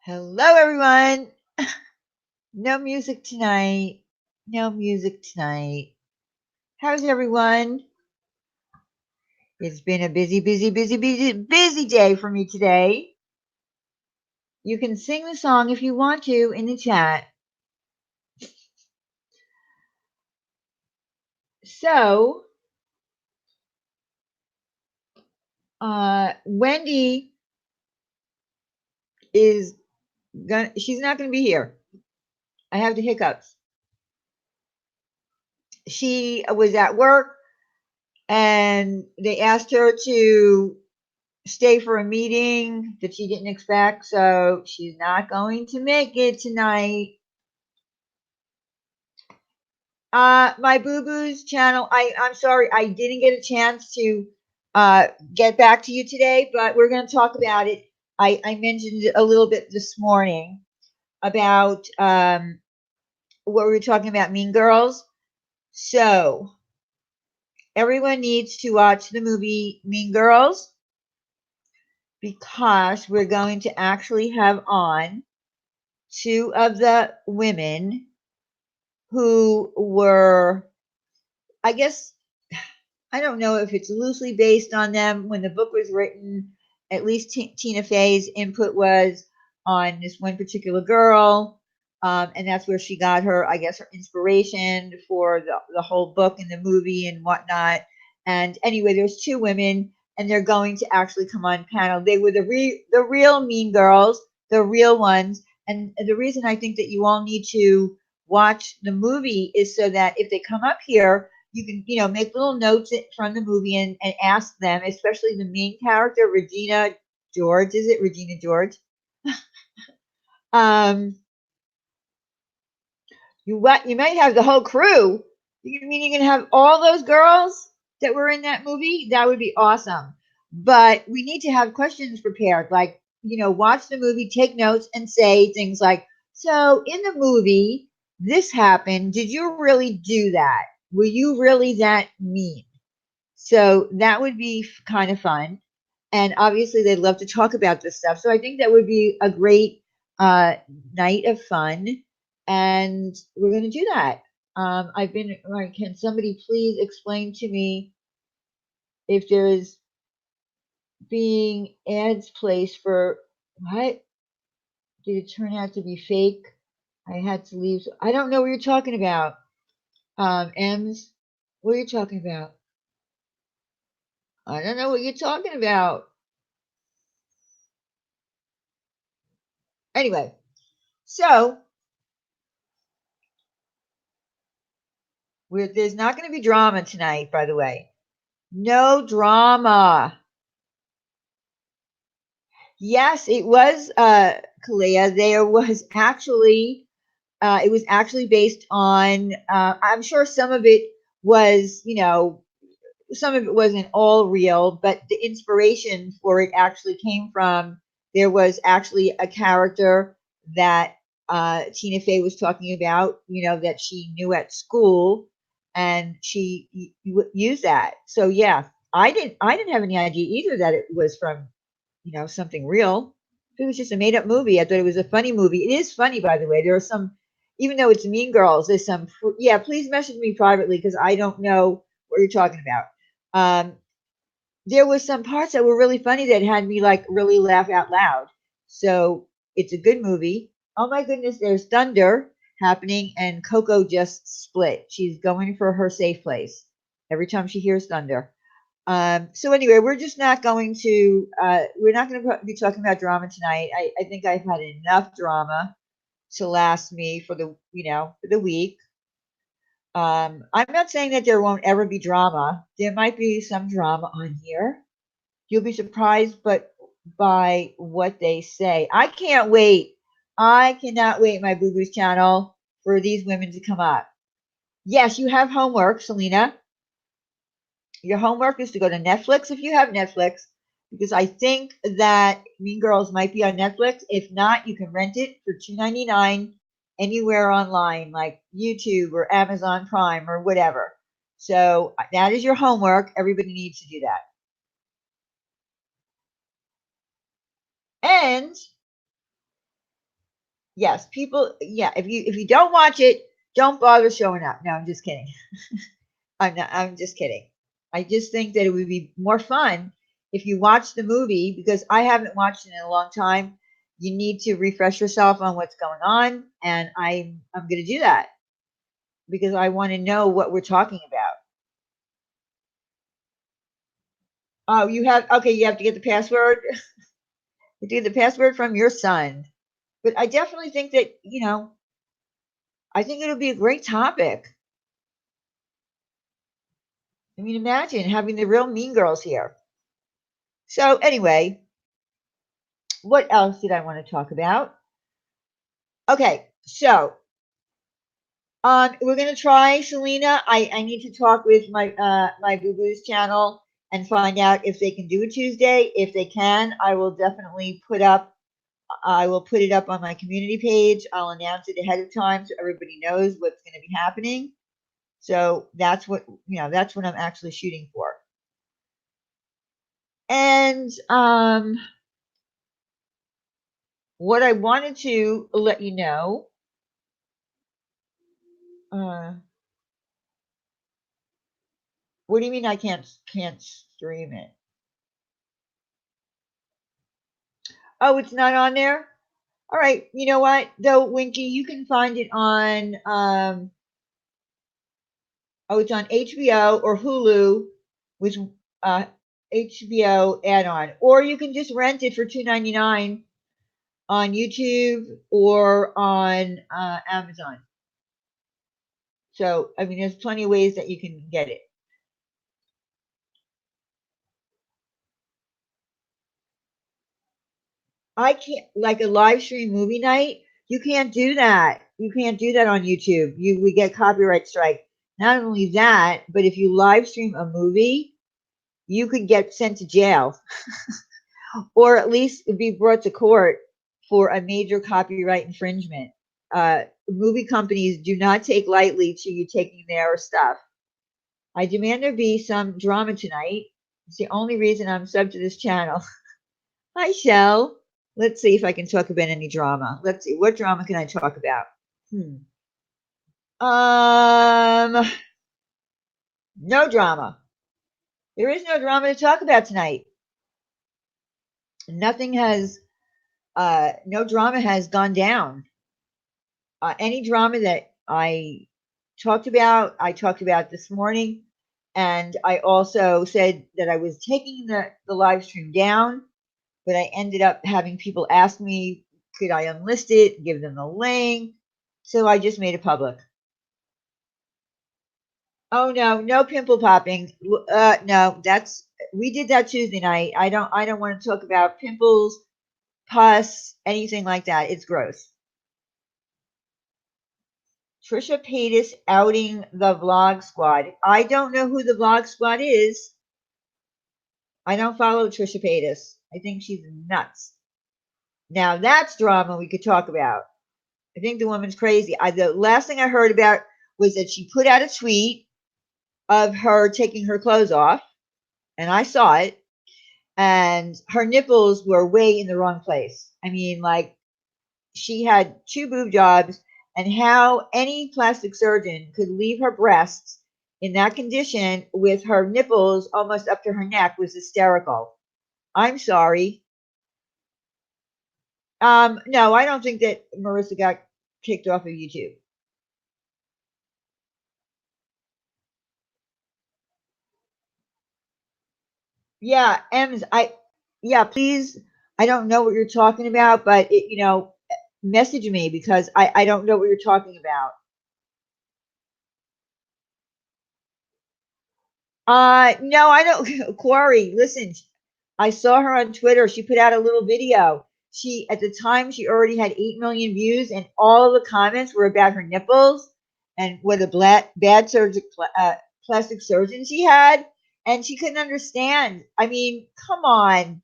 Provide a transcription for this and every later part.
Hello, everyone. No music tonight. No music tonight. How's everyone? It's been a busy day for me today. You can sing the song if you want to in the chat. So, Wendy is she's not gonna be here. I have the hiccups. She was at work and they asked her to stay for a meeting that she didn't expect, so she's not going to make it tonight. My Boo Boo's channel. I'm sorry, I didn't get a chance to get back to you today, but we're going to talk about it. I mentioned it a little bit this morning about what we were talking about, Mean Girls. So everyone needs to watch the movie Mean Girls because we're going to actually have on two of the women who were, I guess, I don't know if it's loosely based on them. When the book was written, at least Tina Fey's input was on this one particular girl. And that's where she got her, I guess, her inspiration for the whole book and the movie and whatnot. And anyway, there's two women, and they're going to actually come on panel. They were the real Mean Girls, the real ones. And the reason I think that you all need to watch the movie is so that if they come up here, you can, make little notes from the movie and ask them, especially the main character, Regina George. Is it Regina George? um, you might have the whole crew. You mean you can have all those girls that were in that movie? That would be awesome. But we need to have questions prepared, like, watch the movie, take notes, and say things like, "So in the movie, this happened. Did you really do that? Were you really that mean?" So that would be kind of fun. And obviously, they'd love to talk about this stuff. So I think that would be a great night of fun. And we're going to do that. I've been, like, can somebody please explain to me if there is being ads placed for what? Did it turn out to be fake? I had to leave. I don't know what you're talking about. Ems, what are you talking about? I don't know what you're talking about. Anyway, so there's not going to be drama tonight, by the way. No drama. Yes, it was, Kalia. There was actually, it was actually based on, I'm sure some of it was, some of it wasn't all real, but the inspiration for it actually came from, there was actually a character that Tina Fey was talking about, that she knew at school, and she used that. So yeah, I didn't have any idea either that it was from, something real. If it was just a made up movie, I thought it was a funny movie. It is funny, by the way. There are some, even though it's Mean Girls, there's some. Yeah, please message me privately because I don't know what you're talking about. Um, there was some parts that were really funny that had me like really laugh out loud. So it's a good movie. Oh my goodness, there's thunder happening, and Coco just split. She's going for her safe place every time she hears thunder. So anyway, we're not going to be talking about drama tonight. I think I've had enough drama to last me for for the week. I'm not saying that there won't ever be drama. There might be some drama on here. You'll be surprised, but by what they say. I can't wait. I cannot wait, my Boo Boo's channel, for these women to come up. Yes, you have homework, Selena. Your homework is to go to Netflix if you have Netflix, because I think that Mean Girls might be on Netflix. If not, you can rent it for $2.99 anywhere online, like YouTube or Amazon Prime or whatever. So that is your homework. Everybody needs to do that. And Yes, people. Yeah, if you don't watch it, don't bother showing up. No, I'm just kidding. I'm not. I'm just kidding. I just think that it would be more fun if you watch the movie because I haven't watched it in a long time. You need to refresh yourself on what's going on, and I'm going to do that because I want to know what we're talking about. Oh, you have okay. You have to get the password. You do the password from your son. But I definitely think that I think it'll be a great topic. I mean, imagine having the real mean girls here. So anyway, what else did I want to talk about? Okay, so we're gonna try Selena. I need to talk with my Boo Boo's channel and find out if they can do a Tuesday. If they can, I will definitely put up. I will put it up on my community page. I'll announce it ahead of time so everybody knows what's going to be happening. So that's what That's what I'm actually shooting for. And what I wanted to let you know. Uh, what do you mean I can't stream it? Oh, it's not on there. All right. You know what though, Winky, you can find it on. Oh, it's on HBO or Hulu, which uh, HBO add-on, or you can just rent it for $2.99 on YouTube or on Amazon. So I mean, there's plenty of ways that you can get it. I can't like a live stream movie night. You can't do that. You can't do that on YouTube. You we get copyright strike. Not only that, but if you live stream a movie, you could get sent to jail or at least be brought to court for a major copyright infringement. Movie companies do not take lightly to you taking their stuff. I demand there be some drama tonight. It's the only reason I'm sub to this channel. Hi, Shell. Let's see if I can talk about any drama. Let's see. What drama can I talk about? Hmm. Um, no drama. There is no drama to talk about tonight. Nothing has, no drama has gone down. Any drama that I talked about this morning. And I also said that I was taking the live stream down, but I ended up having people ask me, could I unlist it, give them the link. So I just made it public. Oh no, no pimple popping. No, that's we did that Tuesday night. I don't want to talk about pimples, pus, anything like that. It's gross. Trisha Paytas outing the Vlog Squad. I don't know who the Vlog Squad is. I don't follow Trisha Paytas. I think she's nuts. Now that's drama we could talk about. I think the woman's crazy. The last thing I heard about was that she put out a tweet of her taking her clothes off, and I saw it, and her nipples were way in the wrong place. I mean, like she had two boob jobs, and how any plastic surgeon could leave her breasts in that condition with her nipples almost up to her neck was hysterical. I'm sorry. No, I don't think that Marissa got kicked off of YouTube. Yeah, Ems, yeah, please. I don't know what you're talking about, but message me because I don't know what you're talking about. No, I don't. Corey, listen, I saw her on Twitter. She put out a little video. She, at the time, she already had 8 million views, and all the comments were about her nipples and what a bad plastic surgeon she had. And she couldn't understand. I mean, come on.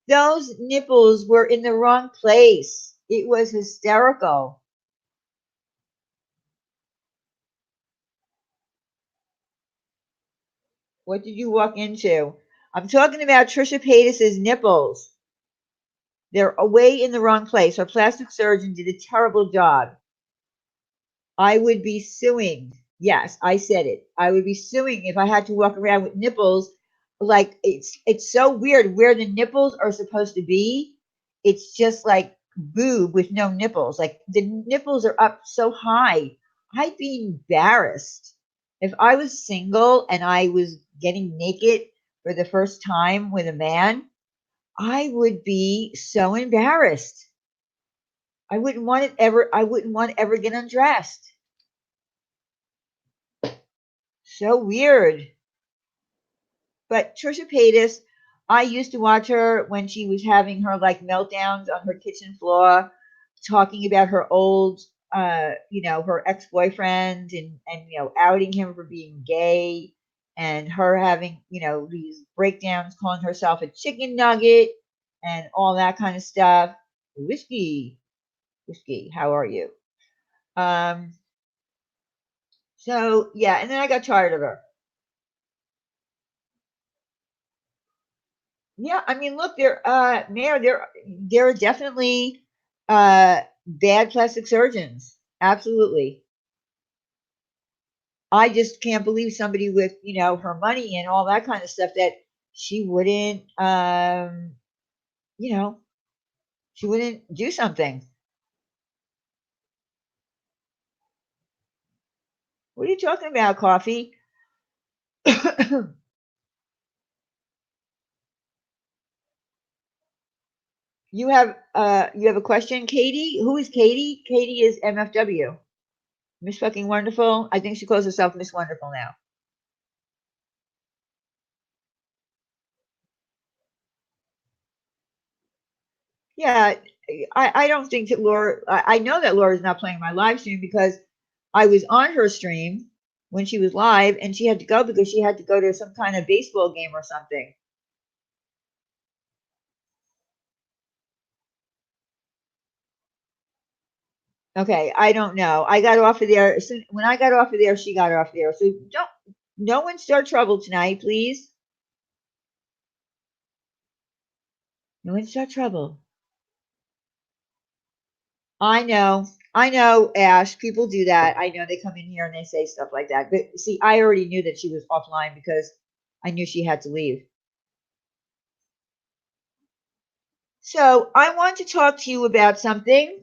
Those nipples were in the wrong place. It was hysterical. What did you walk into? I'm talking about Trisha Paytas's nipples. They're away in the wrong place. Our plastic surgeon did a terrible job. I would be suing. Yes, I said it. I would be suing if I had to walk around with nipples. Like it's so weird where the nipples are supposed to be. It's just like boob with no nipples. Like the nipples are up so high. I'd be embarrassed. If I was single and I was getting naked for the first time with a man, I would be so embarrassed. I wouldn't want to ever get undressed. So weird. But Trisha Paytas, I used to watch her when she was having her like meltdowns on her kitchen floor, talking about her old, her ex boyfriend and outing him for being gay, and her having these breakdowns, calling herself a chicken nugget, and all that kind of stuff. Whiskey, whiskey, how are you? Um, so yeah, and then I got tired of her. Yeah, I mean, look, Mayor, there are definitely bad plastic surgeons. Absolutely. I just can't believe somebody with, her money and all that kind of stuff that she wouldn't, you know, she wouldn't do something. What are you talking about, coffee? You have a question, Katie? Who is Katie? Katie is MFW. Miss fucking wonderful. I think she calls herself Miss Wonderful now. Yeah, I don't think that Laura. I know that Laura's not playing my live stream because I was on her stream when she was live, and she had to go because she had to go to some kind of baseball game or something. Okay, I don't know. I got off of there when I got off of there. She got off there. So don't no one start trouble tonight, please. No one start trouble. I know, Ash. People do that. I know they come in here and they say stuff like that. But see, I already knew that she was offline because I knew she had to leave. So I want to talk to you about something.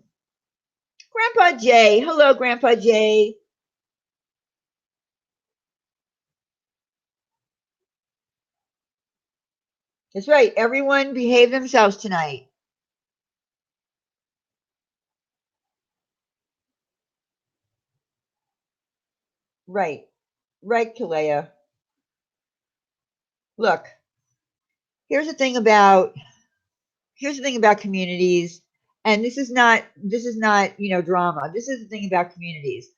Grandpa Jay. Hello, Grandpa Jay. That's right. Everyone behave themselves tonight. Right. Right, Kalea. Look, here's the thing about here's the thing about communities, and this is not, drama. This is the thing about communities.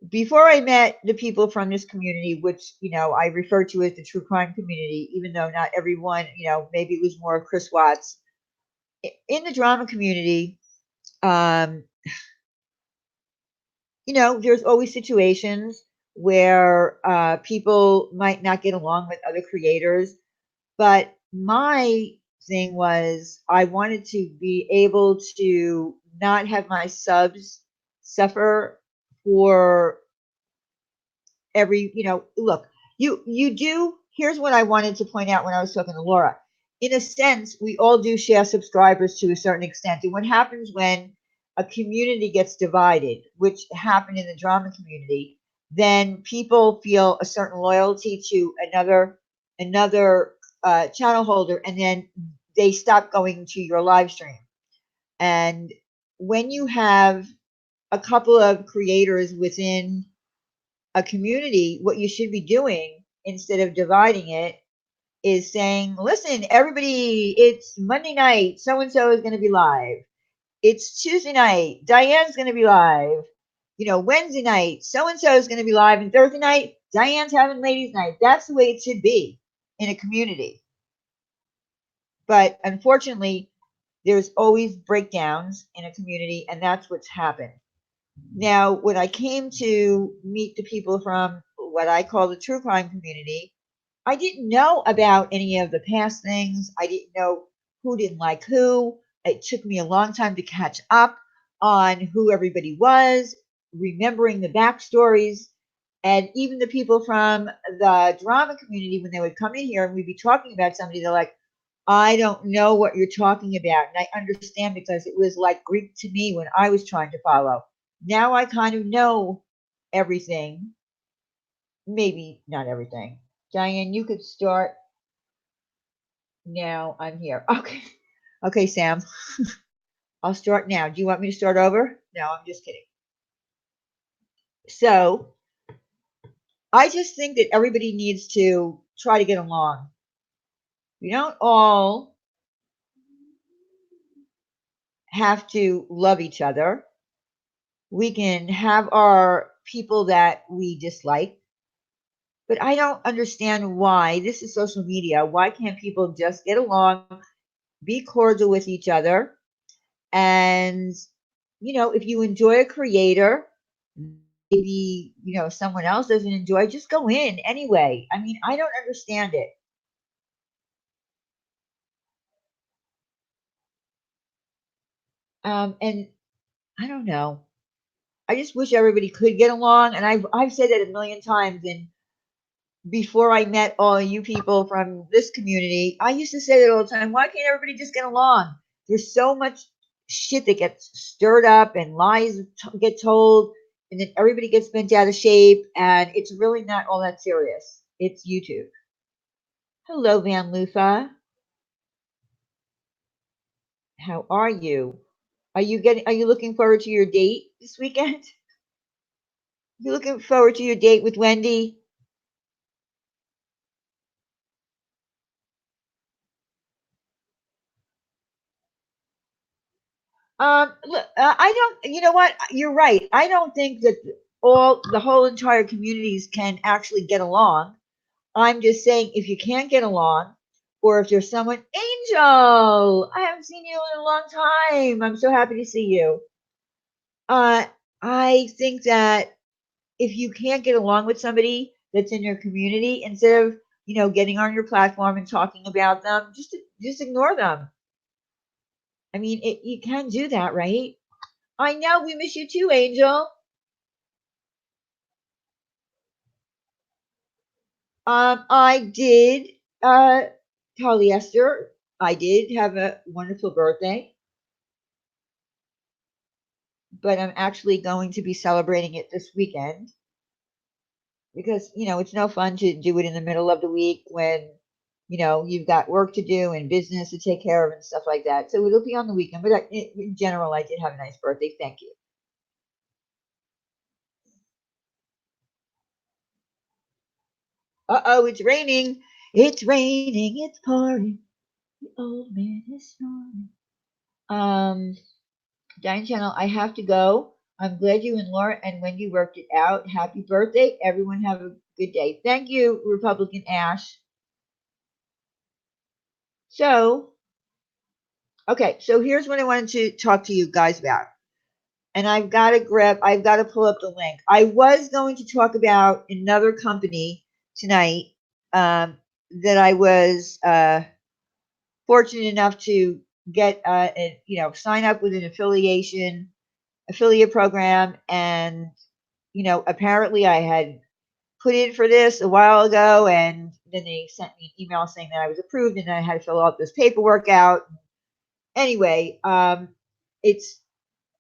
Before I met the people from this community, which, I refer to as the true crime community, even though not everyone, maybe it was more Chris Watts. In the drama community, um, there's always situations where people might not get along with other creators. But my thing was, I wanted to be able to not have my subs suffer for look, you do. Here's what I wanted to point out when I was talking to Laura. In a sense, we all do share subscribers to a certain extent. And what happens when a community gets divided, which happened in the drama community, then people feel a certain loyalty to another channel holder, and then they stop going to your live stream. And when you have a couple of creators within a community, what you should be doing instead of dividing it is saying, listen, everybody, it's Monday night, so and so is going to be live. It's Tuesday night, Diane's going to be live. Wednesday night, so and so is going to be live. And Thursday night, Diane's having ladies' night. That's the way it should be in a community. But unfortunately, there's always breakdowns in a community, and that's what's happened. Now, when I came to meet the people from what I call the true crime community, I didn't know about any of the past things. I didn't know who didn't like who. It took me a long time to catch up on who everybody was, remembering the backstories, and even the people from the drama community, when they would come in here and we'd be talking about somebody, they're like, I don't know what you're talking about. And I understand because it was like Greek to me when I was trying to follow. Now I kind of know everything. Maybe not everything. Diane, you could start now. I'm here. Okay. Okay, Sam. I'll start now. Do you want me to start over? No, I'm just kidding. So I just think that everybody needs to try to get along. We don't all have to love each other. We can have our people that we dislike, but I don't understand why this is social media. Why can't people just get along, be cordial with each other? And, if you enjoy a creator, maybe, someone else doesn't enjoy, just go in anyway. I mean, I don't understand it. And I don't know. I just wish everybody could get along. And I've said that a million times. And before I met all you people from this community, I used to say that all the time. Why can't everybody just get along? There's so much shit that gets stirred up and lies get told, and then everybody gets bent out of shape, and it's really not all that serious. It's YouTube. Hello, Van Loofah. How are you? Are you looking forward to your date this weekend? You looking forward to your date with Wendy? Look, I don't. You know what? You're right. I don't think that the whole entire communities can actually get along. I'm just saying if you can't get along, or if there's someone, Angel, I haven't seen you in a long time. I'm so happy to see you. Uh, I think that if you can't get along with somebody that's in your community, instead of getting on your platform and talking about them, just ignore them. I mean, you can do that, right? I know we miss you too, Angel. I did, polyester. I did have a wonderful birthday, but I'm actually going to be celebrating it this weekend because it's no fun to do it in the middle of the week when you've got work to do and business to take care of and stuff like that. So it'll be on the weekend, but in general, I did have a nice birthday. Thank you. Uh-oh, it's raining. It's raining. It's pouring. The old man is snoring. Um, Diane Channel, I have to go. I'm glad you and Laura and Wendy worked it out. Happy birthday. Everyone have a good day. Thank you, Republican Ash. So, okay, so here's what I wanted to talk to you guys about. And I've got to pull up the link. I was going to talk about another company tonight that I was fortunate enough to get, sign up with an affiliate program. And, apparently I had put in for this a while ago, and then they sent me an email saying that I was approved, and I had to fill out this paperwork out. Anyway, it's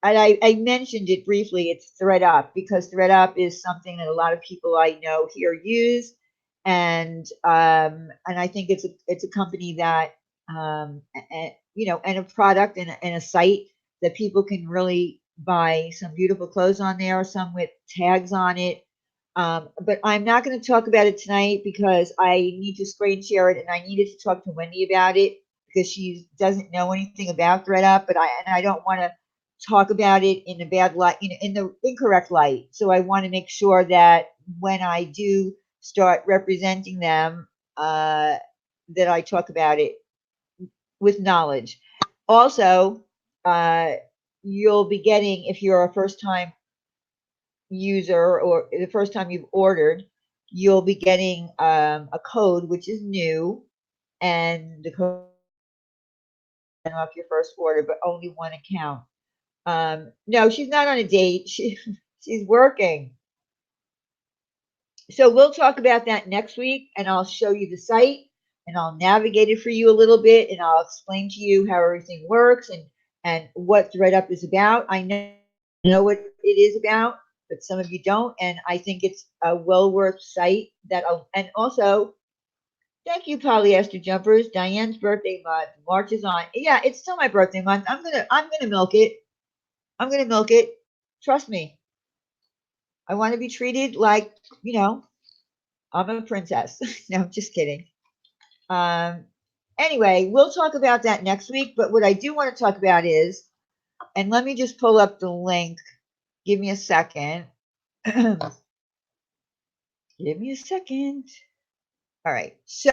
and I mentioned it briefly. It's ThreadUp because ThreadUp is something that a lot of people I know here use, and I think it's a company that and a product and a site that people can really buy some beautiful clothes on there, some with tags on it. But I'm not going to talk about it tonight because I need to screen share it, and I needed to talk to Wendy about it because she doesn't know anything about ThreadUp, but I don't want to talk about it in a bad light, in the incorrect light. So I want to make sure that when I do start representing them, that I talk about it with knowledge. Also, uh, you'll be getting, if you're a first time user or the first time you've ordered, you'll be getting a code which is new, and the code off your first order, but only one account. No, she's not on a date. She's working. So we'll talk about that next week, and I'll show you the site, and I'll navigate it for you a little bit, and I'll explain to you how everything works and what ThreadUp is about. I know what it is about, but some of you don't, and I think it's a well worth site that I'll, and also thank you, polyester jumpers. Diane's birthday month. March is on. Yeah, it's still my birthday month. I'm gonna milk it. I'm gonna milk it. Trust me. I want to be treated like, you know, I'm a princess. No, I'm just kidding. Um, anyway, we'll talk about that next week. But what I do want to talk about is, and let me just pull up the link. Give me a second. Give me a second. All right. So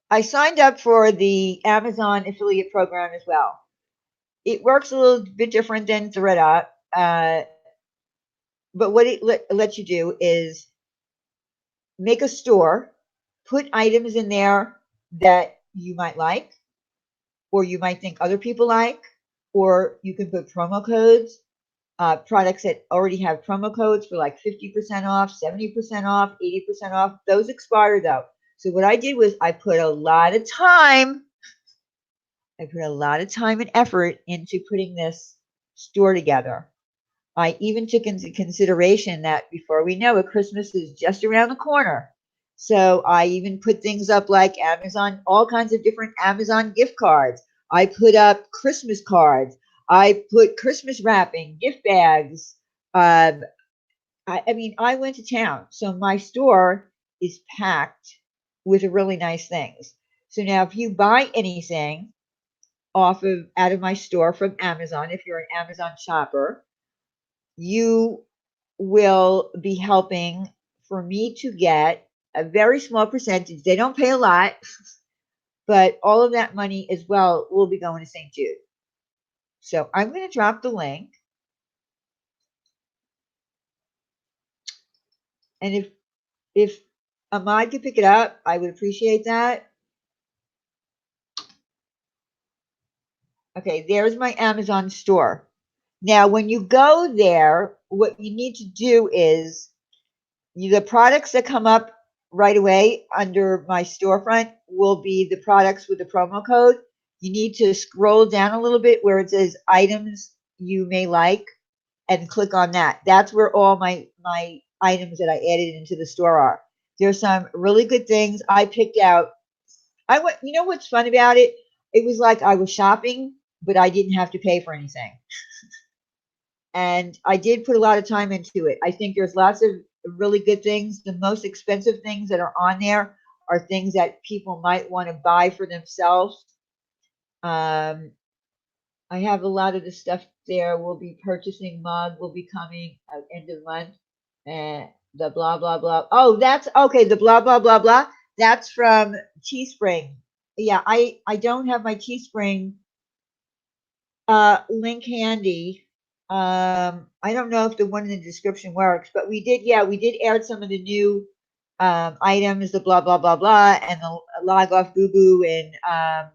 I signed up for the Amazon affiliate program as well. It works a little bit different than ThreadUp, but what it lets you do is make a store, put items in there that you might like, or you might think other people like, or you can put promo codes, products that already have promo codes for like 50% off, 70% off, 80% off. Those expire though. So what I did was I put a lot of time and effort into putting this store together. I even took into consideration that before we know it, Christmas is just around the corner. So I even put things up like Amazon, all kinds of different Amazon gift cards. I put up Christmas cards. I put Christmas wrapping, gift bags. Um, I mean, I went to town. So my store is packed with really nice things. So now, if you buy anything off of out of my store from Amazon, if you're an Amazon shopper, you will be helping for me to get a very small percentage. They don't pay a lot, but all of that money as well will be going to St. Jude. So I'm going to drop the link. And if Ahmad could pick it up, I would appreciate that. Okay, there's my Amazon store. Now, when you go there, what you need to do is the products that come up right away under my storefront will be the products with the promo code. You need to scroll down a little bit where it says items you may like and click on that. That's where all my items that I added into the store are. There's some really good things I picked out. I went, you know what's fun about it? It was like I was shopping, but I didn't have to pay for anything. And I did put a lot of time into it. I think there's lots of really good things. The most expensive things that are on there are things that people might want to buy for themselves. Um, I have a lot of the stuff there. We'll be purchasing mug will be coming at end of month, and the blah blah blah. Oh, that's okay. The blah blah blah blah. That's from Teespring. Yeah, I don't have my Teespring link handy. I don't know if the one in the description works, but we did add some of the new items, the blah blah blah blah, and the log off boo boo, and I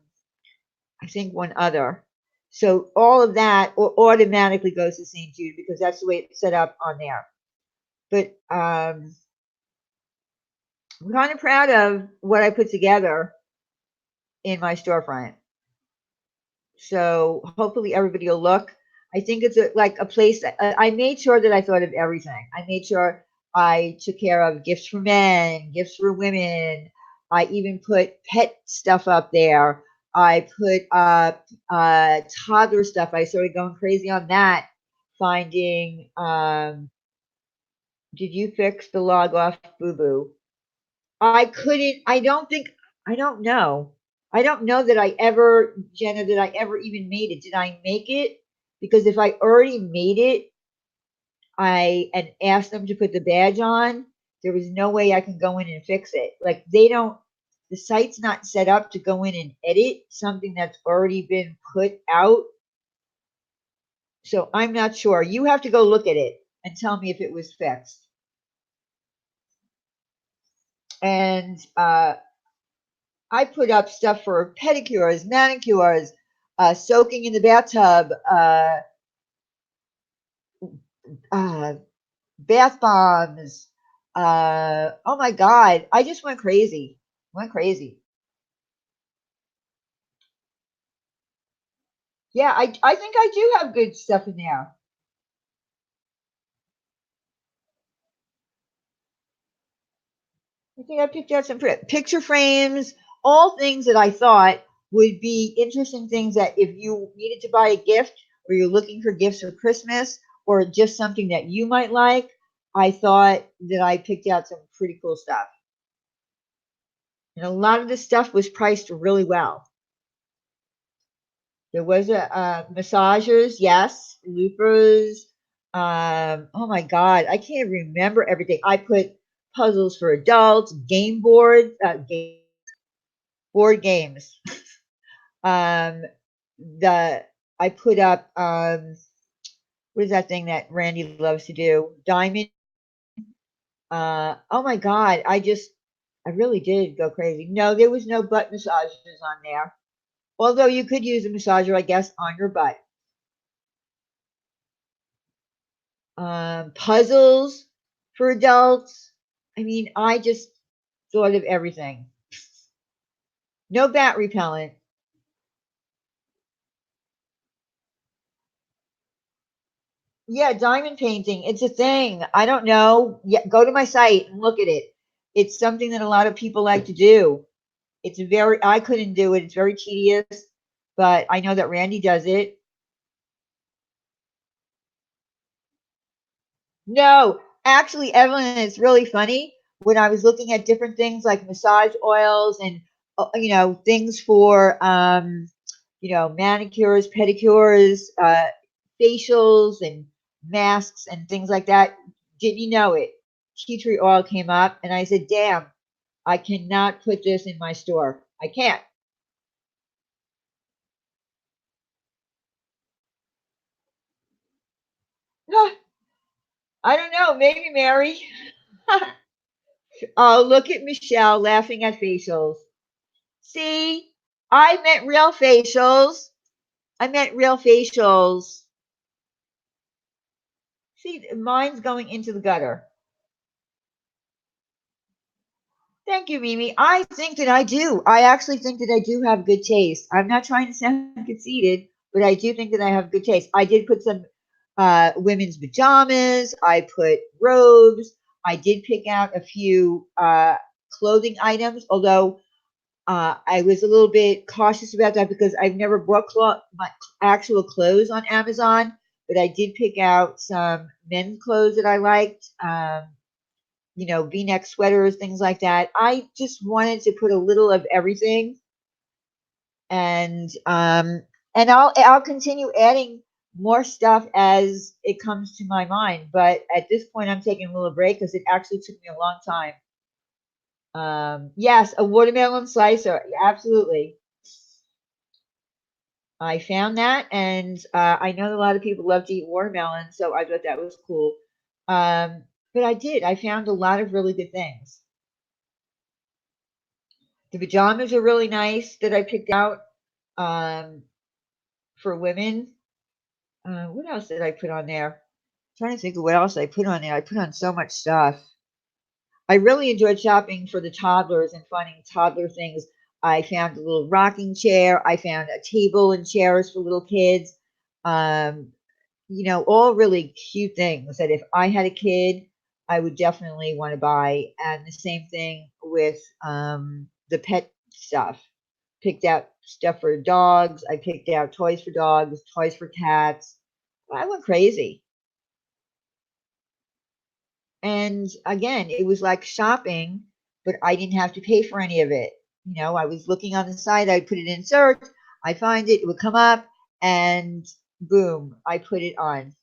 think one other. So all of that automatically goes to St. Jude because that's the way it's set up on there. But I'm kind of proud of what I put together in my storefront. So hopefully everybody will look. I think it's like a place that I made sure that I thought of everything. I made sure I took care of gifts for men, gifts for women. I even put pet stuff up there. I put up toddler stuff. I started going crazy on that, finding did you fix the log off boo boo? I couldn't, I don't know. I don't know that I ever, Jenna, that I ever even made it. Did I make it? Because if I already made it, I and asked them to put the badge on, there was no way I can go in and fix it. Like they don't, the site's not set up to go in and edit something that's already been put out. So I'm not sure. You have to go look at it and tell me if it was fixed. And I put up stuff for pedicures, manicures, soaking in the bathtub, uh, bath bombs. Oh my God, I just went crazy. Went crazy. Yeah, I think I do have good stuff in there. I think I picked out some picture frames, all things that I thought would be interesting things that if you needed to buy a gift or you're looking for gifts for Christmas or just something that you might like, I thought that I picked out some pretty cool stuff. And a lot of this stuff was priced really well. There was a massagers, yes, loofahs. Oh my God, I can't remember everything. I put puzzles for adults, board games. Um, the I put up what is that thing that Randy loves to do? Diamond. Oh my God, I really did go crazy. No, there was no butt massages on there. Although you could use a massager, I guess, on your butt. Puzzles for adults. I mean, I just thought of everything. No bat repellent. Yeah, diamond painting. It's a thing. I don't know. Yeah, go to my site and look at it. It's something that a lot of people like to do. I couldn't do it. It's very tedious, but I know that Randy does it. No, actually, Evelyn, it's really funny. When I was looking at different things like massage oils and things for manicures, pedicures, facials, and masks and things like that. Didn't you know it? Tea tree oil came up, and I said, "Damn, I cannot put this in my store. I can't." I don't know. Maybe Mary. Oh, look at Michelle laughing at facials. See, I meant real facials. I meant real facials. See, mine's going into the gutter. Thank you, Mimi. I think that I do. I actually think that I do have good taste. I'm not trying to sound conceited, but I do think that I have good taste. I did put some women's pajamas. I put robes. I did pick out a few clothing items, although I was a little bit cautious about that because I've never bought my actual clothes on Amazon, but I did pick out some men's clothes that I liked. V-neck sweaters, things like that. I just wanted to put a little of everything, and I'll continue adding more stuff as it comes to my mind. But at this point, I'm taking a little break because it actually took me a long time. Yes, a watermelon slicer, absolutely. I found that, and I know a lot of people love to eat watermelon, so I thought that was cool. But I did. I found a lot of really good things. The pajamas are really nice that I picked out um, for women. What else did I put on there? I'm trying to think of what else I put on there. I put on so much stuff. I really enjoyed shopping for the toddlers and finding toddler things. I found a little rocking chair. I found a table and chairs for little kids. Um, all really cute things that if I had a kid, I would definitely want to buy. And the same thing with the pet stuff. Picked out stuff for dogs. I picked out toys for dogs, toys for cats. I went crazy. And again, it was like shopping, but I didn't have to pay for any of it. I was looking on the site, I'd put it in search, I find it, it would come up, and boom, I put it on.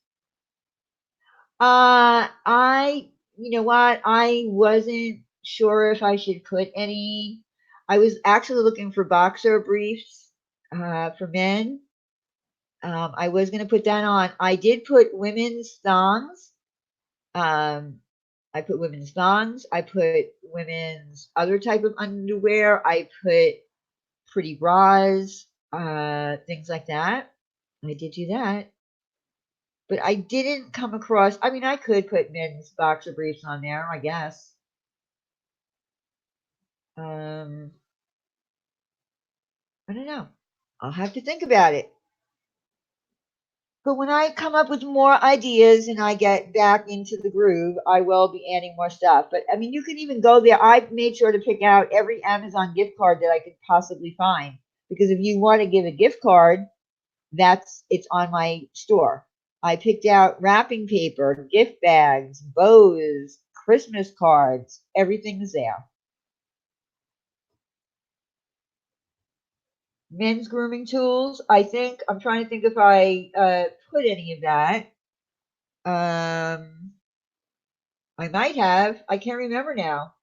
You know what? I wasn't sure if I should put any. I was actually looking for boxer briefs for men. I was going to put that on. I did put women's thongs. Um, I put women's thongs. I put women's other type of underwear. I put pretty bras, things like that. I did do that. But I didn't come across, I mean, I could put men's boxer briefs on there, I guess. Um, I don't know. I'll have to think about it. But when I come up with more ideas and I get back into the groove, I will be adding more stuff. But I mean, you can even go there. I made sure to pick out every Amazon gift card that I could possibly find. Because if you want to give a gift card, it's on my store. I picked out wrapping paper, gift bags, bows, Christmas cards, everything's there. Men's grooming tools. I think I'm trying to think if I put any of that. I might have. I can't remember now.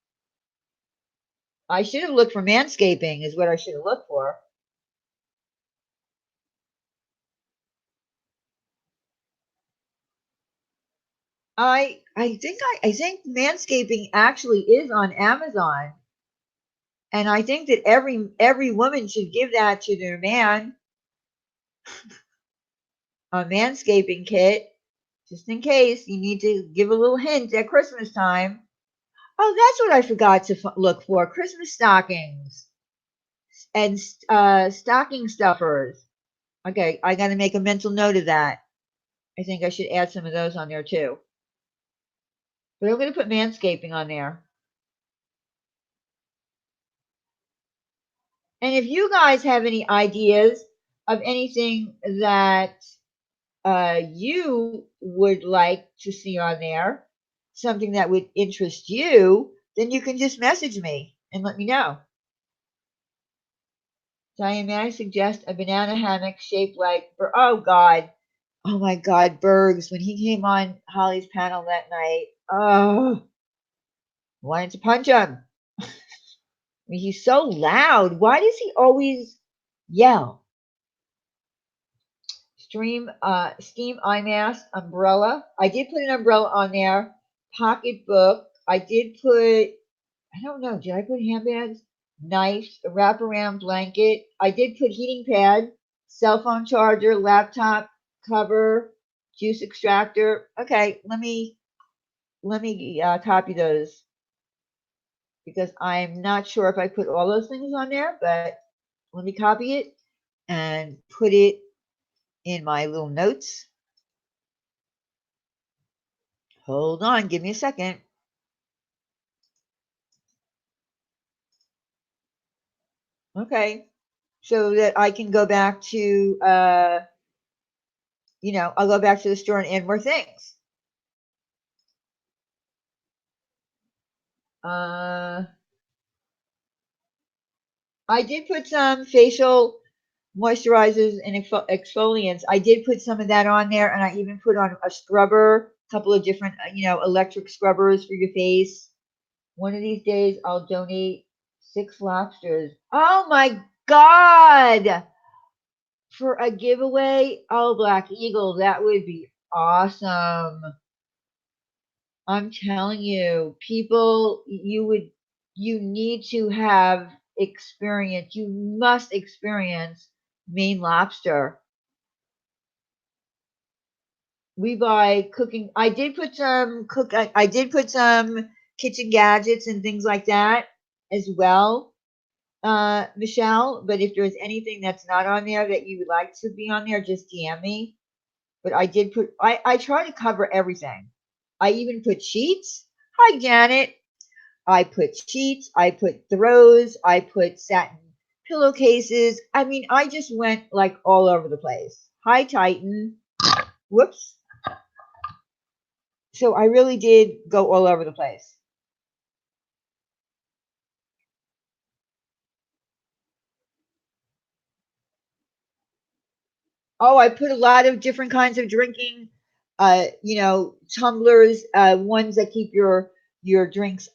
I should have looked for manscaping. Is what I should have looked for. I think manscaping actually is on Amazon, and I think that every woman should give that to their man, a manscaping kit, just in case you need to give a little hint at Christmas time. Oh, that's what I forgot to look for: Christmas stockings and stocking stuffers. Okay, I got to make a mental note of that. I think I should add some of those on there too. But I'm going to put manscaping on there. And if you guys have any ideas of anything that you would like to see on there, something that would interest you, then you can just message me and let me know. Diane, may I suggest a banana hammock shaped like, oh God, oh my God, Bergs, when he came on Holly's panel that night, oh, wanted to punch him. I mean, he's so loud. Why does he always yell? Steam eye mask, umbrella. I did put an umbrella on there. Pocketbook. I did put, I don't know, did I put handbags? Knife, a wraparound blanket. I did put heating pad, cell phone charger, laptop cover, juice extractor. Okay, let me copy those because I'm not sure if I put all those things on there, but let me copy it and put it in my little notes. Hold on, give me a second. Okay, so that I can go back to, I'll go back to the store and add more things. Uh, I did put some facial moisturizers and exfoliants. I did put some of that on there, and I even put on a scrubber, a couple of different, electric scrubbers for your face. One of these days, I'll donate 6 lobsters. Oh my God! For a giveaway. Oh, Black Eagle, that would be awesome. I'm telling you, people, you need to have experience. You must experience Maine lobster. We buy cooking. I did put some kitchen gadgets and things like that as well, Michelle. But if there's anything that's not on there that you would like to be on there, just DM me. But I try to cover everything. I even put sheets. Hi, Janet. I put sheets, I put throws, I put satin pillowcases. I mean, I just went like all over the place. Hi, Titan. Whoops. So I really did go all over the place. Oh, I put a lot of different kinds of drinking, tumblers, ones that keep your drinks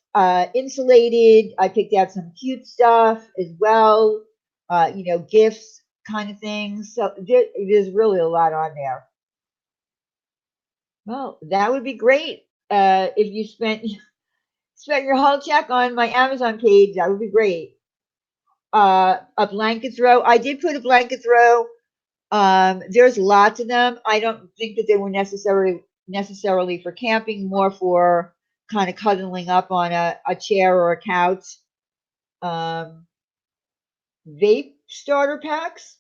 insulated. I picked out some cute stuff as well, gifts kind of things. So there's really a lot on there. Well, that would be great. if you spent your whole check on my Amazon page, that would be great. A blanket throw. I did put a blanket throw. There's lots of them. I don't think that they were necessarily for camping, more for kind of cuddling up on a chair or a couch. Um, Vape starter packs.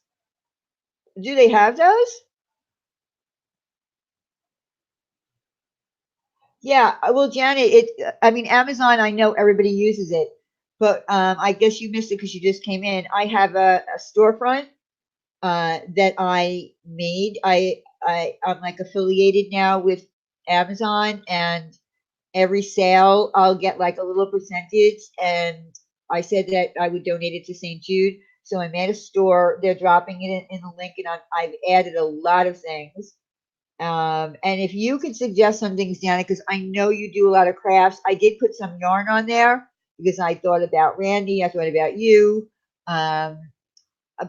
Do they have those? Yeah. Well, Janet, I mean, Amazon. I know everybody uses it, but I guess you missed it because you just came in. I have a storefront that I made. I'm like affiliated now with Amazon, and every sale I'll get like a little percentage, and I said that I would donate it to St. Jude. So I made a store. They're dropping it in the link, and I've added a lot of things. And if you could suggest some things, Janet, because I know you do a lot of crafts. I did put some yarn on there because I thought about Randy. I thought about you. Um,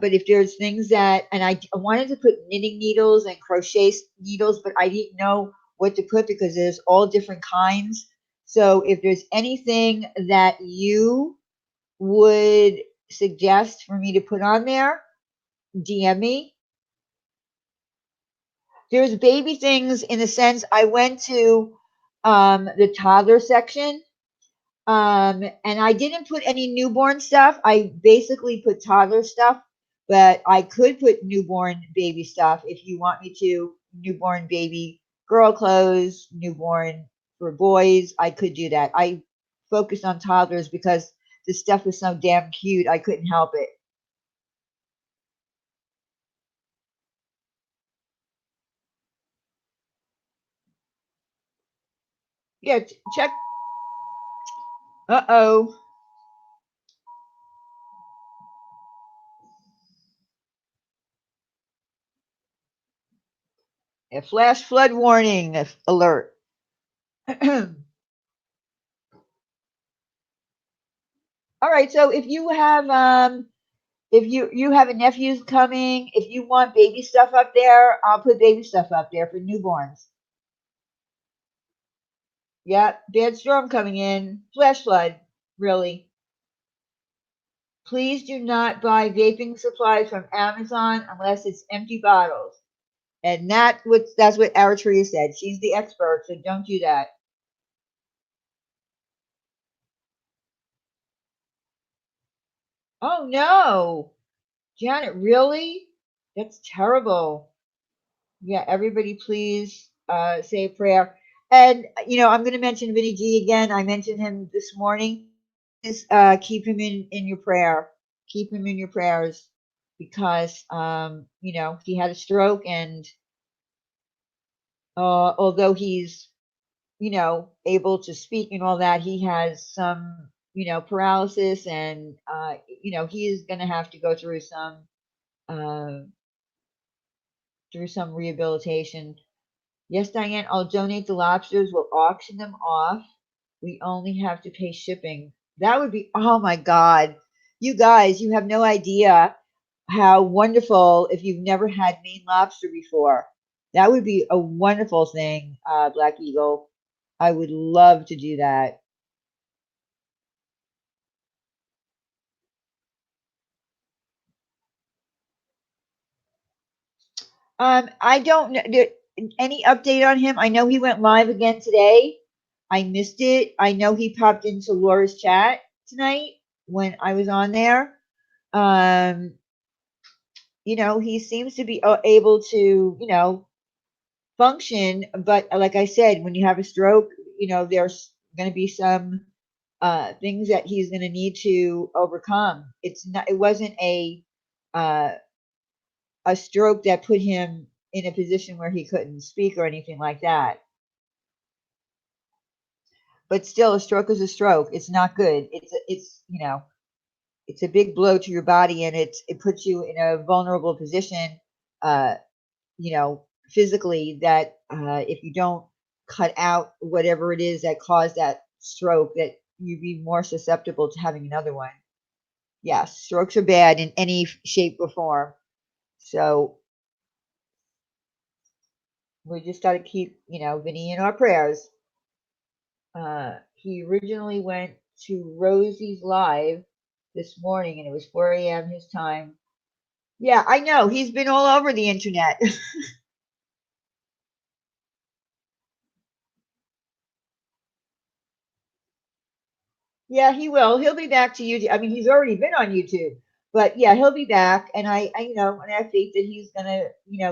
but if there's things that, and I wanted to put knitting needles and crochet needles, but I didn't know what to put because there's all different kinds. So if there's anything that you would suggest for me to put on there, DM me. There's baby things in the sense I went to the toddler section. And I didn't put any newborn stuff. I basically put toddler stuff, but I could put newborn baby stuff if you want me to. Newborn baby girl clothes, newborn for boys. I could do that. I focused on toddlers because the stuff was so damn cute. I couldn't help it. Yeah, check. Uh-oh. A flash flood warning alert. All right, so if you have a nephew's coming, if you want baby stuff up there, I'll put baby stuff up there for newborns. Yeah, bad storm coming in, flash flood, really. Please do not buy vaping supplies from Amazon unless it's empty bottles. And that's what Eritrea said. She's the expert, so don't do that. Oh no, Janet, really? That's terrible. Yeah, everybody please say a prayer. And I'm going to mention Vinny G again. I mentioned him this morning. Just keep him in your prayer. Keep him in your prayers because he had a stroke, and although he's able to speak and all that, he has some paralysis, and he is going to have to go uh, through some rehabilitation. Yes, Diane, I'll donate the lobsters. We'll auction them off. We only have to pay shipping. That would be, oh my God. You guys, you have no idea how wonderful if you've never had Maine lobster before. That would be a wonderful thing, Black Eagle. I would love to do that. I don't know any update on him. I know he went live again today. I missed it. I know he popped into Laura's chat tonight when I was on there. Um, he seems to be able to, function, but like I said, when you have a stroke, there's going to be some things that he's going to need to overcome. It wasn't uh, a stroke that put him in a position where he couldn't speak or anything like that. But still, a stroke is a stroke. It's not good. It's a big blow to your body, and it puts you in a vulnerable position, uh, physically, that if you don't cut out whatever it is that caused that stroke, that you'd be more susceptible to having another one. Yes, strokes are bad in any shape or form. So we just got to keep, Vinny in our prayers. He originally went to Rosie's Live this morning, and it was 4 a.m. his time. Yeah, I know. He's been all over the internet. Yeah, he will. He'll be back to YouTube. I mean, he's already been on YouTube, but yeah, he'll be back. And and I have faith that he's gonna,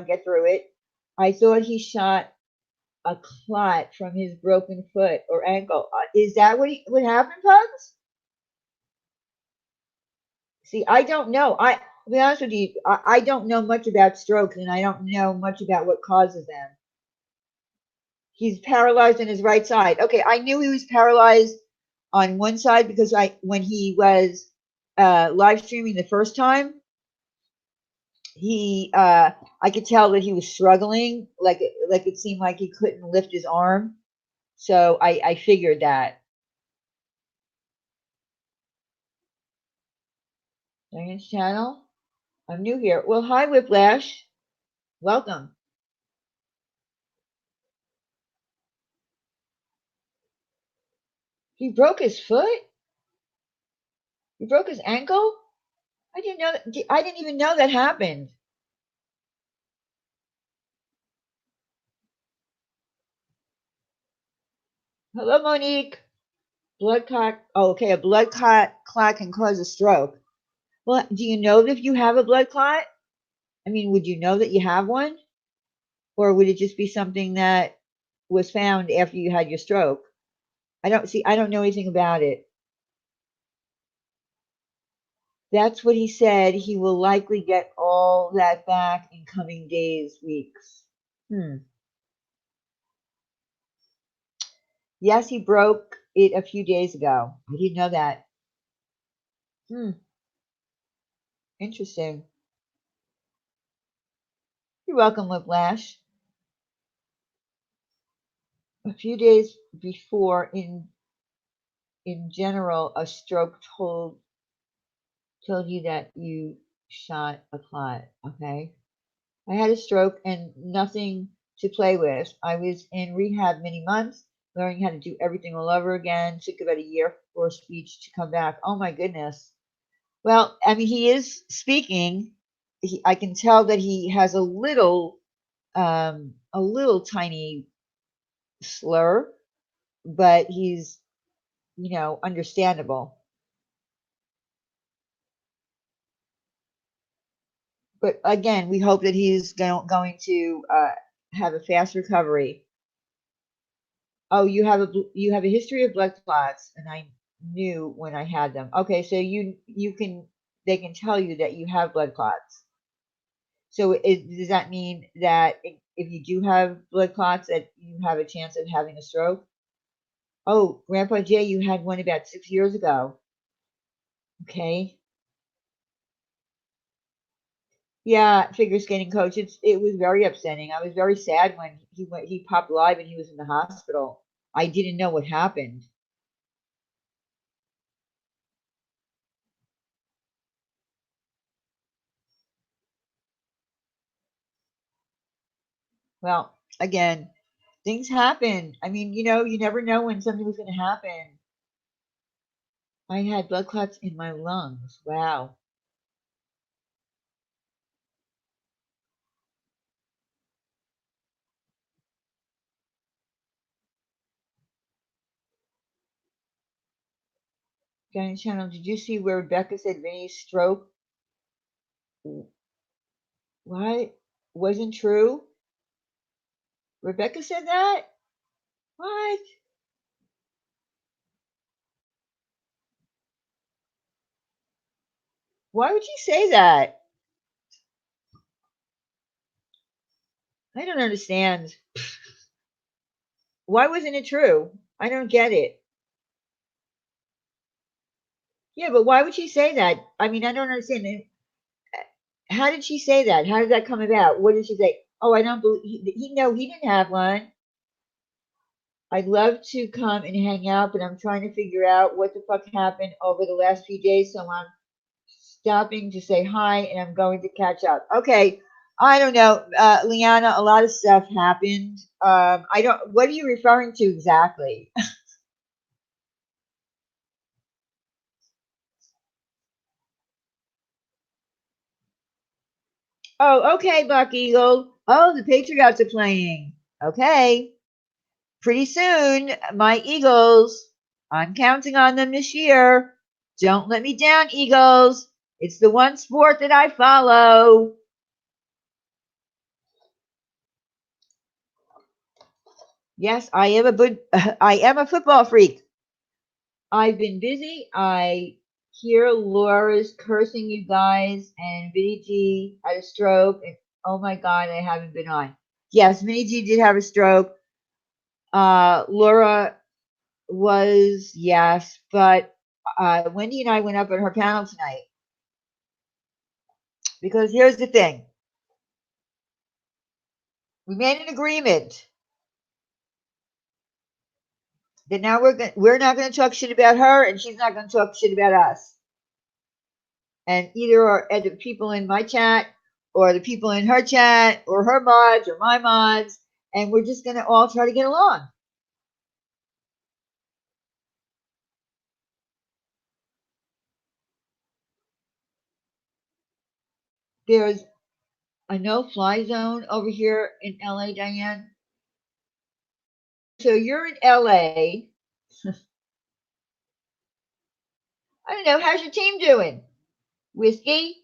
get through it. I thought he shot a clot from his broken foot or ankle. Is that what happened, Pugs? See, I don't know. To be honest with you, I don't know much about strokes, and I don't know much about what causes them. He's paralyzed on his right side. Okay, I knew he was paralyzed on one side because when he was live streaming the first time, he I could tell that he was struggling, like it seemed like he couldn't lift his arm. So I figured that. Diane's channel. I'm new here. Well, hi Whiplash. Welcome. He broke his foot? He broke his ankle? I didn't know that, I didn't even know that happened. Hello, Monique. Blood clot. Oh, okay. A blood clot can cause a stroke. Well, do you know if you have a blood clot? I mean, would you know that you have one? Or would it just be something that was found after you had your stroke? I don't know anything about it. That's what he said. He will likely get all that back in coming days, weeks. Hmm. Yes, he broke it a few days ago. I didn't know that. Hmm. Interesting. You're welcome, Whiplash. A few days before, in general, a stroke told you that you shot a clot. Okay. I had a stroke and nothing to play with. I was in rehab many months, learning how to do everything all over again. Took about a year for speech to come back. Oh my goodness. Well, I mean, he is speaking. I can tell that he has a little tiny slur, but he's, understandable. But again, we hope that he's going to have a fast recovery. Oh, you have a history of blood clots, and I knew when I had them. Okay, so you can they can tell you that you have blood clots. So does that mean that if you do have blood clots, that you have a chance of having a stroke? Oh, Grandpa Jay, you had one about 6 years ago. Okay. Yeah, figure skating coach. It was very upsetting. I was very sad when he popped live and he was in the hospital. I didn't know what happened. Well, again, things happen. I mean, you never know when something was going to happen. I had blood clots in my lungs. Wow. Diane Channel, did you see where Rebecca said Vinny's stroke? What? Wasn't true? Rebecca said that? What? Why would you say that? I don't understand. Why wasn't it true? I don't get it. Yeah, but why would she say that? I mean, I don't understand. How did she say that? How did that come about? What did she say? Oh, I don't believe no, he didn't have one. I'd love to come and hang out, but I'm trying to figure out what the fuck happened over the last few days, so I'm stopping to say hi and I'm going to catch up. Okay, I don't know, Liana. A lot of stuff happened. I don't. What are you referring to exactly? Oh, okay, Buck Eagle. Oh, the Patriots are playing. Okay. Pretty soon, my Eagles, I'm counting on them this year. Don't let me down, Eagles. It's the one sport that I follow. Yes, I am a good, I am a football freak. I've been busy. I hear Laura's cursing you guys, and Vinny G had a stroke, and oh my God, I haven't been on. Yes, Vinny G did have a stroke. Laura was, yes, but Wendy and I went up on her panel tonight because here's the thing: we made an agreement that now we're not gonna talk shit about her, and she's not gonna talk shit about us. And either the people in my chat, or the people in her chat, or her mods, or my mods, and we're just gonna all try to get along. There's a no-fly zone over here in LA, Diane. So you're in LA. I don't know. How's your team doing? Whiskey?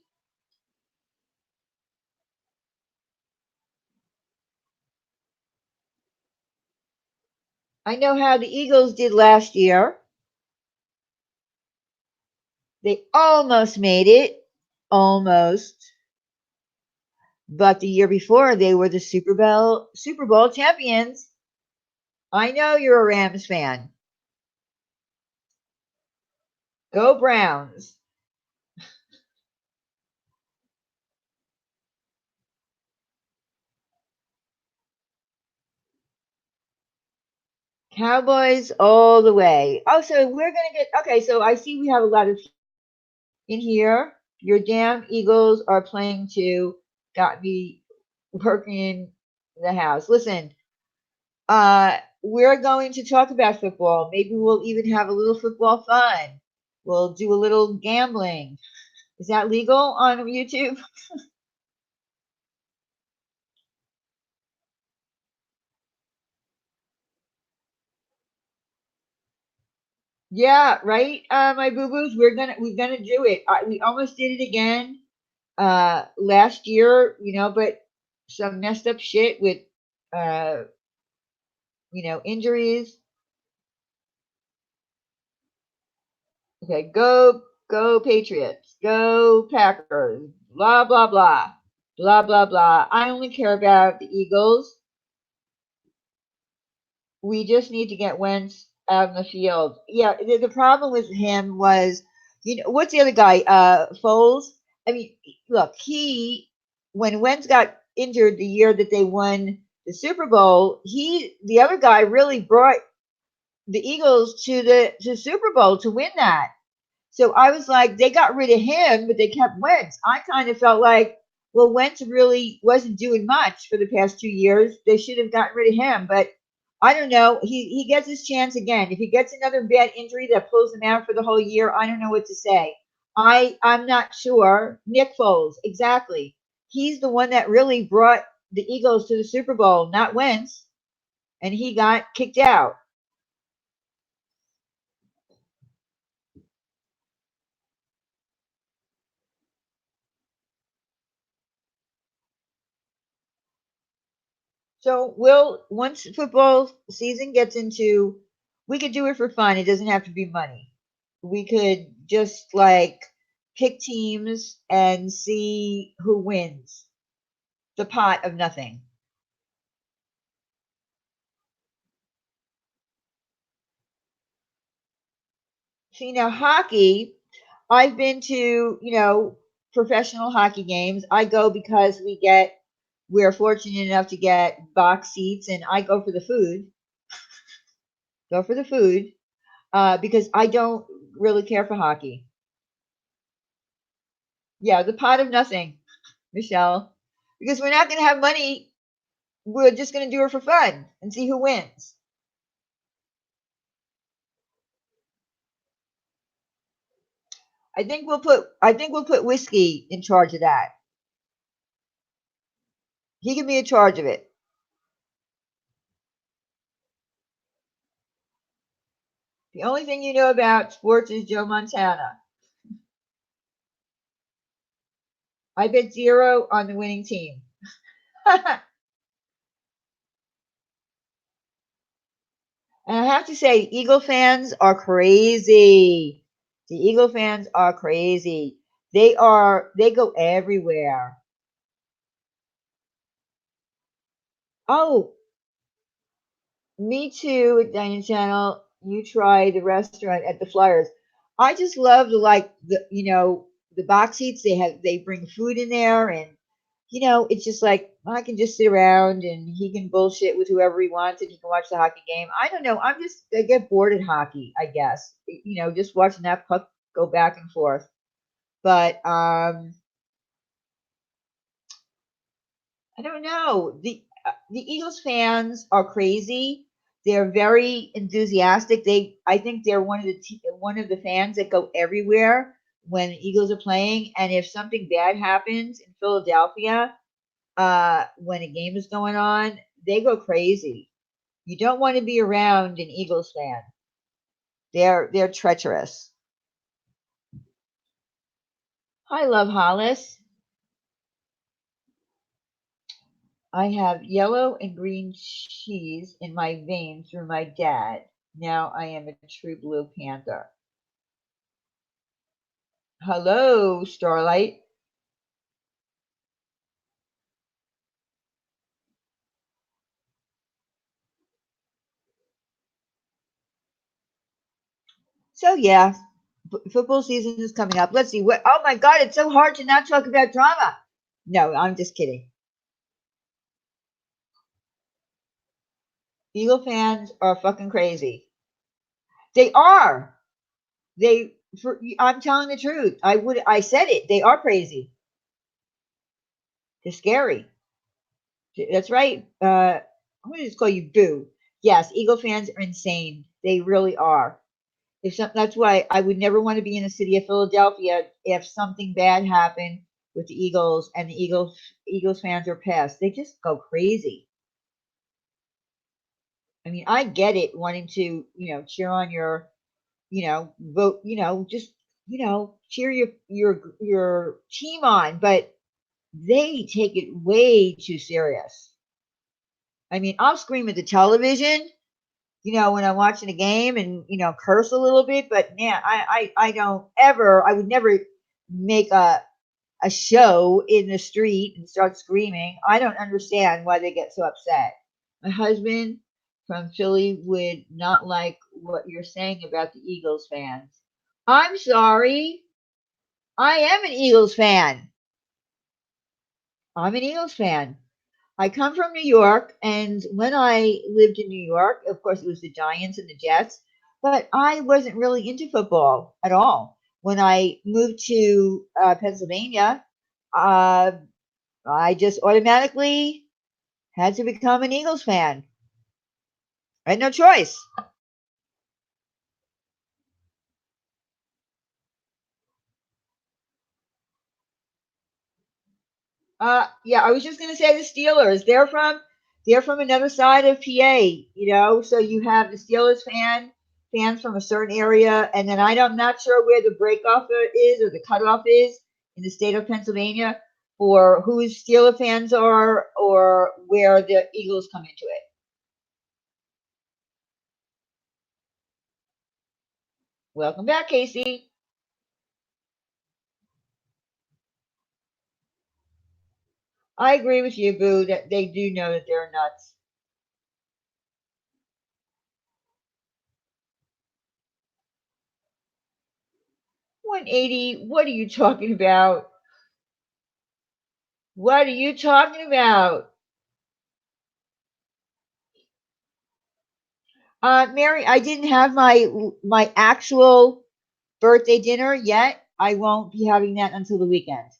I know how the Eagles did last year. They almost made it. Almost. But the year before, they were the Super Bowl champions. I know you're a Rams fan. Go Browns. Cowboys all the way. Oh, so we're gonna get okay. So I see we have a lot of in here. Your damn Eagles are playing too. Got me working in the house. Listen, we're going to talk about football. Maybe we'll even have a little football fun. We'll do a little gambling. Is that legal on YouTube? Yeah, right. My boo boos, we're gonna do it. We almost did it again last year, but some messed up shit with uh injuries. Okay, go Patriots, go Packers, blah blah blah, blah blah blah. I only care about the Eagles. We just need to get Wentz out in the field. Yeah, the problem with him was, what's the other guy? Foles. I mean, look, when Wentz got injured the year that they won the Super Bowl, the other guy really brought the Eagles to Super Bowl to win that. So I was like, they got rid of him, but they kept Wentz. I kind of felt like, well, Wentz really wasn't doing much for the past 2 years. They should have gotten rid of him. But I don't know. He gets his chance again. If he gets another bad injury that pulls him out for the whole year, I don't know what to say. I'm not sure. Nick Foles, exactly. He's the one that really brought the Eagles to the Super Bowl, not Wentz, and he got kicked out. So once football season gets into, we could do it for fun. It doesn't have to be money. We could just like pick teams and see who wins the pot of nothing. See, now hockey, I've been to, professional hockey games. I go because we're fortunate enough to get box seats, and I go for the food, because I don't really care for hockey. Yeah, the pot of nothing, Michelle, because we're not going to have money. We're just going to do it for fun and see who wins. I think we'll put whiskey in charge of that. He can be in charge of it. The only thing you know about sports is Joe Montana. I bet zero on the winning team. And I have to say, Eagle fans are crazy. The Eagle fans are crazy. They go everywhere. Oh, me too at Dining Channel. You try the restaurant at the Flyers. I just love the box seats they bring food in there, and it's just like I can just sit around and he can bullshit with whoever he wants and he can watch the hockey game. I don't know. I get bored at hockey, I guess. Just watching that puck go back and forth. But I don't know. The Eagles fans are crazy. They're very enthusiastic. I think they're one of the fans that go everywhere when the Eagles are playing. And if something bad happens in Philadelphia, when a game is going on, they go crazy. You don't want to be around an Eagles fan. They're treacherous. I love Hollis. I have yellow and green cheese in my veins through my dad. Now I am a true blue panther. Hello, Starlight. So yeah, football season is coming up. Let's see what. Oh my God, it's so hard to not talk about drama. No, I'm just kidding. Eagle fans are fucking crazy. They are. I'm telling the truth. I said it. They are crazy. They're scary. That's right. I'm gonna just call you Boo. Yes, Eagle fans are insane. They really are. That's why I would never want to be in the city of Philadelphia if something bad happened with the Eagles and the Eagles fans are pissed. They just go crazy. I mean, I get it wanting to, cheer on your, vote, just, cheer your team on, but they take it way too serious. I mean, I'll scream at the television, when I'm watching a game and, curse a little bit, but man, I don't ever, I would never make a show in the street and start screaming. I don't understand why they get so upset. My husband from Philly would not like what you're saying about the Eagles fans. I'm sorry. I am an Eagles fan. I'm an Eagles fan. I come from New York, and when I lived in New York, of course, it was the Giants and the Jets, but I wasn't really into football at all. When I moved to Pennsylvania, uh, I just automatically had to become an Eagles fan. I had no choice. Yeah, I was just gonna say the Steelers. They're from another side of PA, So you have the Steelers fans from a certain area, and then I'm not sure where the breakoff is or the cutoff is in the state of Pennsylvania for who Steeler fans are or where the Eagles come into it. Welcome back, Casey. I agree with you, Boo, that they do know that they're nuts. 180. What are you talking about? What are you talking about? Mary, I didn't have my actual birthday dinner yet. I won't be having that until the weekend.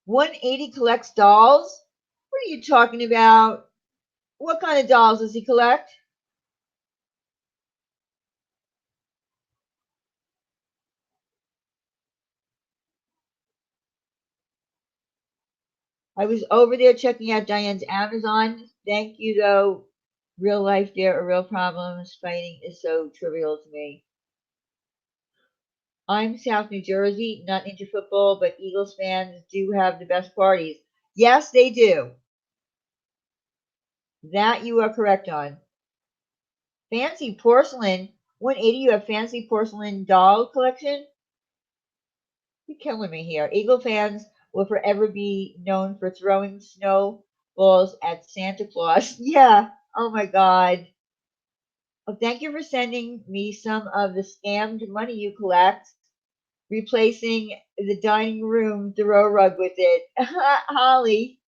180 collects dolls? What are you talking about? What kind of dolls does he collect? I was over there checking out Diane's Amazon. Thank you, though. Real life, there are real problems. Fighting is so trivial to me. I'm South New Jersey, not into football, but Eagles fans do have the best parties. Yes, they do. That you are correct on. Fancy porcelain. 180, you have fancy porcelain doll collection? You're killing me here. Eagle fans will forever be known for throwing snowballs at Santa Claus. Yeah. Oh my God. Oh, thank you for sending me some of the scammed money you collect, replacing the dining room throw rug with it. Holly.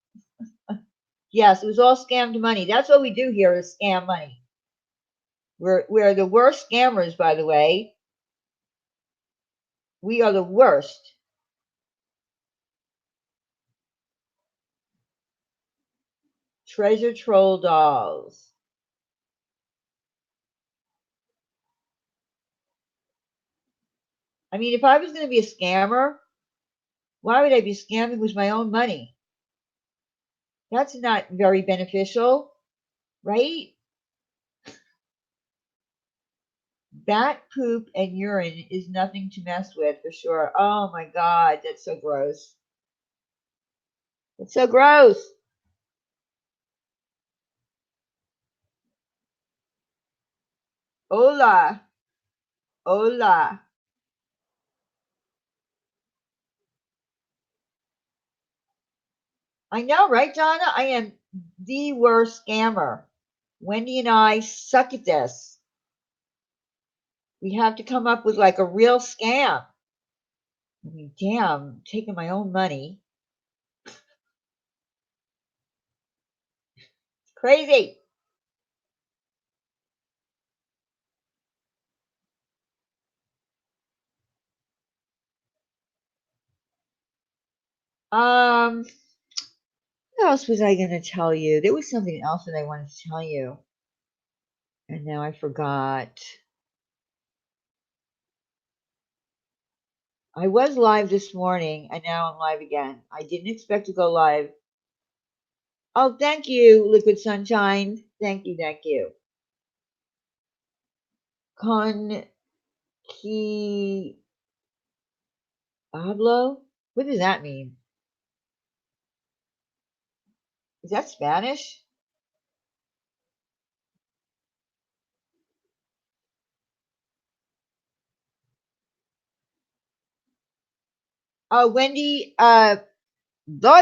Yes, it was all scammed money. That's what we do here is scam money. We're the worst scammers, by the way. We are the worst. Treasure troll dolls. I mean, if I was going to be a scammer, why would I be scamming with my own money? That's not very beneficial, right? Bat poop and urine is nothing to mess with for sure. Oh my God, that's so gross. It's so gross. Hola. Hola. I know, right, Donna? I am the worst scammer. Wendy and I suck at this. We have to come up with like a real scam. I mean, damn, taking my own money. Crazy. What else was I going to tell you? There was something else that I wanted to tell you, and now I forgot. I was live this morning, and now I'm live again. I didn't expect to go live. Oh, thank you, Liquid Sunshine. Thank you, thank you. Con Pablo? What does that mean? Is that Spanish? Wendy thought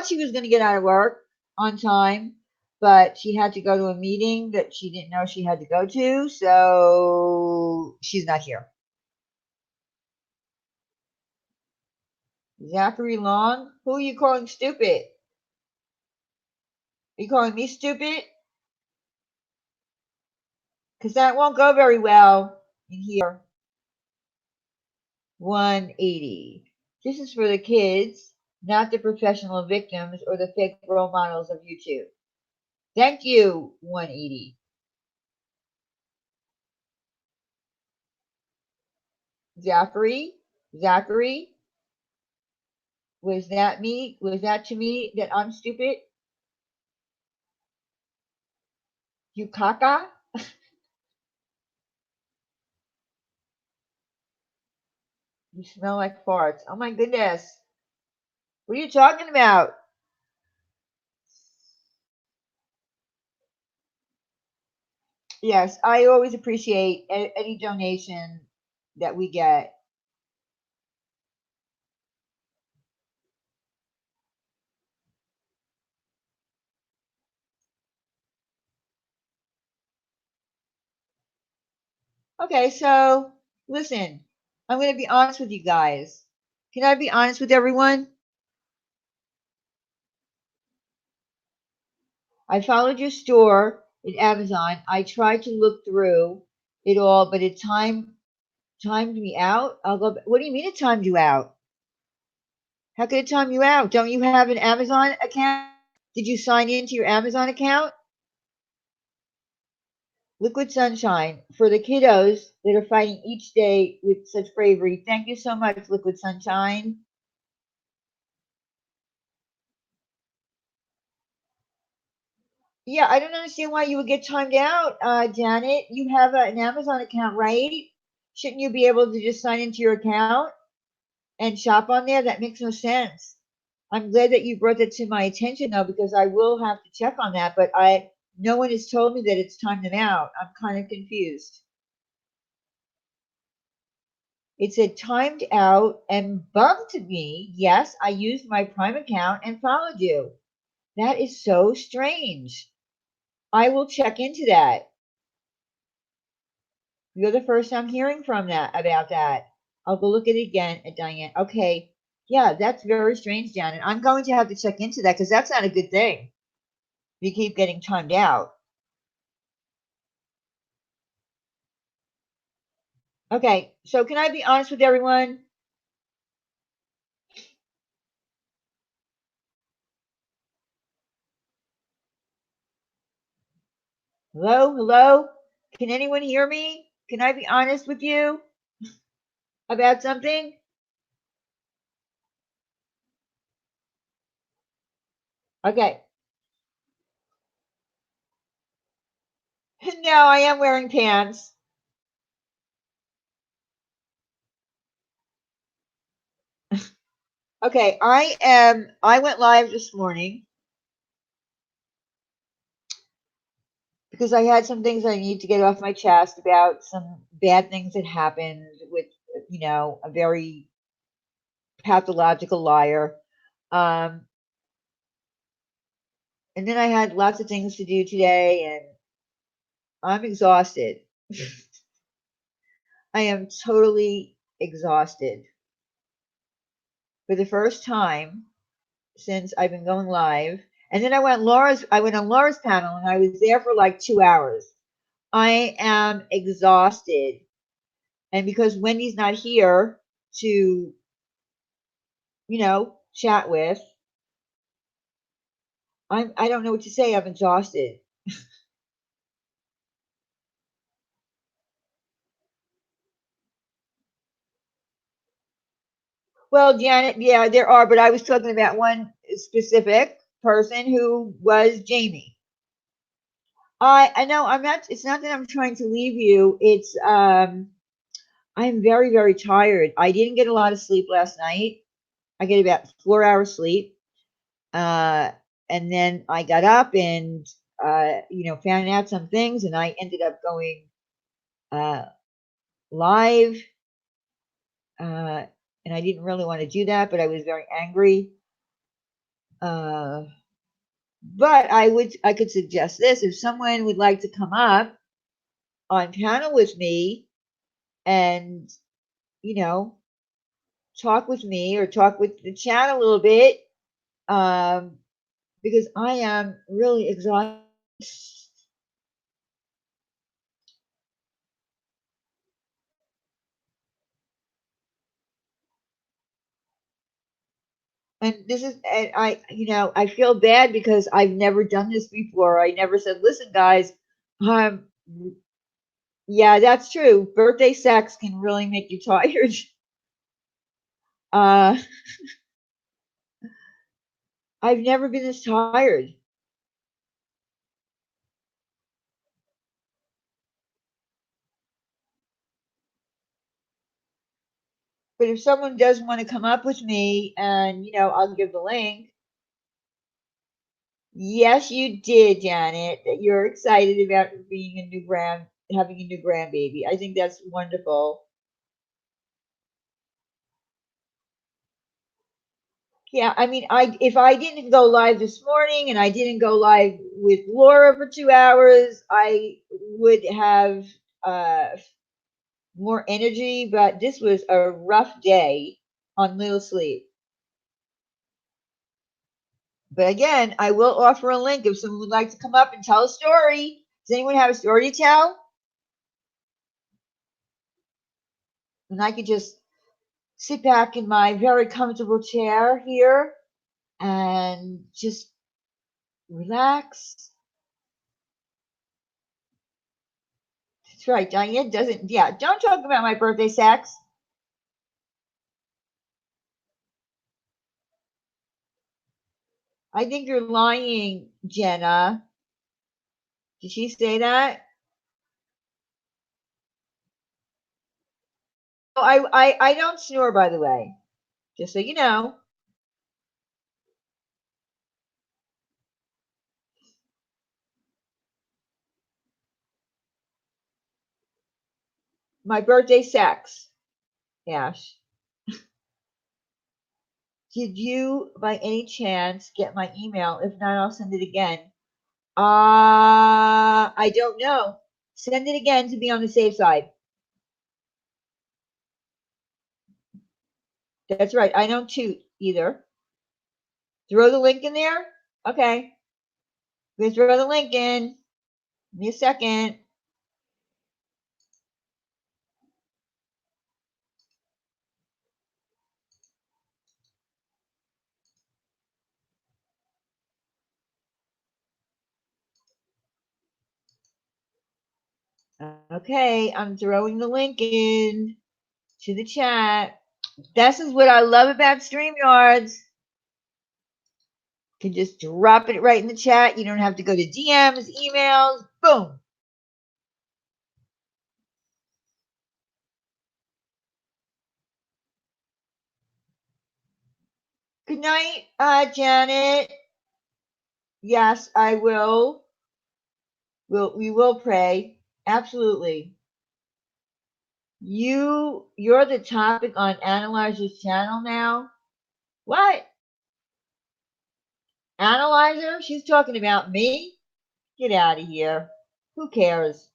she was going to get out of work on time, but she had to go to a meeting that she didn't know she had to go to, so she's not here. Zachary Long? Who are you calling stupid? Are you calling me stupid? Because that won't go very well in here. 180. This is for the kids, not the professional victims or the fake role models of YouTube. Thank you, 180. Zachary, Zachary, was that me? Was that to me that I'm stupid? You caca? You smell like farts. Oh my goodness. What are you talking about? Yes, I always appreciate any donation that we get. Okay, so listen, I'm going to be honest with you guys. Can I be honest with everyone? I followed your store in Amazon. I tried to look through it all, but it timed me out. I'll go. What do you mean it timed you out? How could it time you out? Don't you have an Amazon account? Did you sign into your Amazon account? Liquid Sunshine for the kiddos that are fighting each day with such bravery. Thank you so much, Liquid Sunshine. Yeah, I don't understand why you would get timed out, Janet. You have an Amazon account, right? Shouldn't you be able to just sign into your account and shop on there? That makes no sense. I'm glad that you brought that to my attention though, because I will have to check on that. But no one has told me that it's timed them out. I'm kind of confused. It said timed out and bumped me. Yes, I used my Prime account and followed you. That is so strange. I will check into that. You're the first I'm hearing from that about that. I'll go look at it again at Diane. Okay. Yeah, that's very strange, Janet. I'm going to have to check into that because that's not a good thing. You keep getting timed out. Okay, so can I be honest with everyone? Hello, hello? Can anyone hear me? Can I be honest with you about something? Okay. No, I am wearing pants. Okay, I went live this morning because I had some things I need to get off my chest about some bad things that happened with, a very pathological liar. Um, and then I had lots of things to do today, and I'm exhausted. I am totally exhausted. For the first time since I've been going live. And then I went on Laura's panel and I was there for like 2 hours. I am exhausted. And because Wendy's not here to, chat with, I don't know what to say. I'm exhausted. Well, Janet, yeah, there are, but I was talking about one specific person who was Jamie. I know I'm not. It's not that I'm trying to leave you. It's I'm very very tired. I didn't get a lot of sleep last night. I get about 4 hours sleep. Uh, and then I got up and found out some things, and I ended up going uh, live. Uh, and I didn't really want to do that, but I was very angry. Uh, but I could suggest this if someone would like to come up on panel with me and you know talk with me or talk with the chat a little bit, um, because I am really exhausted. And this is, and I feel bad because I've never done this before. I never said, listen, guys, um, yeah, that's true. Birthday sex can really make you tired. Uh, I've never been this tired. But if someone does want to come up with me and, I'll give the link. Yes, you did, Janet. That you're excited about being a having a new grandbaby. I think that's wonderful. Yeah, I mean, I if I didn't go live this morning and I didn't go live with Laura for 2 hours, I would have more energy. But this was a rough day on little sleep. But again, I will offer a link if someone would like to come up and tell a story. Does anyone have a story to tell? And I could just sit back in my very comfortable chair here and just relax. That's right, Diane doesn't. Yeah, don't talk about my birthday sex. I think you're lying, Jenna. Did she say that? Oh, I don't snore, by the way. Just so you know. My birthday sex, Ash. Did you, by any chance, get my email? If not, I'll send it again. I don't know. Send it again to be on the safe side. That's right. I don't toot either. Throw the link in there? Okay. We're gonna throw the link in. Give me a second. Okay, I'm throwing the link in to the chat. This is what I love about StreamYards. You can just drop it right in the chat. You don't have to go to DMs, emails. Boom. Good night, Janet. Yes, I will. We will pray. Absolutely. You're the topic on Analyzer's channel now. What? Analyzer? She's talking about me? Get out of here. Who cares?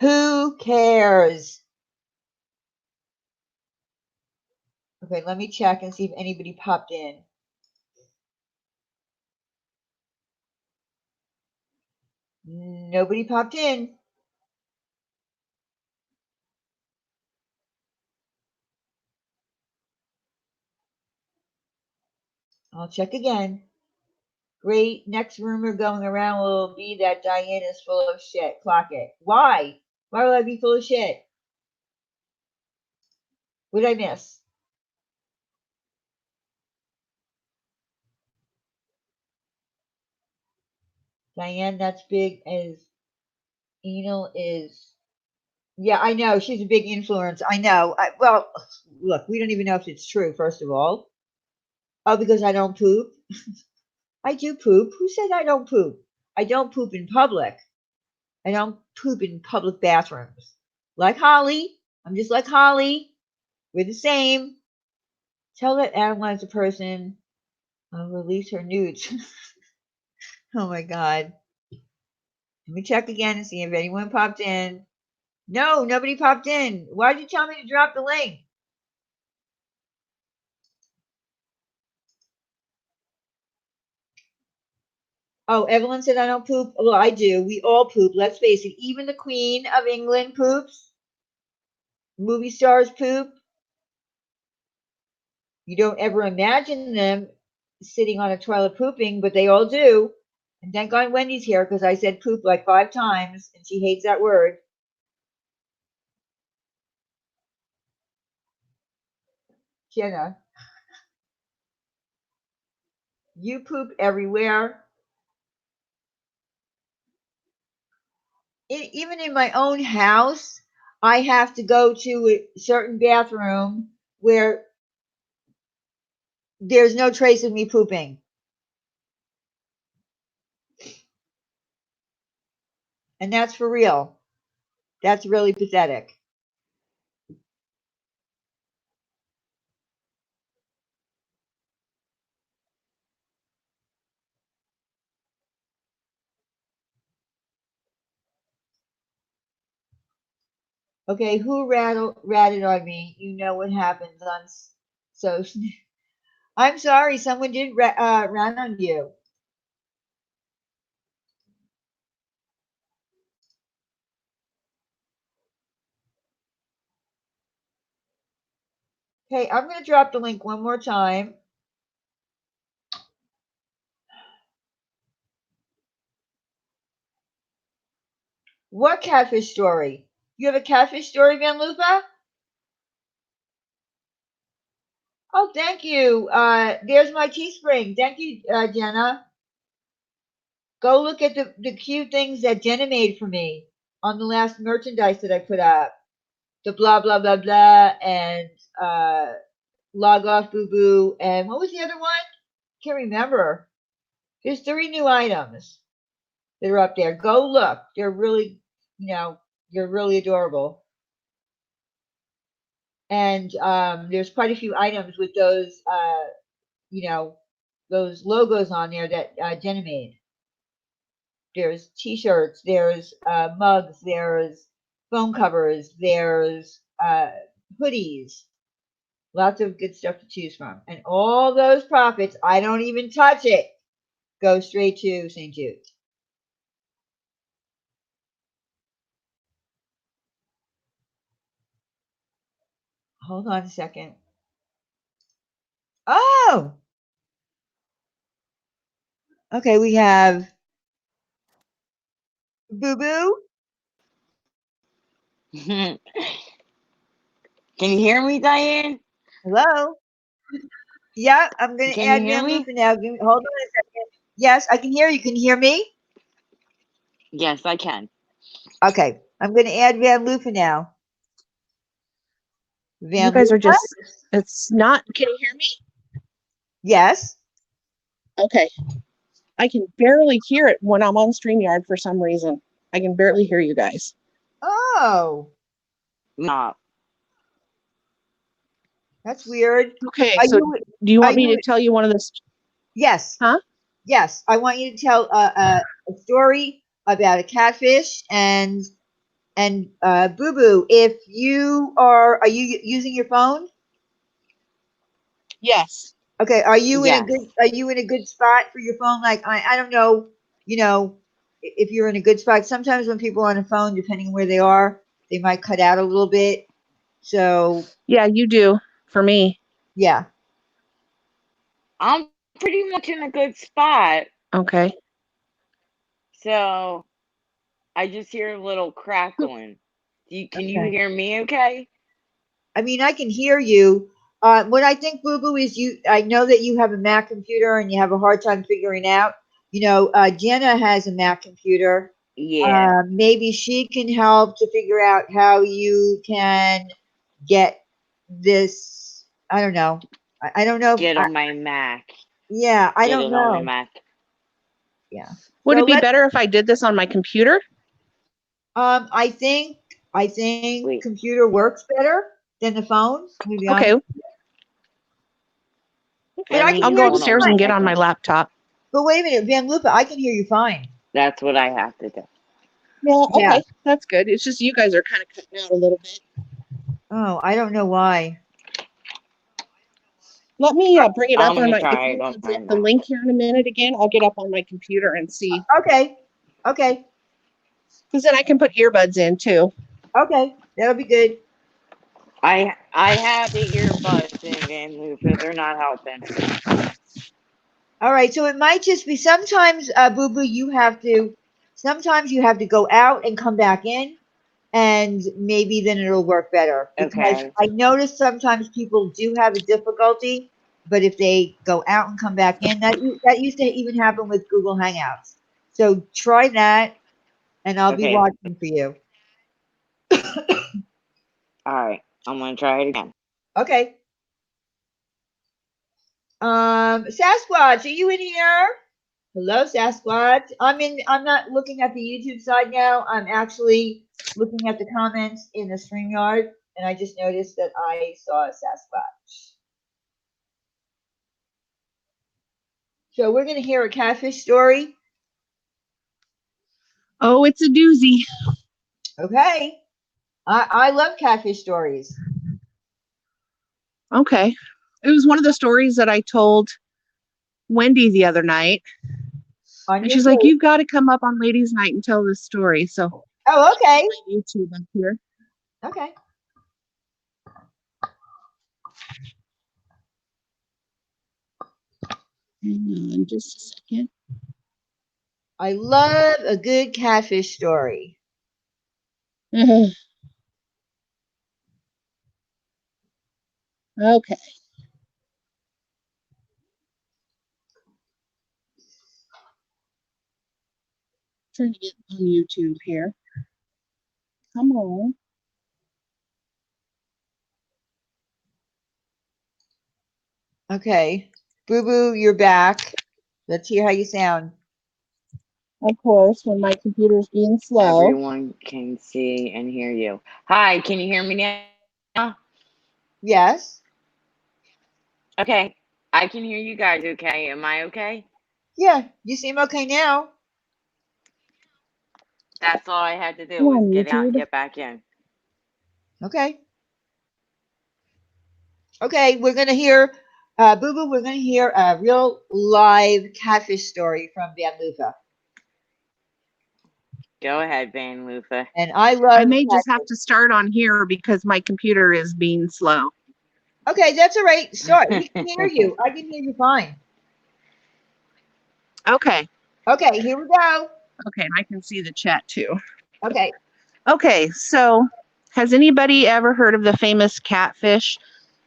Who cares? Okay, let me check and see if anybody popped in. Nobody popped in. I'll check again. Great. Next rumor going around will be that Diane is full of shit. Clock it. Why? Why would I be full of shit? What did I miss? Diane, that's big as anal is. Yeah, I know. She's a big influence. I know. Well, look, we don't even know if it's true, first of all. Oh, because I don't poop? I do poop. Who said I don't poop? I don't poop in public. I don't poop in public bathrooms. Like Holly. I'm just like Holly. We're the same. Tell that analyzer person release her nudes. Oh my God. Let me check again and see if anyone popped in. No, nobody popped in. Why did you tell me to drop the link? Oh, Evelyn said I don't poop. Well, I do. We all poop. Let's face it. Even the Queen of England poops. Movie stars poop. You don't ever imagine them sitting on a toilet pooping, but they all do. And thank God Wendy's here because I said poop like 5 times and she hates that word. Jenna, you poop everywhere. Even in my own house, I have to go to a certain bathroom where there's no trace of me pooping. And that's for real. That's really pathetic. Okay, who ratted on me? You know what happens on so. I'm sorry, someone did rat on you. Okay, I'm going to drop the link one more time. What catfish story? You have a catfish story, Van Loofah? Oh, thank you. There's my Teespring. Thank you, Jenna. Go look at the cute things that Jenna made for me on the last merchandise that I put up. The blah blah blah blah and uh log off boo boo and what was the other one? Can't remember. There's 3 new items that are up there. Go look. They're really, they're really adorable. And there's quite a few items with those, you know, those logos on there that Jenna made. There's T-shirts, there's mugs, there's phone covers, there's hoodies. Lots of good stuff to choose from. And all those profits, I don't even touch it, go straight to St. Jude. Hold on a second. Oh, okay. We have Boo Boo. Can you hear me, Diane? Hello. Yeah, I'm going to Can you add hear Van me? Lufa now. Hold on a second. Yes, I can hear you. Can you hear me? Yes, I can. Okay, I'm going to add Van Lufa now. You Van guys are Lufa? just, it's not, can you hear me? Yes. Okay. I can barely hear it when I'm on StreamYard for some reason. I can barely hear you guys. Oh, Not. that's weird. Okay, Are so you? do you Are want me you? to tell you one of the, Yes. huh? Yes. I want you to tell a story about a catfish and Boo Boo. If you are you using your phone? Yes. Okay. Yes. Are you in a good spot for your phone? Like I don't know. You know, if you're in a good spot. Sometimes when people are on a phone, depending on where they are, they might cut out a little bit. So Yeah, you do for me. yeah. I'm pretty much in a good spot. Okay. So I just hear a little crackling. Can you Okay. hear me okay? I mean, I can hear you. What I think, Boo Boo, is you. I know that you have a Mac computer and you have a hard time figuring out. Jenna has a Mac computer. Yeah. Maybe she can help to figure out how you can get this. I don't know. I don't know. Get on my Mac. Yeah, I Get don't it on my know. Mac. Yeah. Would So it be let. better if I did this on my computer? I think Wait. computer works better than the phone. To be Okay. honest, but Let I can I'll me hear go you hold on upstairs one and fine. get on my second. laptop. But wait a minute, Van Lupa, I can hear you fine. That's what I have to do. Yeah, Yeah. okay. That's good. It's just you guys are kind of cutting out a little bit. Oh, I don't know why. Let me bring it up I'm on gonna my, if try you it want on to my drop the Mac. link here in a minute again, I'll get up on my computer and see. Okay. Okay. Because then I can put earbuds in too. Okay. That'll be good. I have the earbuds in Van Lufa. They're not helping. All right. So it might just be sometimes, Boo Boo, sometimes you have to go out and come back in, and maybe then it'll work better. Because Okay. I notice sometimes people do have a difficulty, but if they go out and come back in, that used to even happen with Google Hangouts. So try that, and I'll be Okay. watching for you. Alright. I'm gonna try it again. Okay. Sasquatch, are you in here? Hello, Sasquatch. I'm not looking at the YouTube side now. I'm actually looking at the comments in the StreamYard, and I just noticed that I saw a Sasquatch. So we're gonna hear a catfish story. Oh, it's a doozy. Okay. I love catfish stories. Okay. It was one of the stories that I told Wendy the other night. On And your she's like, page. you've got to come up on Ladies' Night and tell this story. So Oh, okay. my YouTube up here. Okay. Hang on just a second. I love a good catfish story. Okay. Trying to get on YouTube here. Come on. Okay. Boo Boo, you're back. Let's hear how you sound. Of course, when my computer's being slow. Everyone can see and hear you. Hi, can you hear me now? Yes. Okay. I can hear you guys okay. Am I okay? Yeah, you seem okay now. That's all I had to do Come was on, get out and YouTube. get back in. Okay. Okay, we're gonna hear Boo Boo, we're gonna hear a real live catfish story from Van Loofah. Go ahead, Van Loofah. And I I love may just have catfish. to start on here because my computer is being slow. Okay, that's all right. Start. We can hear you. I can hear you fine. Okay. Okay, here we go. Okay, and I can see the chat too. Okay. Okay, so has anybody ever heard of the famous Catfish?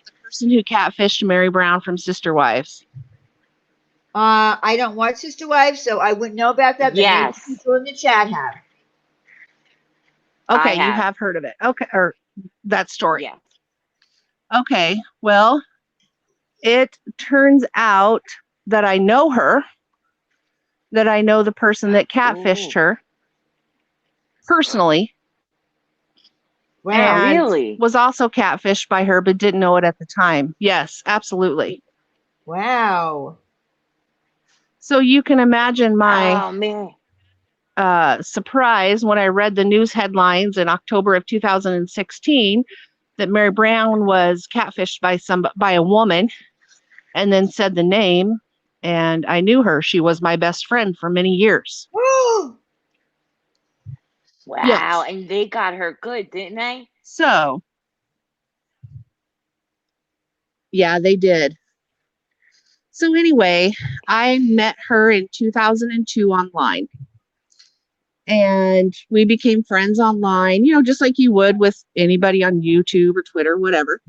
The person who catfished Mary Brown from Sister Wives? I don't watch Sister Wives, so I wouldn't know about that, but maybe Yes, people in the chat have. Okay, I you have. have heard of it. Okay, or that story. Yes. Okay, well, it turns out that I know her, that I know the person that catfished Ooh, her personally, Wow. and really? was also catfished by her, but didn't know it at the time. Yes, absolutely. Wow. So you can imagine my Oh, man. surprise when I read the news headlines in October of 2016 that Mary Brown was catfished by a woman, and then said the name, and I knew her. She was my best friend for many years. Wow. Yes. And they got her good, didn't they? So, yeah, they did. So anyway, I met her in 2002 online. And we became friends online, just like you would with anybody on YouTube or Twitter, whatever.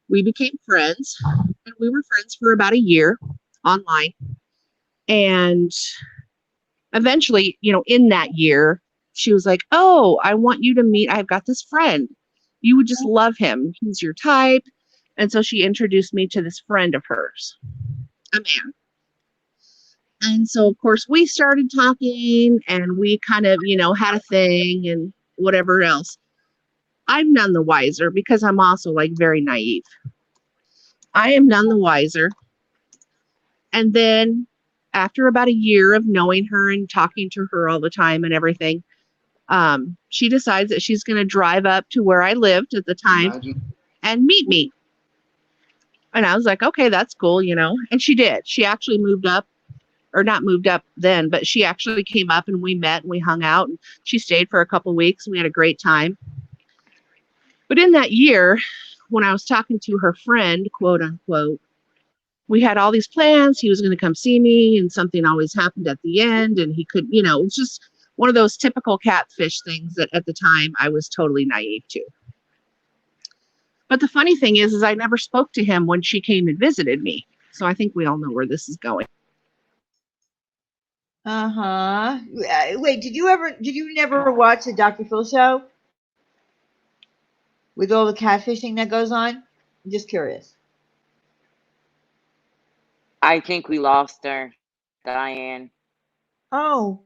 We became friends, and we were friends for about a year online. And eventually, in that year, she was like, "Oh, I want you to meet. I've got this friend. You would just love him. He's your type." And so she introduced me to this friend of hers, a man. And so, of course, we started talking and we kind of, had a thing and whatever else. I'm none the wiser because I'm also like very naive. I am none the wiser. And then after about a year of knowing her and talking to her all the time and everything, she decides that she's going to drive up to where I lived at the time and meet me. And I was like, okay, that's cool, And she did. She actually moved up, or not moved up then, but she actually came up and we met and we hung out. And she stayed for a couple of weeks and we had a great time. But in that year, when I was talking to her friend, quote unquote, we had all these plans. He was going to come see me, and something always happened at the end. And he could, it was just one of those typical catfish things that at the time I was totally naive to. But the funny thing is I never spoke to him when she came and visited me. So I think we all know where this is going. Uh-huh. Wait, did you never watch the Dr. Phil show? With all the catfishing that goes on? I'm just curious. I think we lost her, Diane. Oh,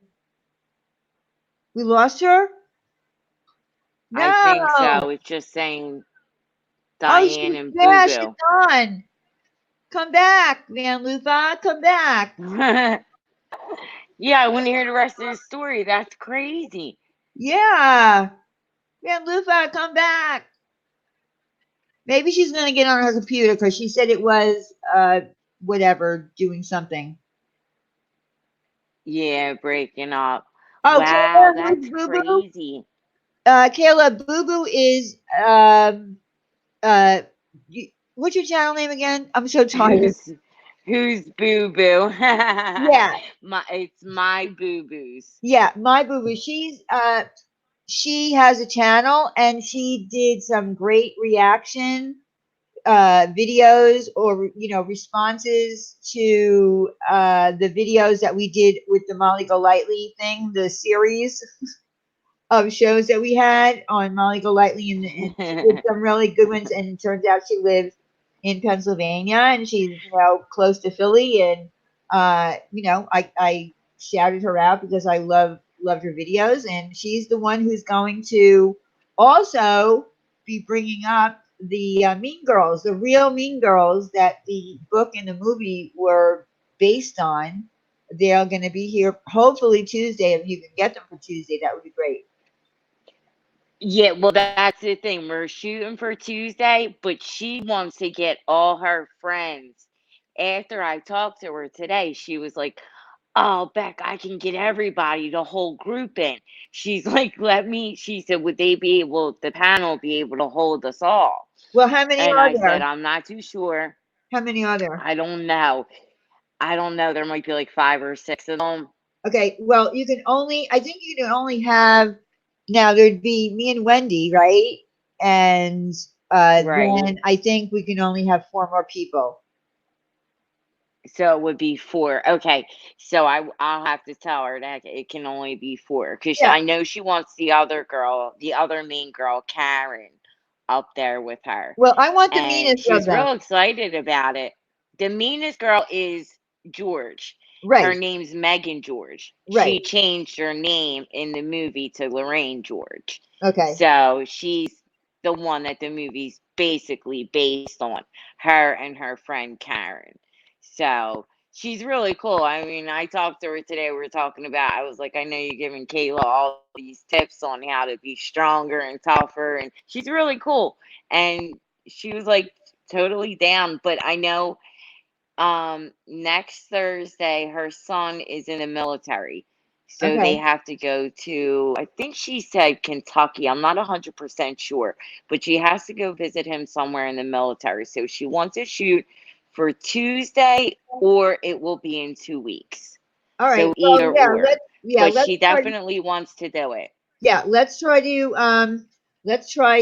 we lost her? I think No. so. It's just saying Oh, Diane she's and Boo yeah, she's Boo. on. Come back, Van Lufa. Come back. Yeah, I want to hear the rest of the story. That's crazy. Yeah. Van Lufa, come back. Maybe she's going to get on her computer because she said it was, whatever, doing something. Yeah, breaking up. Oh, Wow, Kayla, that's who's Boo Boo? crazy. Kayla, Boo Boo is, what's your channel name again? I'm so tired. Who's Boo Boo? Yeah, It's my Boo Boos. yeah, my Boo Boo. She has a channel and she did some great reaction videos or responses to the videos that we did with the Molly Golightly thing, the series of shows that we had on Molly Golightly, and she did some really good ones. And it turns out she lives in Pennsylvania, and she's close to Philly. And I shouted her out because I loved her videos, and she's the one who's going to also be bringing up the Mean Girls, the real Mean Girls that the book and the movie were based on. They're going to be here hopefully Tuesday. If you can get them for Tuesday, that would be great. Yeah, well, that's the thing. We're shooting for Tuesday, but she wants to get all her friends. After I talked to her today, she was like, "Oh, Beck, I can get everybody, the whole group in." She's like, she said, would the panel be able to hold us all? Well, how many And are I said, there? I'm not too sure. How many are there? I don't know. I don't know. There might be like 5 or 6 of them. Okay, well, I think you can only have, now there'd be me and Wendy, right? And Right. then I think we can only have 4 more people. So it would be 4. Okay. So I'll have to tell her that it can only be 4 because Yeah. I know she wants the other girl, the other main girl, Karen, up there with her. Well, I want the And meanest of she's them. real excited about it. The meanest girl is George. Her Right, name's Megan George. right. She changed her name in the movie to Lorraine George. Okay. So she's the one that the movie's basically based on, her and her friend Karen. So she's really cool. I mean, I talked to her today. We were talking about, I was like, I know you're giving Kayla all these tips on how to be stronger and tougher. And she's really cool. And she was like totally down. But I know next Thursday her son is in the military. So they Okay. have to go to, I think she said Kentucky. I'm not 100% sure, but she has to go visit him somewhere in the military. So she wants to shoot for Tuesday or it will be in 2 weeks. All right. So Well, either or. But let's she try definitely wants to do it. let's try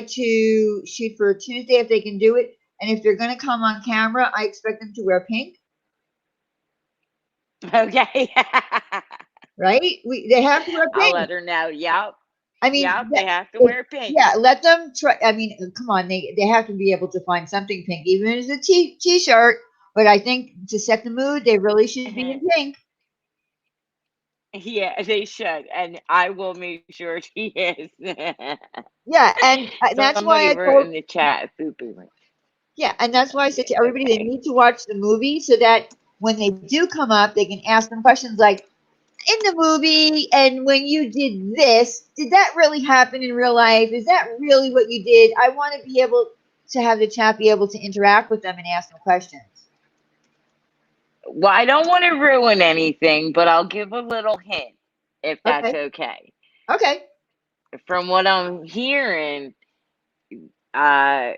to shoot for Tuesday if they can do it. And if they're going to come on camera, I expect them to wear pink, Okay. right? They have to wear I'll pink. let her know. Yep. I mean, Yep. They have to wear pink. yeah, let them try. I mean, come on, they have to be able to find something pink, even if it's a t-shirt. But I think to set the mood, they really should be in pink. Yeah, they should, and I will make sure she is. Yeah, and that's why Somebody I wrote told. in the chat, "Boo boo." Yeah, and that's why I said to everybody they Okay. need to watch the movie so that when they do come up, they can ask them questions like, in the movie, and when you did this, did that really happen in real life? Is that really what you did? I want to be able to have the chat be able to interact with them and ask them questions. Well, I don't want to ruin anything, but I'll give a little hint if that's Okay. okay. Okay. From what I'm hearing, uh,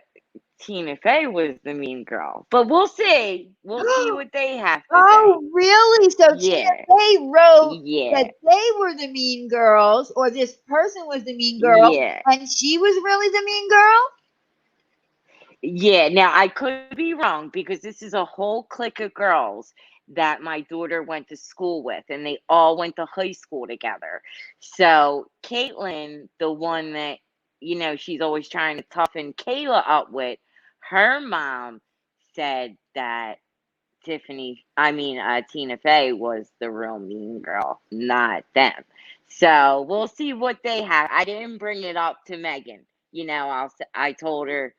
Tina Fey was the mean girl, but we'll see. We'll see what they have to say. Oh, really? So Tina Yeah, Fey wrote that yeah, they were the mean girls, or this person was the mean girl, yeah. and she was really the mean girl? Yeah, now I could be wrong because this is a whole clique of girls that my daughter went to school with, and they all went to high school together. So Caitlin, the one that, she's always trying to toughen Kayla up with, her mom said that Tina Fey was the real mean girl, not them. So we'll see what they have. I didn't bring it up to Megan. I told her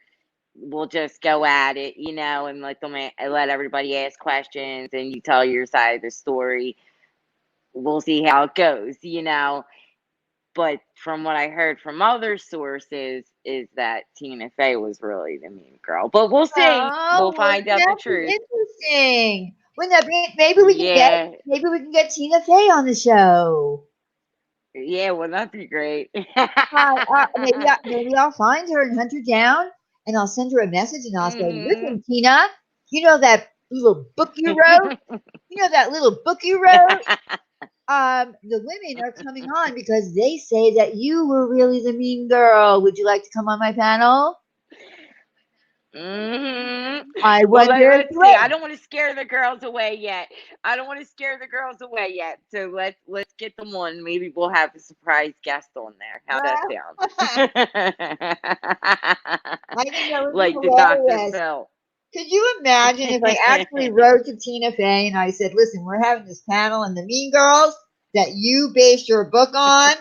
we'll just go at it, and let everybody ask questions, and you tell your side of the story. We'll see how it goes. But from what I heard from other sources, is that Tina Fey was really the mean girl. But we'll see. We'll Oh, wouldn't find out the that be truth. interesting? Wouldn't that be? Yeah, Maybe we can get Tina Fey on the show. yeah. Well, that'd be great. Maybe I'll find her and hunt her down, and I'll send her a message, and I'll say, Hmm. "Listen, Tina, you know that little book you wrote? You know that little book you wrote? The women are coming on because they say that you were really the mean girl. Would you like to come on my panel?" Hmm. I Well, wonder if let's you see. I would. don't want to scare the girls away yet. I don't want to scare the girls away yet. So let's get them on. Maybe we'll have a surprise guest on there. How that I think that sound? would be Like the Dr. hilarious. Phil. Could you imagine if I actually wrote to Tina Fey and I said, listen, we're having this panel and the Mean Girls that you based your book on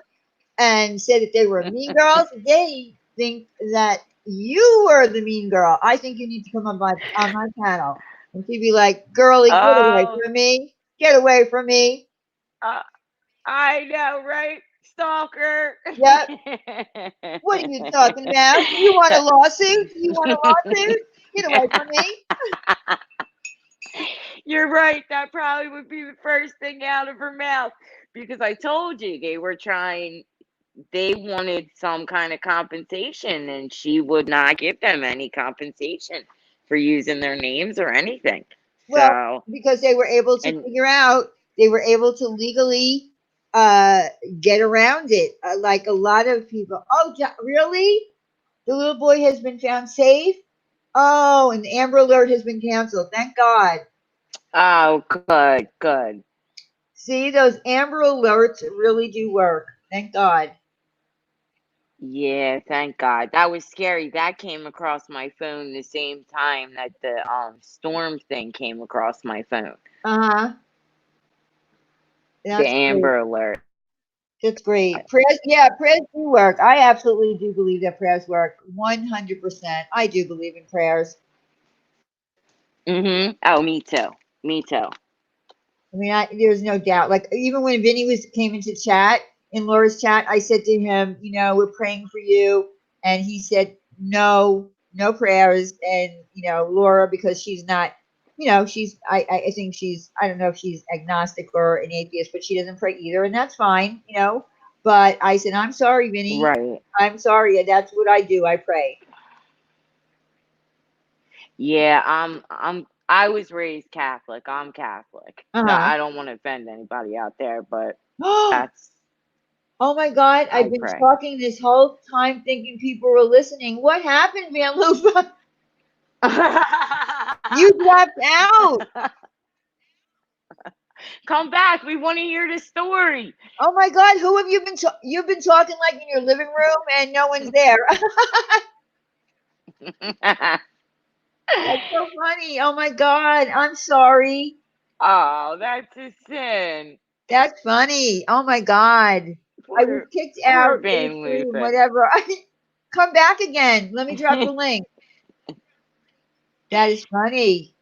and said that they were mean girls, they think that you were the mean girl. I think you need to come on my panel. And she'd be like, girlie, get away Oh, from me. Get away from me. uh, I know, right? Stalker. Yep. What are you talking about? You want a lawsuit? You want a lawsuit? Get away from me. You're right. That probably would be the first thing out of her mouth because I told you they wanted some kind of compensation and she would not give them any compensation for using their names or anything. Well, So, because they were able to and figure out, they were able to legally uh, get around it. Like a lot of people. Oh, really? The little boy has been found safe? Oh, and the Amber Alert has been canceled. Thank God. oh, good, good. See, those Amber Alerts really do work. Thank God. Yeah, thank God. That was scary. That came across my phone the same time that the storm thing came across my phone. Uh huh. The That's great. Amber Alert. That's great. Prayers, yeah, prayers do work. I absolutely do believe that prayers work. 100%. I do believe in prayers. Mm-hmm. Oh, me too. Me too. I mean, there's no doubt. Like even when Vinny came into chat in Laura's chat, I said to him, we're praying for you, and he said, no, no prayers, and Laura because she's not, she's I think she's I don't know if she's agnostic or an atheist, but she doesn't pray either, and that's fine, But I said, I'm sorry, Vinny, Right. I'm sorry, and that's what I do. I pray. Yeah, I was raised Catholic. I'm Catholic. So Uh I don't want to offend anybody out there, but huh. that's Oh my God, I've I been pray. talking this whole time thinking people were listening. What happened, Van Lufa? You dropped out. Come back. We want to hear the story. Oh my God, who have you been? You've been talking like in your living room and no one's there. That's so funny. Oh my God, I'm sorry. Oh, that's a sin. That's funny. Oh my God, I was Poor, kicked poor out of the Van stream. Lufa. Whatever. Come back again. Let me drop the link. That is funny.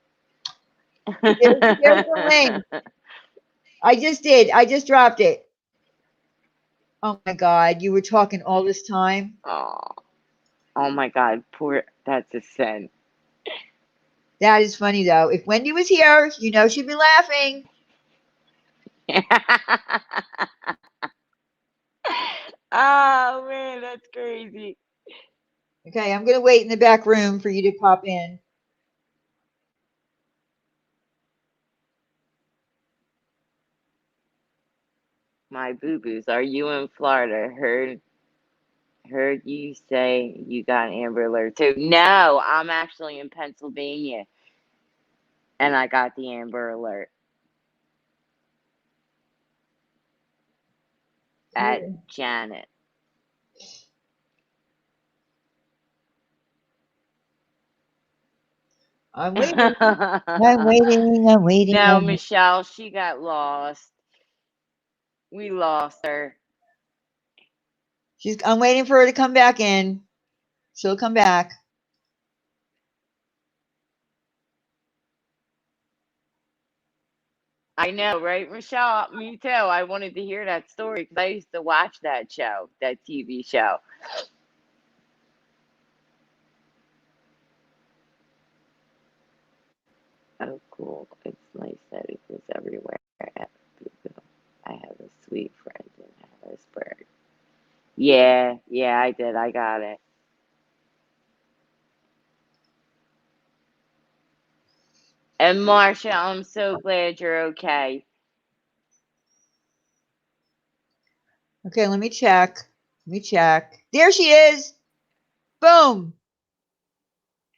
There's the link. I just did. I just dropped it. Oh my God, you were talking all this time. Oh, oh my God, poor. That's a sin. That is funny though. If Wendy was here, she'd be laughing. Oh man, that's crazy. Okay, I'm gonna wait in the back room for you to pop in. My boo boos, are you in Florida? Heard you say you got an Amber Alert too. No, I'm actually in Pennsylvania, and I got the Amber Alert at Here. Janet. I'm waiting. I'm waiting. I'm waiting. No, Michelle, she got lost. We lost her. I'm waiting for her to come back in. She'll come back. I know, right, Michelle? Me too. I wanted to hear that story because I used to watch that show, that TV show. Oh, cool. It's nice that it is everywhere. I have a sweet friend in Harrisburg. Yeah, yeah, I did. I got it. And Marsha, I'm so glad you're okay. Okay, let me check. Let me check. There she is. Boom.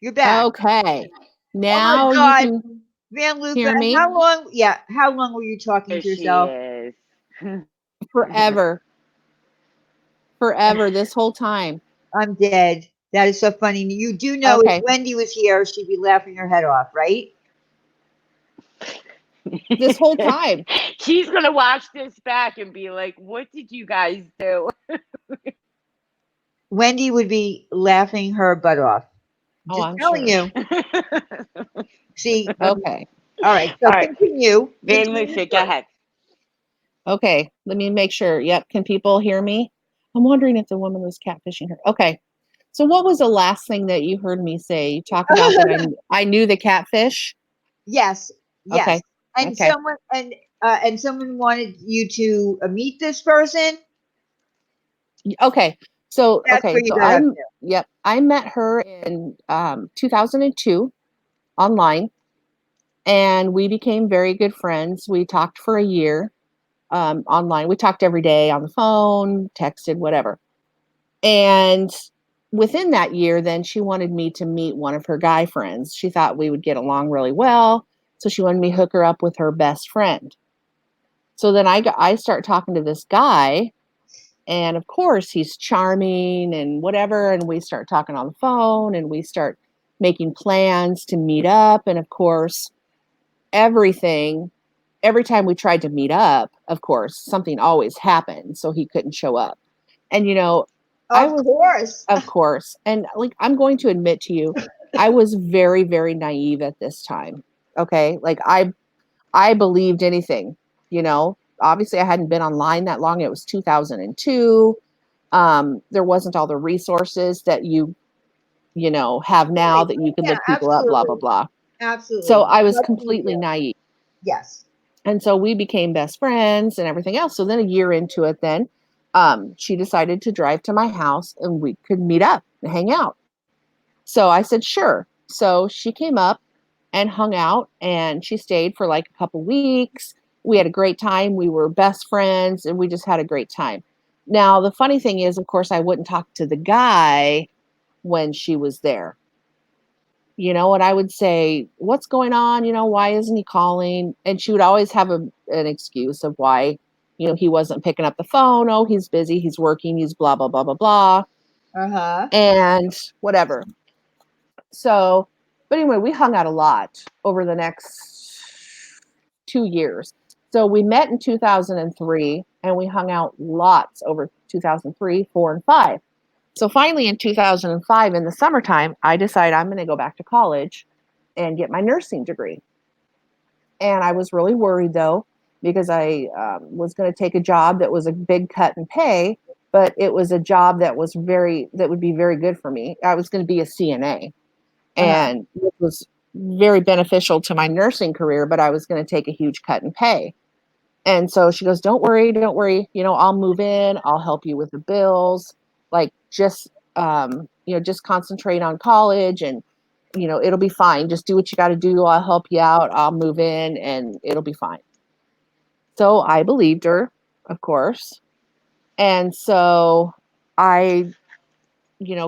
You're back. Okay. Oh my Now you God, can Van Luca, hear me how long? Yeah, how long were you talking There to she yourself? is. forever. Forever this whole time. I'm dead. That is so funny. You do know if Okay. Wendy was here, she'd be laughing her head off, right? This whole time. She's gonna watch this back and be like, "What did you guys do?" Wendy would be laughing her butt off. Oh, Just I'm telling sure. you. See, Okay. all right. All So right, continue. Van Continue the Lucia, go story. ahead. Okay. Let me make sure. Yep. Can people hear me? I'm wondering if the woman was catfishing her. Okay. So what was the last thing that you heard me say? You talk about that I knew the catfish. Yes, yes. Okay. And Okay. someone wanted you to meet this person. Okay. So That's where you got up I'm to. yep. I met her in 2002 online, and we became very good friends. We talked for a year online. We talked every day on the phone, texted, whatever. And within that year, then she wanted me to meet one of her guy friends. She thought we would get along really well, so she wanted me to hook her up with her best friend. So then I start talking to this guy, and of course he's charming and whatever, and we start talking on the phone, and we start making plans to meet up, and of course everything every time we tried to meet up, of course, something always happened, so he couldn't show up. And I Of was, course. of course, and like I'm going to admit to you, I was very, very naive at this time. Okay, like I believed anything. Obviously I hadn't been online that long. It was 2002. There wasn't all the resources that have now Right. that you can Yeah, look people up, blah blah absolutely. blah. So Absolutely. I was Much completely easier. naive. Yes. And so we became best friends and everything else. So then a year into it, then she decided to drive to my house and we could meet up and hang out. So I said, sure. So she came up and hung out, and she stayed for like a couple weeks. We had a great time. We were best friends and we just had a great time. Now, the funny thing is, of course, I wouldn't talk to the guy when she was there. And I would say, "What's going on? Why isn't he calling?" And she would always have an excuse of why, he wasn't picking up the phone. Oh, he's busy, he's working, he's blah, blah, blah, blah, blah, Uh-huh. and whatever. So, but anyway, we hung out a lot over the next 2 years. So we met in 2003 and we hung out lots over 2003, 4, and 5. So finally in 2005 in the summertime, I decided I'm going to go back to college and get my nursing degree. And I was really worried though, because I was going to take a job that was a big cut in pay, but it was a job that would be very good for me. I was going to be a CNA, Uh-huh. and it was very beneficial to my nursing career, but I was going to take a huge cut in pay. And so she goes, don't worry, don't worry. I'll move in. I'll help you with the bills. Like just concentrate on college, and, it'll be fine. Just do what you got to do. I'll help you out. I'll move in and it'll be fine. So I believed her, of course. And so I,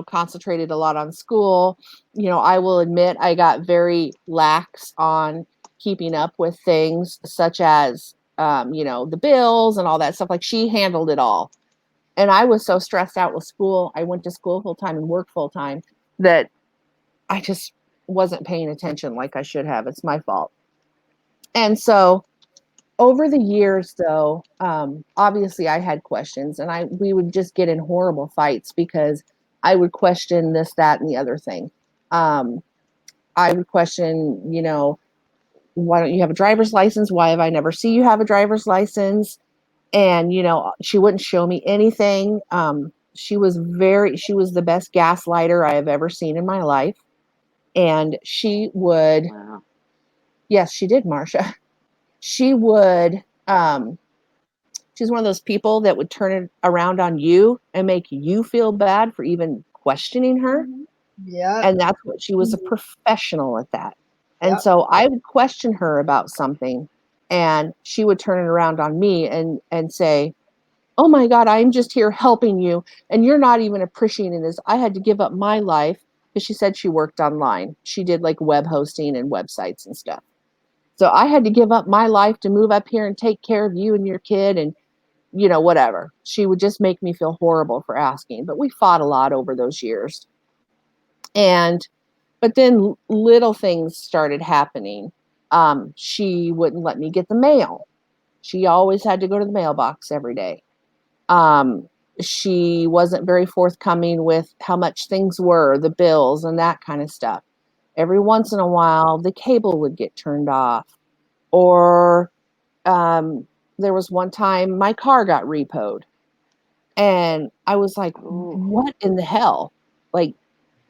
concentrated a lot on school. I will admit I got very lax on keeping up with things such as, the bills and all that stuff. Like she handled it all. And I was so stressed out with school. I went to school full time and worked full time that I just wasn't paying attention like I should have. It's my fault. And so over the years, though, obviously I had questions, and we would just get in horrible fights because I would question this, that, and the other thing. Um, I would question, why don't you have a driver's license? Why have I never seen you have a driver's license? And she wouldn't show me anything. She was the best gaslighter I have ever seen in my life, and she would, Wow. yes, she did, Marcia. She would. She's one of those people that would turn it around on you and make you feel bad for even questioning her. Yep. And that's what she was, a professional at that. And Yep. so I would question her about something, and she would turn it around on me and say, "Oh my God, I'm just here helping you. And you're not even appreciating this. I had to give up my life because she said she worked online. She did like web hosting and websites and stuff. So I had to give up my life to move up here and take care of you and your kid and, whatever. She would just make me feel horrible for asking. But we fought a lot over those years. But then little things started happening. She wouldn't let me get the mail. She always had to go to the mailbox every day. She wasn't very forthcoming with how much things were, the bills and that kind of stuff. Every once in a while, the cable would get turned off. Or there was one time my car got repoed. And I was like, what in the hell? Like,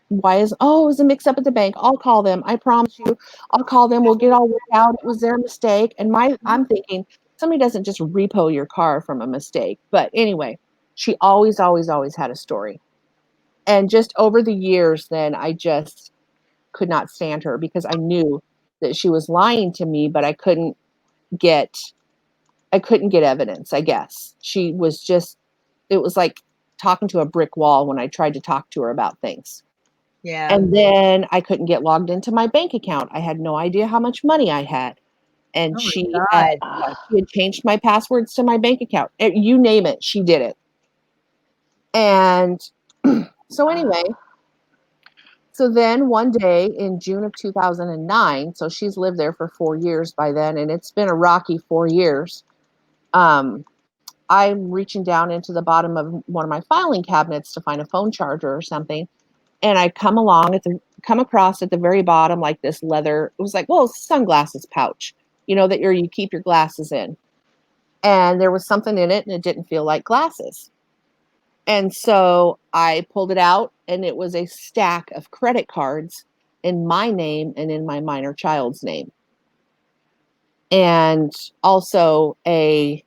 it was a mix up at the bank. I'll call them. I promise you, I'll call them. We'll get all worked out. It was their mistake. And I'm thinking, somebody doesn't just repo your car from a mistake. But anyway, she always, always, always had a story. And just over the years, then I just could not stand her because I knew that she was lying to me, but I couldn't get evidence, I guess. She was just, it was like talking to a brick wall when I tried to talk to her about things. Yeah. And then I couldn't get logged into my bank account. I had no idea how much money I had. And Oh my she God. had changed my passwords to my bank account. You name it, she did it. And so anyway, so then one day in June of 2009, so she's lived there for 4 years by then, and it's been a rocky 4 years. I'm reaching down into the bottom of one of my filing cabinets to find a phone charger or something. And I come across at the very bottom, like this leather, it was like, well, sunglasses pouch, that you keep your glasses in. And there was something in it and it didn't feel like glasses. And so I pulled it out and it was a stack of credit cards in my name and in my minor child's name. And also a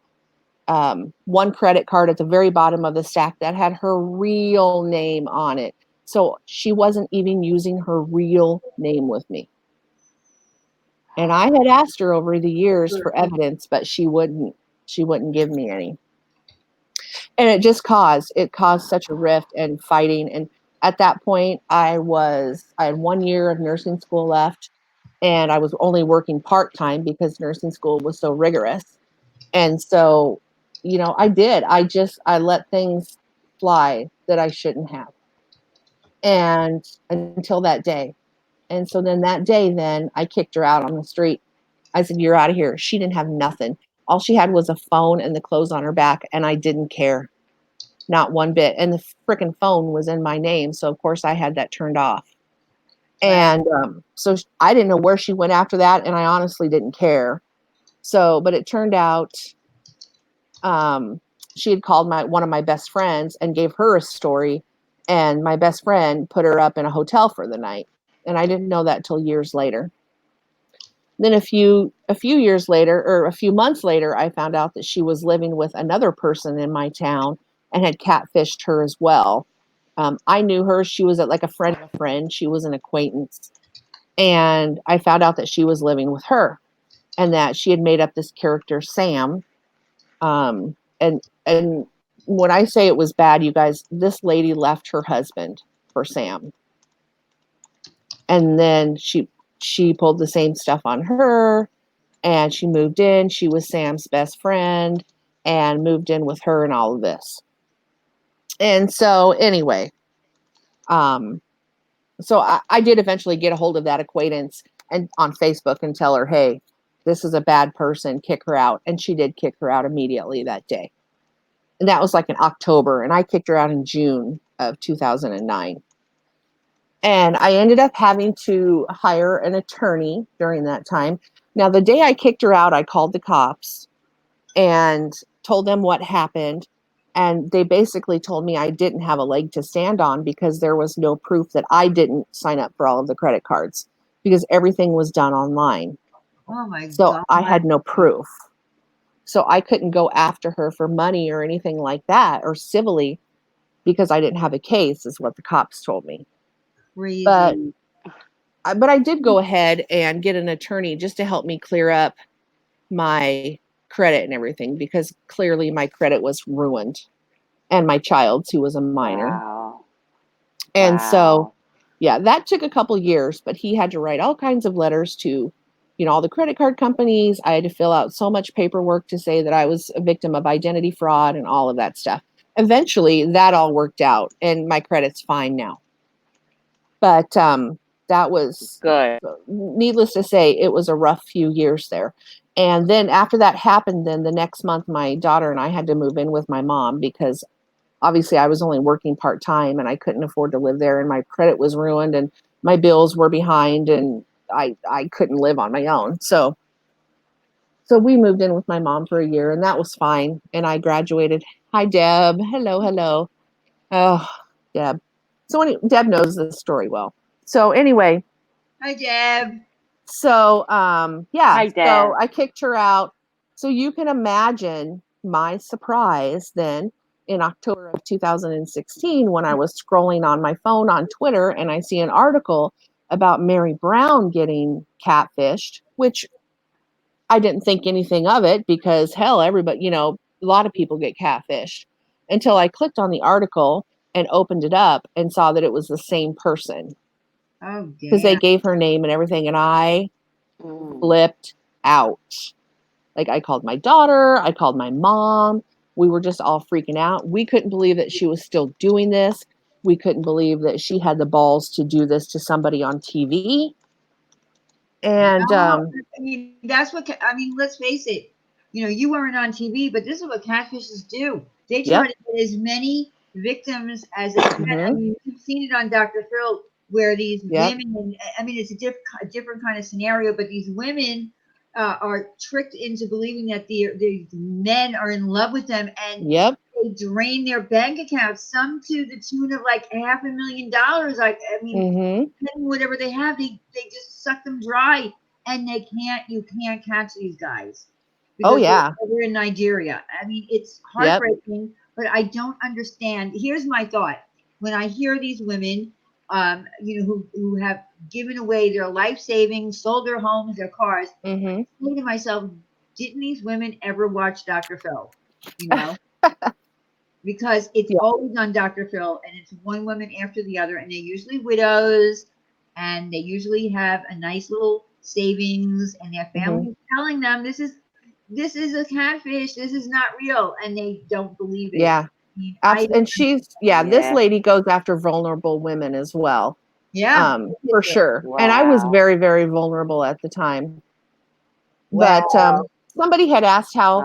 one credit card at the very bottom of the stack that had her real name on it. So she wasn't even using her real name with me. And I had asked her over the years for evidence, but she wouldn't give me any. And it caused such a rift and fighting. And at that point I had 1 year of nursing school left, and I was only working part-time because nursing school was so rigorous. And so, I let things fly that I shouldn't have. And until that day. And so then that day, then I kicked her out on the street. I said, you're out of here. She didn't have nothing. All she had was a phone and the clothes on her back. And I didn't care. Not one bit. And the freaking phone was in my name. So of course I had that turned off. And so I didn't know where she went after that. And I honestly didn't care. So, but it turned out she had called one of my best friends and gave her a story, and my best friend put her up in a hotel for the night. And I didn't know that till years later. Then a few years later, or a few months later, I found out that she was living with another person in my town and had catfished her as well. I knew her. She was like a friend of a friend. She was an acquaintance. And I found out that she was living with her and that she had made up this character, Sam. And when I say it was bad, you guys, this lady left her husband for Sam. And then she pulled the same stuff on her, and she moved in. She was Sam's best friend and moved in with her and all of this. And so anyway, so I did eventually get a hold of that acquaintance and on Facebook and tell her, hey, this is a bad person, kick her out. And she did kick her out immediately that day. And that was like in October, and I kicked her out in June of 2009. And I ended up having to hire an attorney during that time. Now, the day I kicked her out, I called the cops and told them what happened. And they basically told me I didn't have a leg to stand on because there was no proof that I didn't sign up for all of the credit cards because everything was done online. Oh my So God. I had no proof. So I couldn't go after her for money or anything like that or civilly because I didn't have a case, is what the cops told me. Crazy. But I did go ahead and get an attorney just to help me clear up my credit and everything because clearly my credit was ruined, and my child's, who was a minor. Wow. And so, Yeah, that took a couple years, but he had to write all kinds of letters to, all the credit card companies. I had to fill out so much paperwork to say that I was a victim of identity fraud and all of that stuff. Eventually, that all worked out, and my credit's fine now. But that was Good. needless to say, it was a rough few years there. And then after that happened, then the next month, my daughter and I had to move in with my mom because obviously I was only working part-time and I couldn't afford to live there, and my credit was ruined and my bills were behind, and I couldn't live on my own. So we moved in with my mom for a year, and that was fine. And I graduated. Hi, Deb. Hello. Oh, Deb. So Deb knows this story well. So anyway. Hi, Deb. So yeah. Hi, Deb. So I kicked her out. So you can imagine my surprise then in October of 2016 when I was scrolling on my phone on Twitter and I see an article about Mary Brown getting catfished, which I didn't think anything of it because hell, everybody, a lot of people get catfished, until I clicked on the article and opened it up and saw that it was the same person. Oh, because they damn. gave her name and everything, and I flipped out. Like, I called my daughter, I called my mom. We were just all freaking out. We couldn't believe that she was still doing this. We couldn't believe that she had the balls to do this to somebody on TV. And No, I mean, that's what, let's face it. You weren't on TV, but this is what catfishes do. They try to get as many victims as they can. I mean, you've seen it on Dr. Phil, where these women, it's a different kind of scenario, but these women are tricked into believing that the men are in love with them, and they drain their bank accounts, some to the tune of like $500,000. Whatever they have, they just suck them dry, and you can't catch these guys. Oh yeah, they're in Nigeria. I mean, it's heartbreaking, but I don't understand. Here's my thought: when I hear these women, who have given away their life savings, sold their homes, their cars, I say to myself, didn't these women ever watch Dr. Phil? Because it's always on Dr. Phil, and it's one woman after the other, and they're usually widows, and they usually have a nice little savings, and their family is telling them this is a catfish, this is not real, and they don't believe it. Yeah. And this lady goes after vulnerable women as well. Yeah. For sure. Wow. And I was very, very vulnerable at the time. But somebody had asked how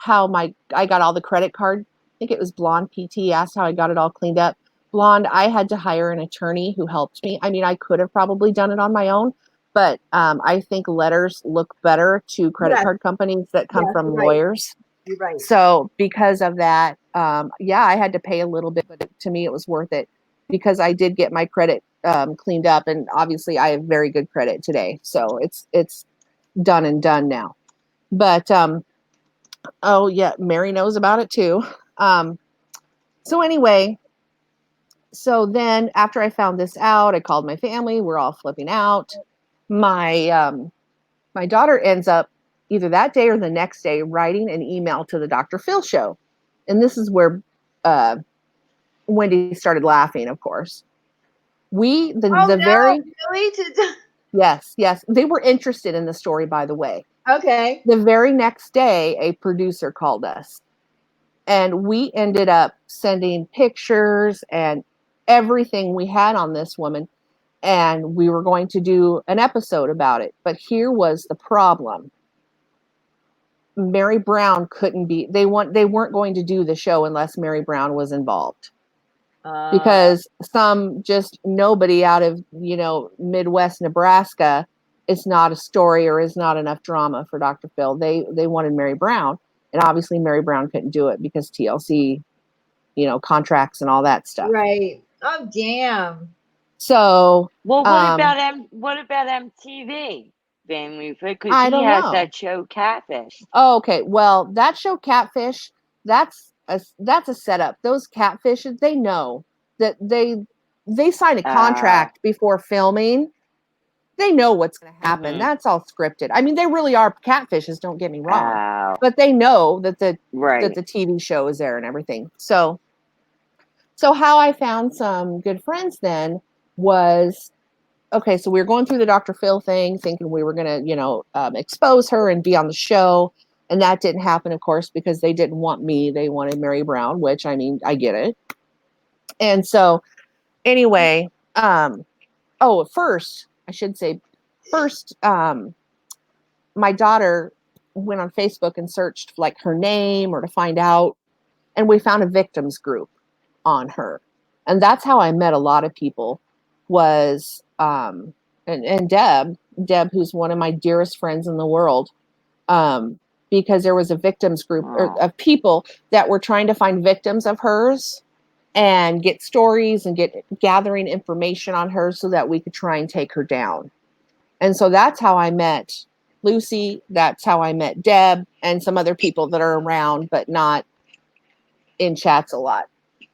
I got all the credit card. I think it was Blonde PT asked how I got it all cleaned up. Blonde, I had to hire an attorney who helped me. I mean, I could have probably done it on my own, but I think letters look better to credit card companies that come from lawyers. You're right. So because of that, I had to pay a little bit, but to me it was worth it because I did get my credit cleaned up, and obviously I have very good credit today. So it's done and done now. But Mary knows about it too. So anyway, so then after I found this out, I called my family. We're all flipping out. My daughter ends up either that day or the next day writing an email to the Dr. Phil show. And this is where Wendy started laughing, of course. Really? Yes. They were interested in the story, by the way. Okay. The very next day, a producer called us, and we ended up sending pictures and everything we had on this woman, and we were going to do an episode about it. But here was the problem. Mary Brown couldn't be, they weren't going to do the show unless Mary Brown was involved. Because just nobody out of, Midwest Nebraska, it's not a story or is not enough drama for Dr. Phil. They wanted Mary Brown, and obviously Mary Brown couldn't do it because TLC, contracts and all that stuff. Right. Oh, damn. So, well, what about MTV? Van Loofah, because he has that show Catfish. Oh, okay. Well, that show Catfish, that's a setup. Those catfishes, they know that they sign a contract before filming. They know what's going to happen. That's all scripted. I mean, they really are catfishes. Don't get me wrong, but they know that that the TV show is there and everything. So how I found some good friends then was, okay, so we were going through the Dr. Phil thing, thinking we were going to, expose her and be on the show. And that didn't happen, of course, because they didn't want me. They wanted Mary Brown, which, I mean, I get it. And so anyway, first, I should say, my daughter went on Facebook and searched like her name or to find out. And we found a victims group on her. And that's how I met a lot of people was, and Deb, who's one of my dearest friends in the world, because there was a victims group of people that were trying to find victims of hers and get stories and gathering information on her so that we could try and take her down. And so that's how I met Lucy. That's how I met Deb and some other people that are around, but not in chats a lot.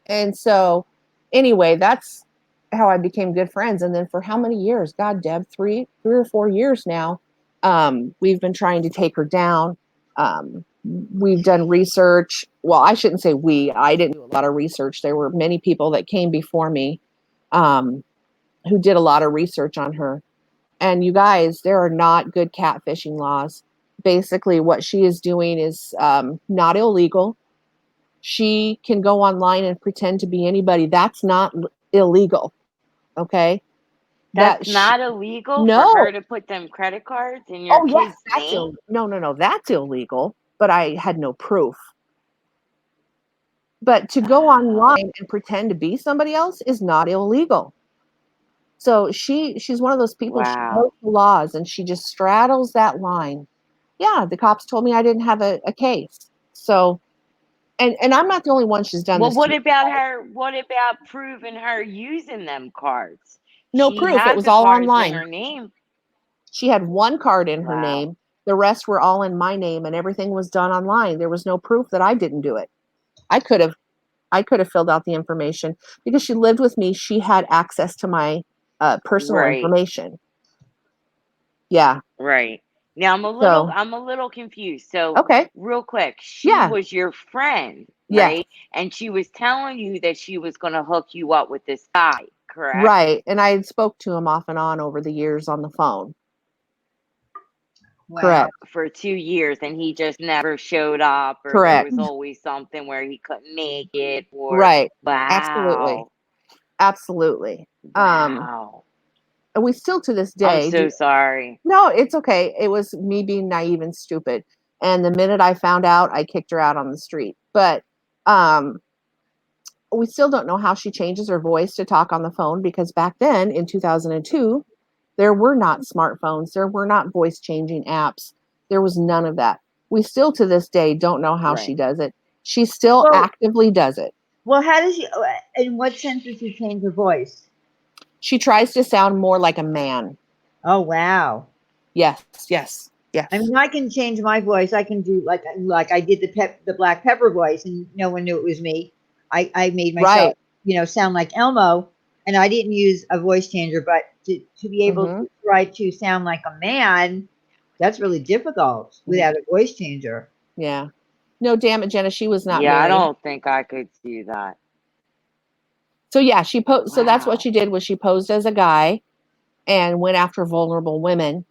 And so anyway, that's how I became good friends. And then for how many years? God, Deb, 3 or 4 years now. We've been trying to take her down. We've done research. Well, I shouldn't say I didn't do a lot of research. There were many people that came before me, who did a lot of research on her. And you guys, there are not good catfishing laws. Basically, what she is doing is not illegal. She can go online and pretend to be anybody. That's not illegal. Okay. That's not illegal for No. her to put them credit cards in your kid's name? No, that's illegal. But I had no proof. But to go online and pretend to be somebody else is not illegal. So she's one of those people. She knows the laws and she just straddles that line. Yeah, the cops told me I didn't have a case. So, and I'm not the only one she's done this. Well, what about her? What about proving her using them cards? No She proof. had It was the all cards online. in her name. She had one card in her name. The rest were all in my name, and everything was done online. There was no proof that I didn't do it. I could have filled out the information because she lived with me. She had access to my personal information. Yeah. Right. Now I'm a little confused. So okay. Real quick, she was your friend, right? And she was telling you that she was going to hook you up with this guy, correct? Right. And I spoke to him off and on over the years on the phone. Wow. Correct. For 2 years, and he just never showed up, or Correct. there was always something where he couldn't make it, or right. Wow. Absolutely. Wow. And we still to this day. I'm so sorry. No, it's okay. It was me being naive and stupid. And the minute I found out, I kicked her out on the street. But we still don't know how she changes her voice to talk on the phone, because back then in 2002, there were not smartphones. There were not voice changing apps. There was none of that. We still to this day don't know how she does it. She still actively does it. Well, how does she, in what sense does she change her voice? She tries to sound more like a man. Oh, wow. Yes. I mean, I can change my voice. I can do like I did the Black Pepper voice, and no one knew it was me. I made myself, sound like Elmo, and I didn't use a voice changer. But to be able to try to sound like a man, that's really difficult without a voice changer. Yeah. No, damn it, Jenna. She was not married. I don't think I could do that. So yeah, she posed. So that's what she did, was she posed as a guy and went after vulnerable women.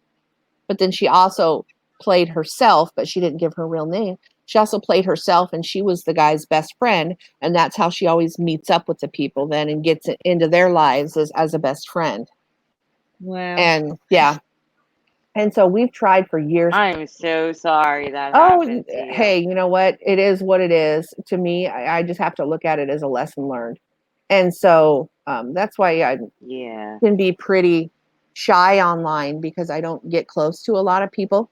But then she also played herself, but she didn't give her real name. She also played herself, and she was the guy's best friend. And that's how she always meets up with the people then and gets into their lives as a best friend. Wow. And yeah. And so we've tried for years. I'm so sorry that happened to you. Hey, you know what? It is what it is. To me, I just have to look at it as a lesson learned. And so that's why I can be pretty shy online, because I don't get close to a lot of people.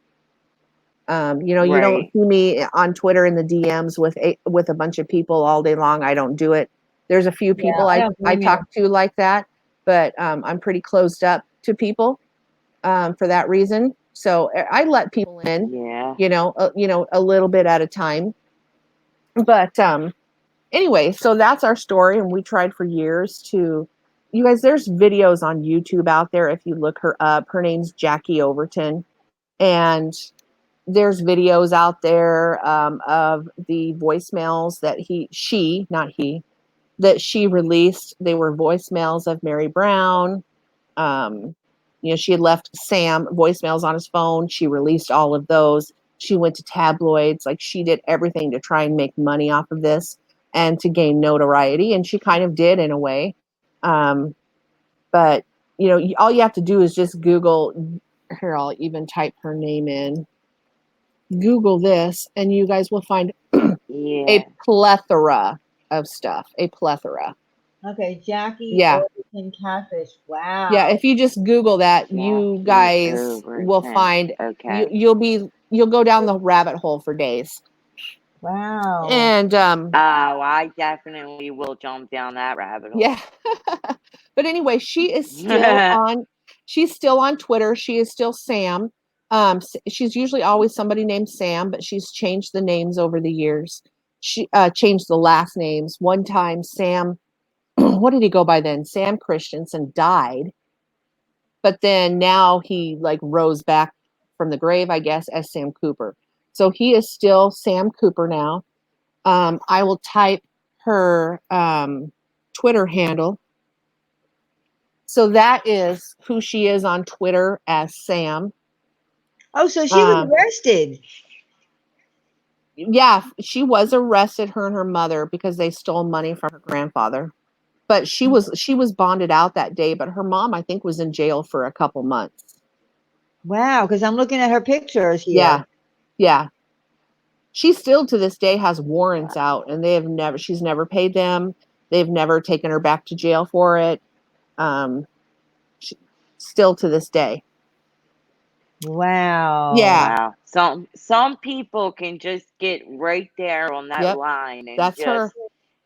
You don't see me on Twitter in the DMs with a bunch of people all day long. I don't do it. There's a few people I talk to like that, but I'm pretty closed up to people for that reason. So I let people in, a little bit at a time. But anyway, so that's our story, and we tried for years to. You guys, there's videos on YouTube out there if you look her up. Her name's Jackie Overton, and there's videos out there of the voicemails that she, not he, that she released. They were voicemails of Mary Brown. She had left Sam voicemails on his phone. She released all of those. She went to tabloids. Like, she did everything to try and make money off of this and to gain notoriety. And she kind of did, in a way. But, all you have to do is just Google. Here, I'll even type her name in. Google this, and you guys will find a plethora of stuff. A plethora. Okay, Jackie Yeah. Overton Catfish. Wow. Yeah, if you just Google that, you guys will find you'll go down the rabbit hole for days. Wow. And I definitely will jump down that rabbit hole. Yeah. But anyway, she is still on Twitter. She is still Sam. She's usually always somebody named Sam, but she's changed the names over the years. She changed the last names. One time Sam, what did he go by then? Sam Christensen died. But then now he rose back from the grave, I guess, as Sam Cooper. So he is still Sam Cooper now. I will type her Twitter handle. So that is who she is on Twitter, as Sam. Oh, so she was arrested. Yeah, she was arrested, her and her mother, because they stole money from her grandfather. But she was bonded out that day, but her mom, I think, was in jail for a couple months. Wow, because I'm looking at her pictures here. Yeah. She still to this day has warrants out, and she's never paid them. They've never taken her back to jail for it. Still to this day. Wow. Yeah. Wow. Some people can just get right there on that line, and that's her.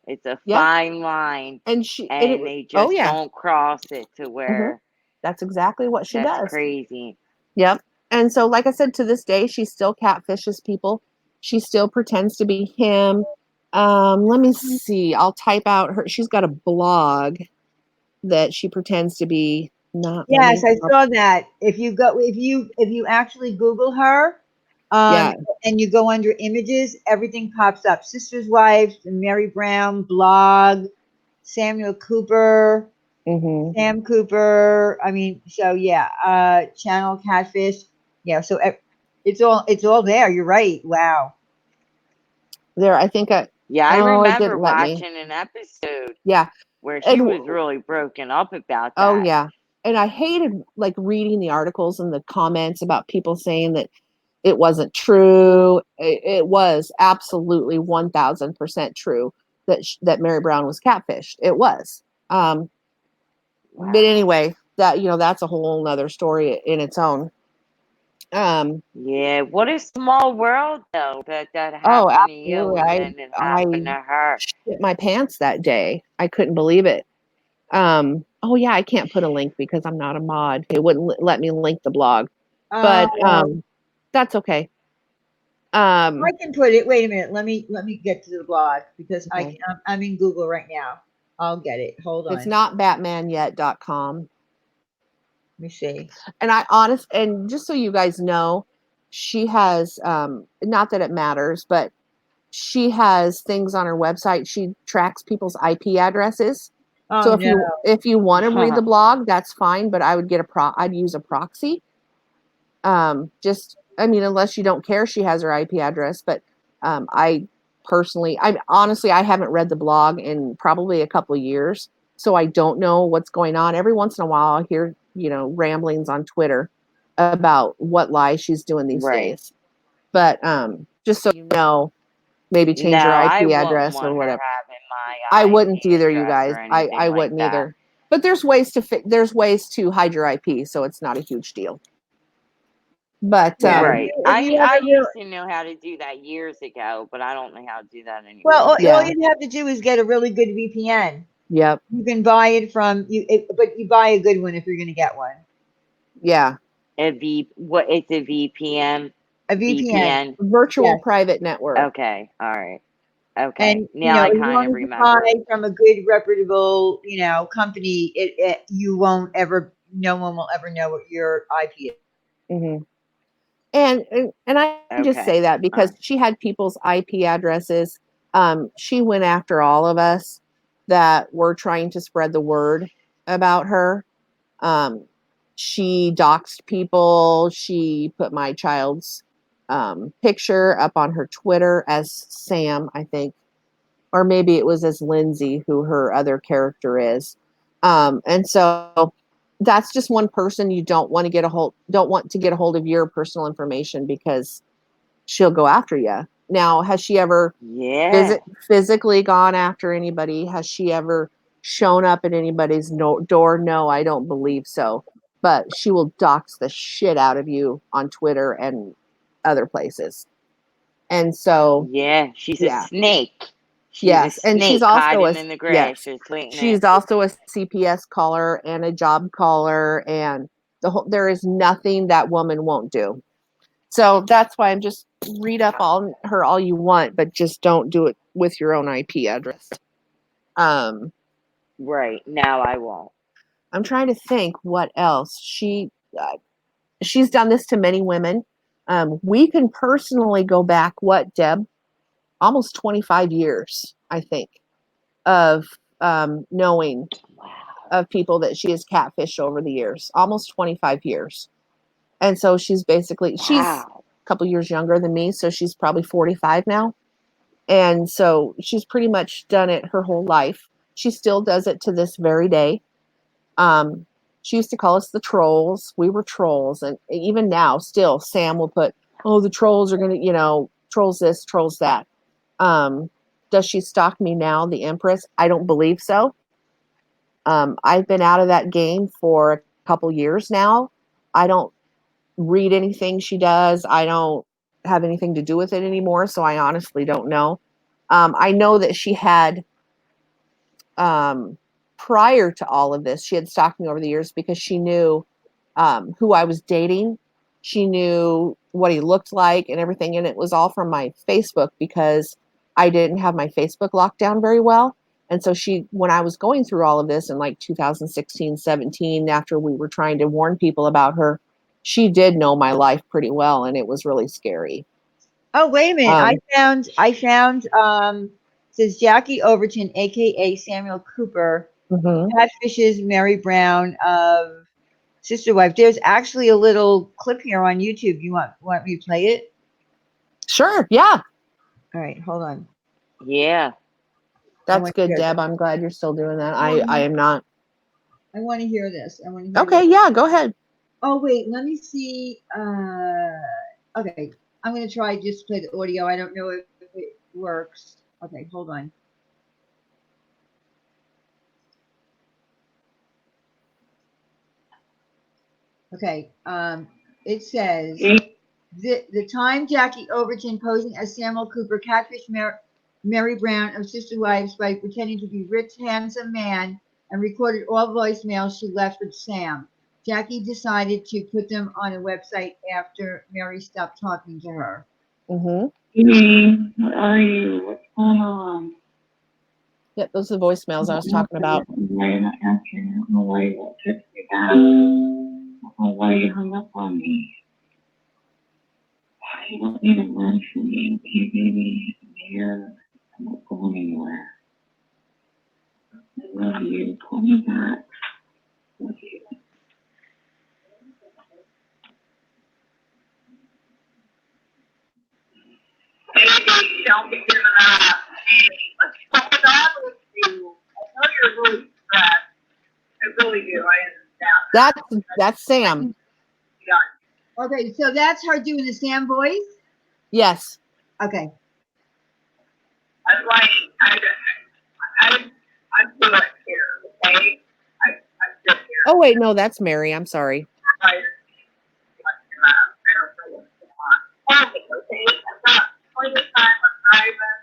It's a fine line, and they just don't cross it to where. That's exactly what she does. That's crazy. Yep. And so, like I said, to this day, she still catfishes people. She still pretends to be him. Let me see. I'll type out her. She's got a blog that she pretends to be. Not. Yes, I saw that. If you actually Google her, and you go under images, everything pops up. Sister's Wives, Mary Brown blog, Samuel Cooper, Sam Cooper. I mean, so yeah, channel Catfish. Yeah, so it's all there. You're right. Wow. There, I think I remember watching an episode. Yeah. Where she was really broken up about that. Oh yeah. And I hated reading the articles and the comments about people saying that it wasn't true. It was absolutely 1000% true that Mary Brown was catfished. It was. But anyway, that's a whole nother story in its own. Yeah, what a small world though that happened to you, and then it happened to her. Shit my pants that day. I couldn't believe it. Oh yeah, I can't put a link because I'm not a mod. It wouldn't let me link the blog, but that's okay. I can put it. Wait a minute. Let me get to the blog because I'm in Google right now. I'll get it. Hold on. It's not batmanyet.com. Let me see. And just so you guys know, she has not that it matters, but she has things on her website. She tracks people's IP addresses. Oh, so no. if you want to read the blog, that's fine, but I would I'd use a proxy. Unless you don't care, she has her IP address, but I haven't read the blog in probably a couple of years, so I don't know what's going on. Every once in a while I'll hear, ramblings on Twitter about what lies she's doing these days. But just so you know, maybe change your IP address or whatever. I wouldn't either, you guys. I wouldn't either. But there's ways to hide your IP, so it's not a huge deal. But right, I used to know how to do that years ago, but I don't know how to do that anymore. Well, all you have to do is get a really good VPN. Yep. You can buy it from but you buy a good one if you're going to get one. Yeah. It's a VPN? A VPN. Virtual private network. Okay. All right. Okay. And now I kind of remember. Buy from a good, reputable, company. No one will ever know what your IP is. Mm-hmm. And I just say that because she had people's IP addresses. She went after all of us. that were trying to spread the word about her. She doxed people. She put my child's picture up on her Twitter as Sam, I think, or maybe it was as Lindsay, who her other character is. And so that's just one person you don't want to get a hold of your personal information, because she'll go after you. Now, has she ever Yeah. physically gone after anybody? Has she ever shown up at anybody's door? No, I don't believe so. But she will dox the shit out of you on Twitter and other places. And so, Yeah. She's a yeah, snake. She's a yes. And she's snake also hiding in the grass, yes, just waiting to. she's also a CPS caller and a job caller, and there is nothing that woman won't do. So that's why I'm just read up on her all you want, but just don't do it with your own IP address. Right. No, I won't. I'm trying to think what else she's done this to many women. We can personally go back, what, Deb? Almost 25 years, I think, of knowing Wow. of people that she has catfished over the years. Almost 25 years. And so she's a Wow. couple years younger than me, so she's probably 45 now. And so she's pretty much done it her whole life. She still does it to this very day. Um, she used to call us the trolls. We were trolls. And even now, still, Sam will put, oh, the trolls are going to, trolls this, trolls that. Does she stalk me now, the Empress? I don't believe so. I've been out of that game for a couple years now. I don't read anything she does. I don't have anything to do with it anymore. So I honestly don't know. I know that she had, prior to all of this, she had stalked me over the years because she knew who I was dating. She knew what he looked like and everything. And it was all from my Facebook, because I didn't have my Facebook locked down very well. And so when I was going through all of this in like 2016, 17, after we were trying to warn people about her, she did know my life pretty well. And it was really scary. Oh, wait a minute. Um, I found says Jackie Overton, aka Samuel Cooper, mhm. Catfish's Mary Brown of Sister Wife. There's actually a little clip here on YouTube. You want me to play it? Sure. Yeah. All right, hold on. Yeah. I That's want to good, hear Deb. this. I'm glad you're still doing that. Oh, I am not. I want to hear this. I want to hear Okay. this. Yeah. Go ahead. Oh, wait, let me see. Okay, I'm gonna try just to play the audio. I don't know if it works. Okay, hold on. Okay, it says the time Jackie Overton posing as Samuel Cooper catfished Mary Brown of Sister Wives by pretending to be rich, handsome man and recorded all voicemails she left with Sam. Jackie decided to put them on a website after Mary stopped talking to her. Mm-hmm. Hey, what are you? What's going on? Yep, those are the voicemails I was talking about. Why you're not answering? I don't know why you won't text me back. I don't know why you hung up on me. You don't need to run from me, okay, baby? I'm here. I'm not going anywhere. I love you. Call me back. Love you. Baby, don't be giving up. Hey, what's going on with you? I know you're really stressed. I really do. I understand. That's Sam. Yeah. Okay, so that's her doing the Sam voice? Yes. Okay. I'm like, I'm good here, okay? I'm good here. Oh wait, no, that's Mary. I'm sorry. I don't know what's going on. Okay, I'm not plenty of time. I'm driving.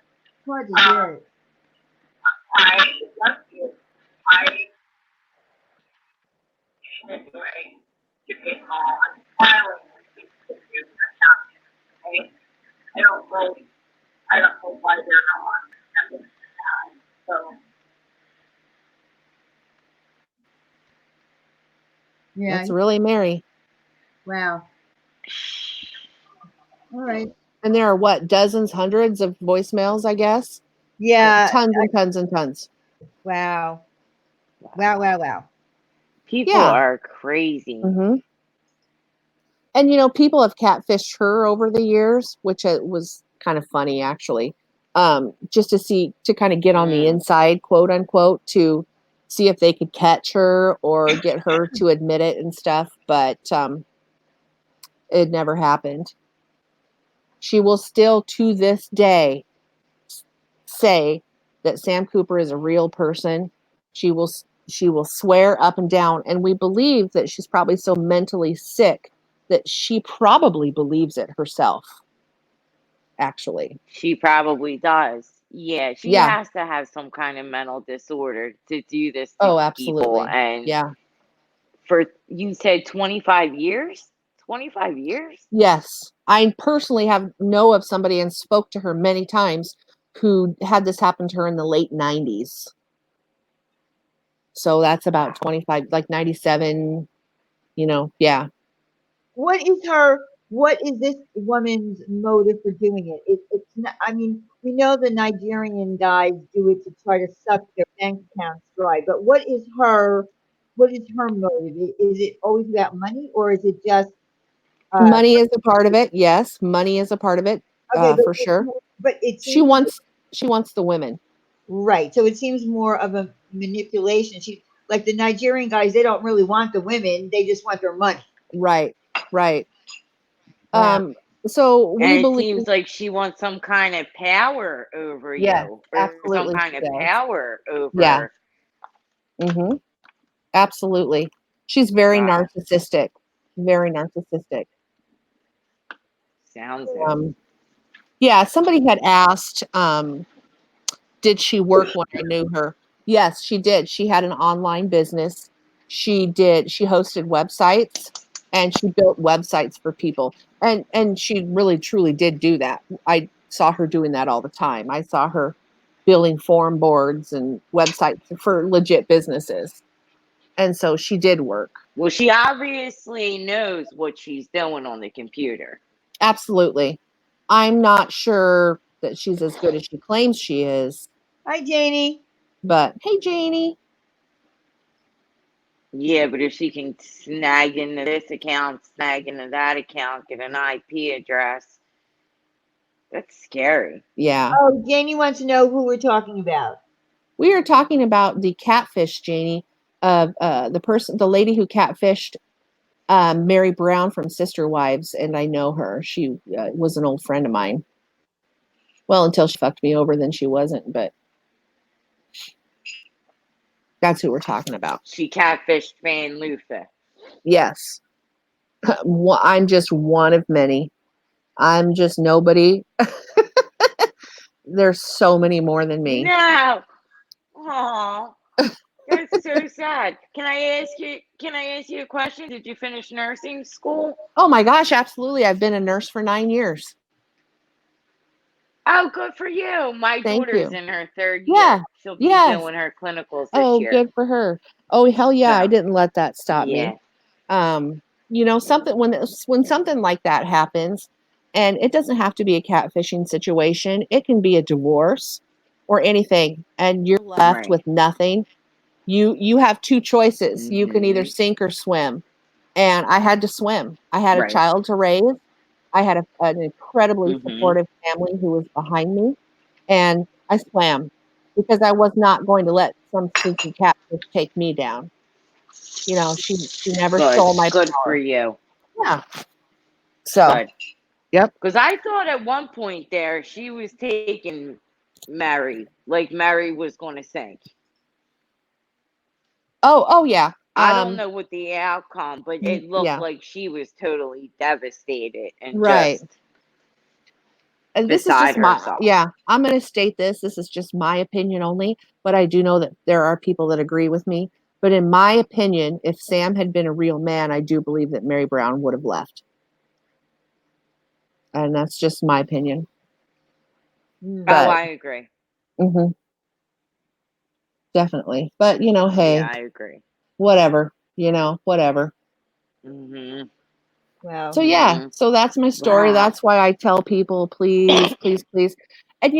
Hard to hear it. I love you. I anyway, give me a call. I'm smiling with you. Okay? I don't know why they're not on. So Yeah. That's really Mary. Wow. All right. And there are what, dozens, hundreds of voicemails, I guess? Yeah. Tons and tons and tons. Wow. Wow. Wow, wow, wow. People Yeah. are crazy. Hmm. And people have catfished her over the years, which was kind of funny actually. Just to kind of get on the Mm. inside, quote unquote, to see if they could catch her or get her to admit it and stuff. But it never happened. She will still to this day say that Sam Cooper is a real person. She will she will swear up and down, and we believe that she's probably so mentally sick that she probably believes it herself. Actually, She probably does. Yeah, she yeah. has to have some kind of mental disorder to do this to Oh, people. absolutely. And Yeah. for you said 25 years? 25 years? Yes, I personally know of somebody and spoke to her many times who had this happen to her in the late 90s. So that's about 25, like 97. Yeah. What is this woman's motive for doing it? It's not, I mean, we know the Nigerian guys do it to try to suck their bank accounts dry, but what is her motive? Is it always about money, or is it just Money is a part of it. Yes, money is a part of it, okay, for sure. but it She seems wants the women. right. So it seems more of a manipulation. She like the Nigerian guys, they don't really want the women, they just want their money. Right, right. Wow. Um, so we And it believe, seems like she wants some kind of power over yes, you, or some absolutely kind she of does. power Yeah, over. mm-hmm, absolutely. She's very Wow, narcissistic, very narcissistic. sounds it. Um, yeah, somebody had asked, did she work when I knew her? Yes, she did. She had an online business. She hosted websites and she built websites for people. And she really truly did do that. I saw her doing that all the time. I saw her building forum boards and websites for legit businesses. And so she did work. Well, she obviously knows what she's doing on the computer. Absolutely. I'm not sure that she's as good as she claims she is, Hi, Janie. but hey, Janie. Yeah, but if she can snag into this account, snag into that account, get an IP address, that's scary. Yeah. Oh, Janie wants to know who we're talking about. We are talking about the catfish, Janie, the lady who catfished Mary Brown from Sister Wives, and I know her. She was an old friend of mine. Well, until she fucked me over, then she wasn't. But that's who we're talking about. She catfished Fan Loofah. Yes, I'm just one of many. I'm just nobody. There's so many more than me. No. Oh, that's so sad. Can I ask you? Can I ask you a question? Did you finish nursing school? Oh my gosh, absolutely! I've been a nurse for 9 years. Oh, good for you. My Thank daughter's you. in her third Yeah. year. She'll be Yes. doing her clinicals this Oh, year. good for her. Oh, hell yeah! I So, didn't let that stop me. yeah. Something when something like that happens, and it doesn't have to be a catfishing situation. It can be a divorce or anything, and you're left Right. with nothing. You have two choices. You can either Mm-hmm. sink or swim. And I had to swim. I had a Right. child to raise. I had an incredibly Mm-hmm. supportive family who was behind me, and I swam because I was not going to let some stinky catfish take me down. She never Good. stole my Good for power. you. Yeah. So, Good. yep. Because I thought at one point there she was taking Mary, like Mary was going to sink. Oh yeah. I don't know what the outcome, but it looked Yeah. like she was totally devastated and Right. just And this is beside just herself. I'm going to state this. This is just my opinion only, but I do know that there are people that agree with me. But in my opinion, if Sam had been a real man, I do believe that Mary Brown would have left. And that's just my opinion. Hmm. Oh, But I agree. mhm, definitely. But Yeah, hey, I agree. whatever. Whatever. Mm-hmm. So Well, yeah, Mm-hmm. so that's my story. Wow. That's why I tell people, please, please, please. And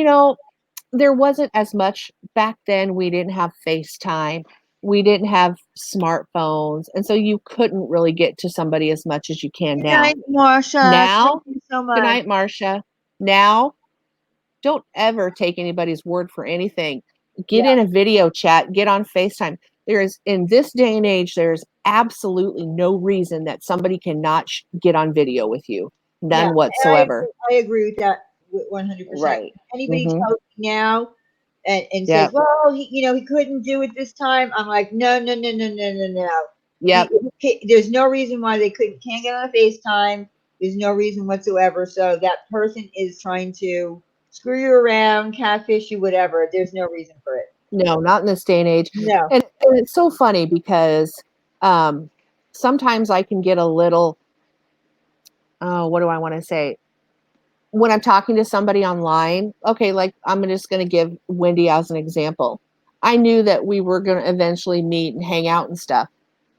there wasn't as much back then. We didn't have FaceTime. We didn't have smartphones. And so you couldn't really get to somebody as much as you can Good now. night, Marsha. Now, Thank you so good much. night, Marcia. Now, don't ever take anybody's word for anything. Get Yeah. in a video chat, get on FaceTime. There is, in this day and age, there's absolutely no reason that somebody cannot get on video with you. Yeah, None whatsoever. I agree with that 100%. Right. Anybody Mm-hmm. tells me now and says, Yep. well, he couldn't do it this time, I'm like, no, no, no, no, no, no, no. Yep. There's no reason why they can't get on a FaceTime. There's no reason whatsoever. So that person is trying to screw you around, catfish you, whatever. There's no reason for it. No, not in this day and age. No. And it's so funny because sometimes I can get a little, what do I want to say? When I'm talking to somebody online, okay, like I'm just going to give Wendy as an example. I knew that we were going to eventually meet and hang out and stuff.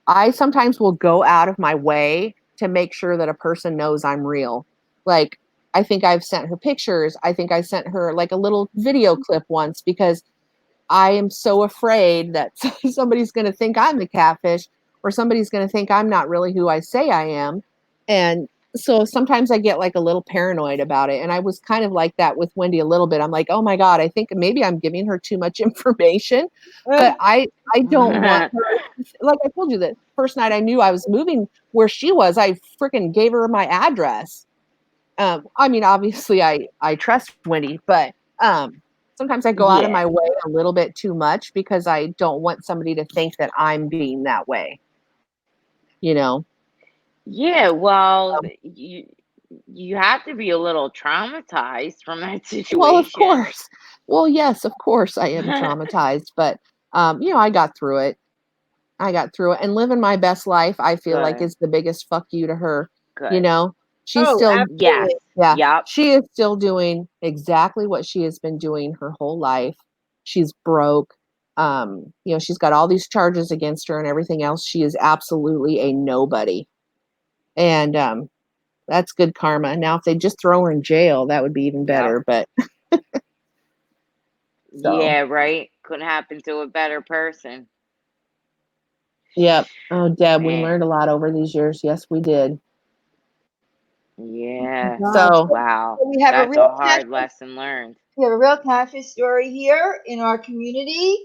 I sometimes will go out of my way to make sure that a person knows I'm real. Like, I think I've sent her pictures. I think I sent her like a little video clip once because I am so afraid that somebody's going to think I'm the catfish or somebody's going to think I'm not really who I say I am. And so sometimes I get like a little paranoid about it. And I was kind of like that with Wendy a little bit. I'm like, oh my God, I think maybe I'm giving her too much information. But I don't want her, like I told you, the first night I knew I was moving where she was, I freaking gave her my address. I mean, obviously I trust Wendy, but sometimes I go out of Yeah. my way a little bit too much because I don't want somebody to think that I'm being that way, you know? Yeah, well, you have to be a little traumatized from that Well, of situation. course. Well, yes, of course I am traumatized, but I got through it. I got through it and living my best life, I feel like Good, is the biggest fuck you to her, you good. know? She's Oh, still, Yes. absolutely. yeah, Yep. she is still doing exactly what she has been doing her whole life. She's broke. She's got all these charges against her and everything else. She is absolutely a nobody. And that's good karma. Now, if they just throw her in jail, that would be even Yep. better. But so, Yeah, right. Couldn't happen to a better person. yep. Oh, Deb, we Man. learned a lot over these years. Yes, we did. Yeah. God. So, Wow. So we have a That's real a hard catfish. lesson learned. We have a real catfish story here in our community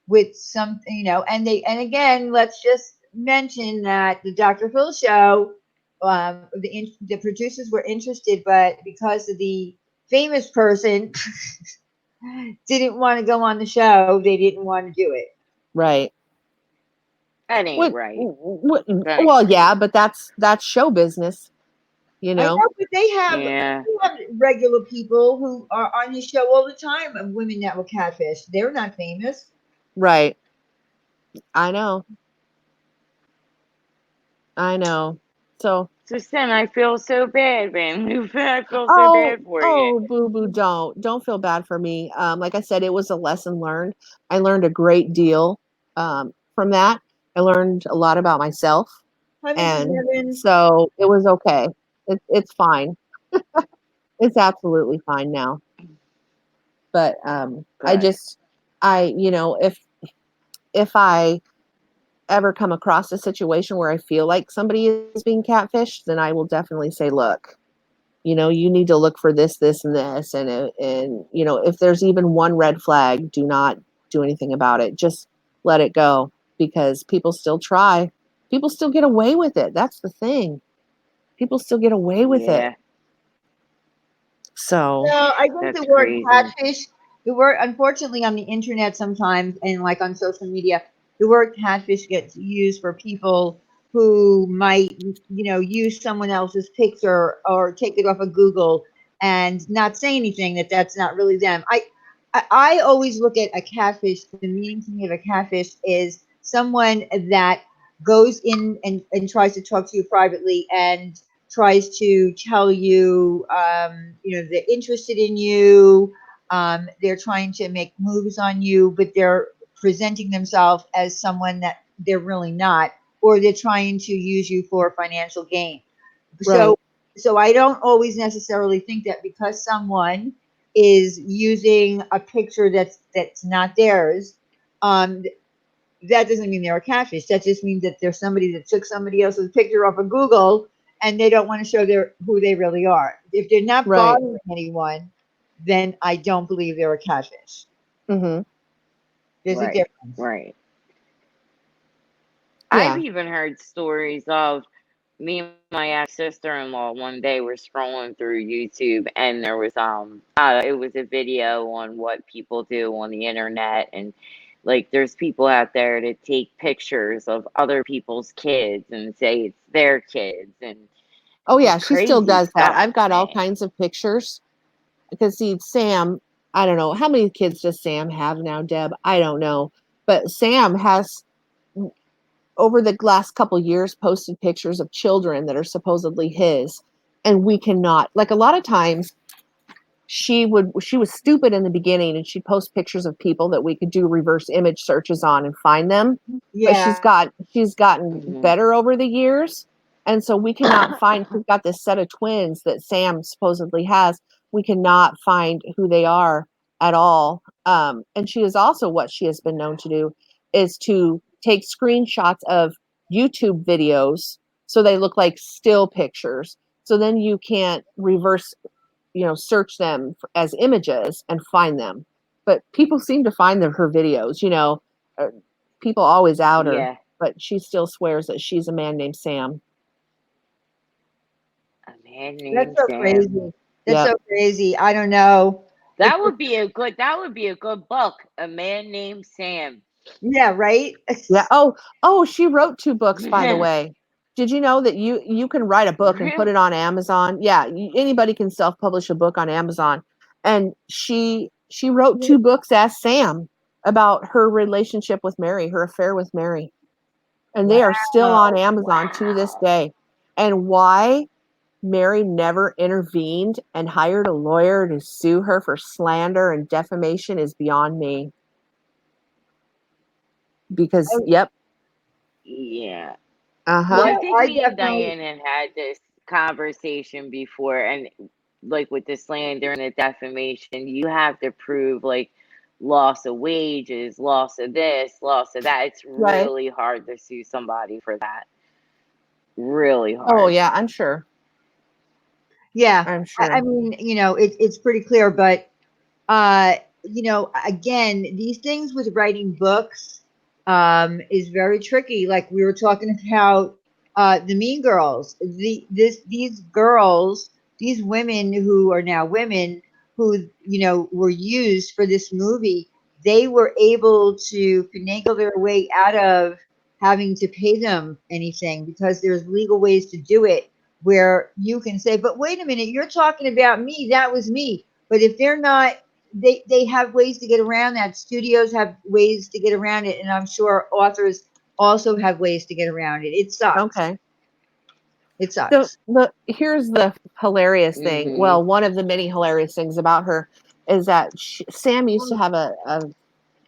with some, and again, let's just mention that the Dr. Phil show, the producers were interested, but because of the famous person didn't want to go on the show, they didn't want to do it. right. That ain't right. That ain't Well, right. yeah, but that's show business, you I know? know, but Yeah. they have regular people who are on his show all the time of women that were catfish. They're not famous. Right. I know. I know. So, So Sam, I feel so bad, man. I feel so bad for you. boo boo, don't feel bad for me. Like I said, it was a lesson learned. I learned a great deal from that. I learned a lot about myself, Honey, and Kevin. so it was okay. It's fine. It's absolutely fine now. But I Good. just, if I ever come across a situation where I feel like somebody is being catfished, then I will definitely say, look, you need to look for this, and this, and if there's even one red flag, do not do anything about it. Just let it go because people still try. People still get away with it. That's the thing. People still get away with it. Yeah. So, No, I think That's the word crazy. catfish, the word, unfortunately, on the internet sometimes and like on social media, the word catfish gets used for people who might, use someone else's picture or take it off of Google and not say anything that's not really them. I always look at a catfish. The meaning to me of a catfish is someone that goes in and tries to talk to you privately and tries to tell you, they're interested in you. They're trying to make moves on you, but they're presenting themselves as someone that they're really not, or they're trying to use you for financial gain. right. So, so I don't always necessarily think that because someone is using a picture that's not theirs, um, that doesn't mean they're a catfish. That just means that there's somebody that took somebody else's picture off of Google and they don't want to show who they really are. If they're not Right. bothering anyone, then I don't believe they're a catfish. Mm-hmm. There's a Right. difference. Right. Yeah. I've even heard stories of me and my ex sister-in-law one day were scrolling through YouTube, and there was it was a video on what people do on the internet, and like there's people out there to take pictures of other people's kids and say it's their kids and Oh yeah, just she still crazy does that. stuff, I've got all man. kinds of pictures because see, Sam, I don't know how many kids does Sam have now, Deb? I don't know, but Sam has over the last couple years posted pictures of children that are supposedly his, and we cannot, like, a lot of times she was stupid in the beginning and she'd post pictures of people that we could do reverse image searches on and find them, but she's gotten Hmm. better over the years, and so we cannot find, she's got this set of twins that Sam supposedly has, we cannot find who they are at all. And she is also, what she has been known to do is to take screenshots of YouTube videos so they look like still pictures, so then you can't reverse, search them as images and find them. But people seem to find her videos, uh, people always out her, Yeah, but she still swears that she's a man named Sam. a man That's named so Sam. crazy. That's Yep. so crazy. I don't know. It, That would be a good. That would be a good book. A man named Sam. yeah, right? Yeah. Oh, she wrote 2 books, by the way. Did you know that you can write a book and put Really? it on Amazon? Yeah, anybody can self-publish a book on Amazon. And she wrote 2 books as Sam about her relationship with Mary, her affair with Mary. And they are still on Wow. Amazon to this Wow. day. And why Mary never intervened and hired a lawyer to sue her for slander and defamation is beyond me. Because, Oh, yep, Yeah. Well, uh-huh, I yeah, think I me and definitely. Diane had this conversation before, and like with the slander and the defamation, you have to prove like loss of wages, loss of this, loss of that. It's right. really hard to sue somebody for that. Really Oh, hard. yeah, I'm sure. Yeah, I'm I sure. mean, it's pretty clear, but again, these things with writing books is very tricky. Like we were talking about the Mean Girls. These girls, these women who are now women who were used for this movie, they were able to finagle their way out of having to pay them anything because there's legal ways to do it where you can say, but wait a minute, you're talking about me, that was me. But if they're not, they have ways to get around that. Studios have ways to get around it, and I'm sure authors also have ways to get around it. It sucks. Okay. It So sucks. here's the hilarious thing. Mm-hmm. Well, one of the many hilarious things about her is that Sam used to have a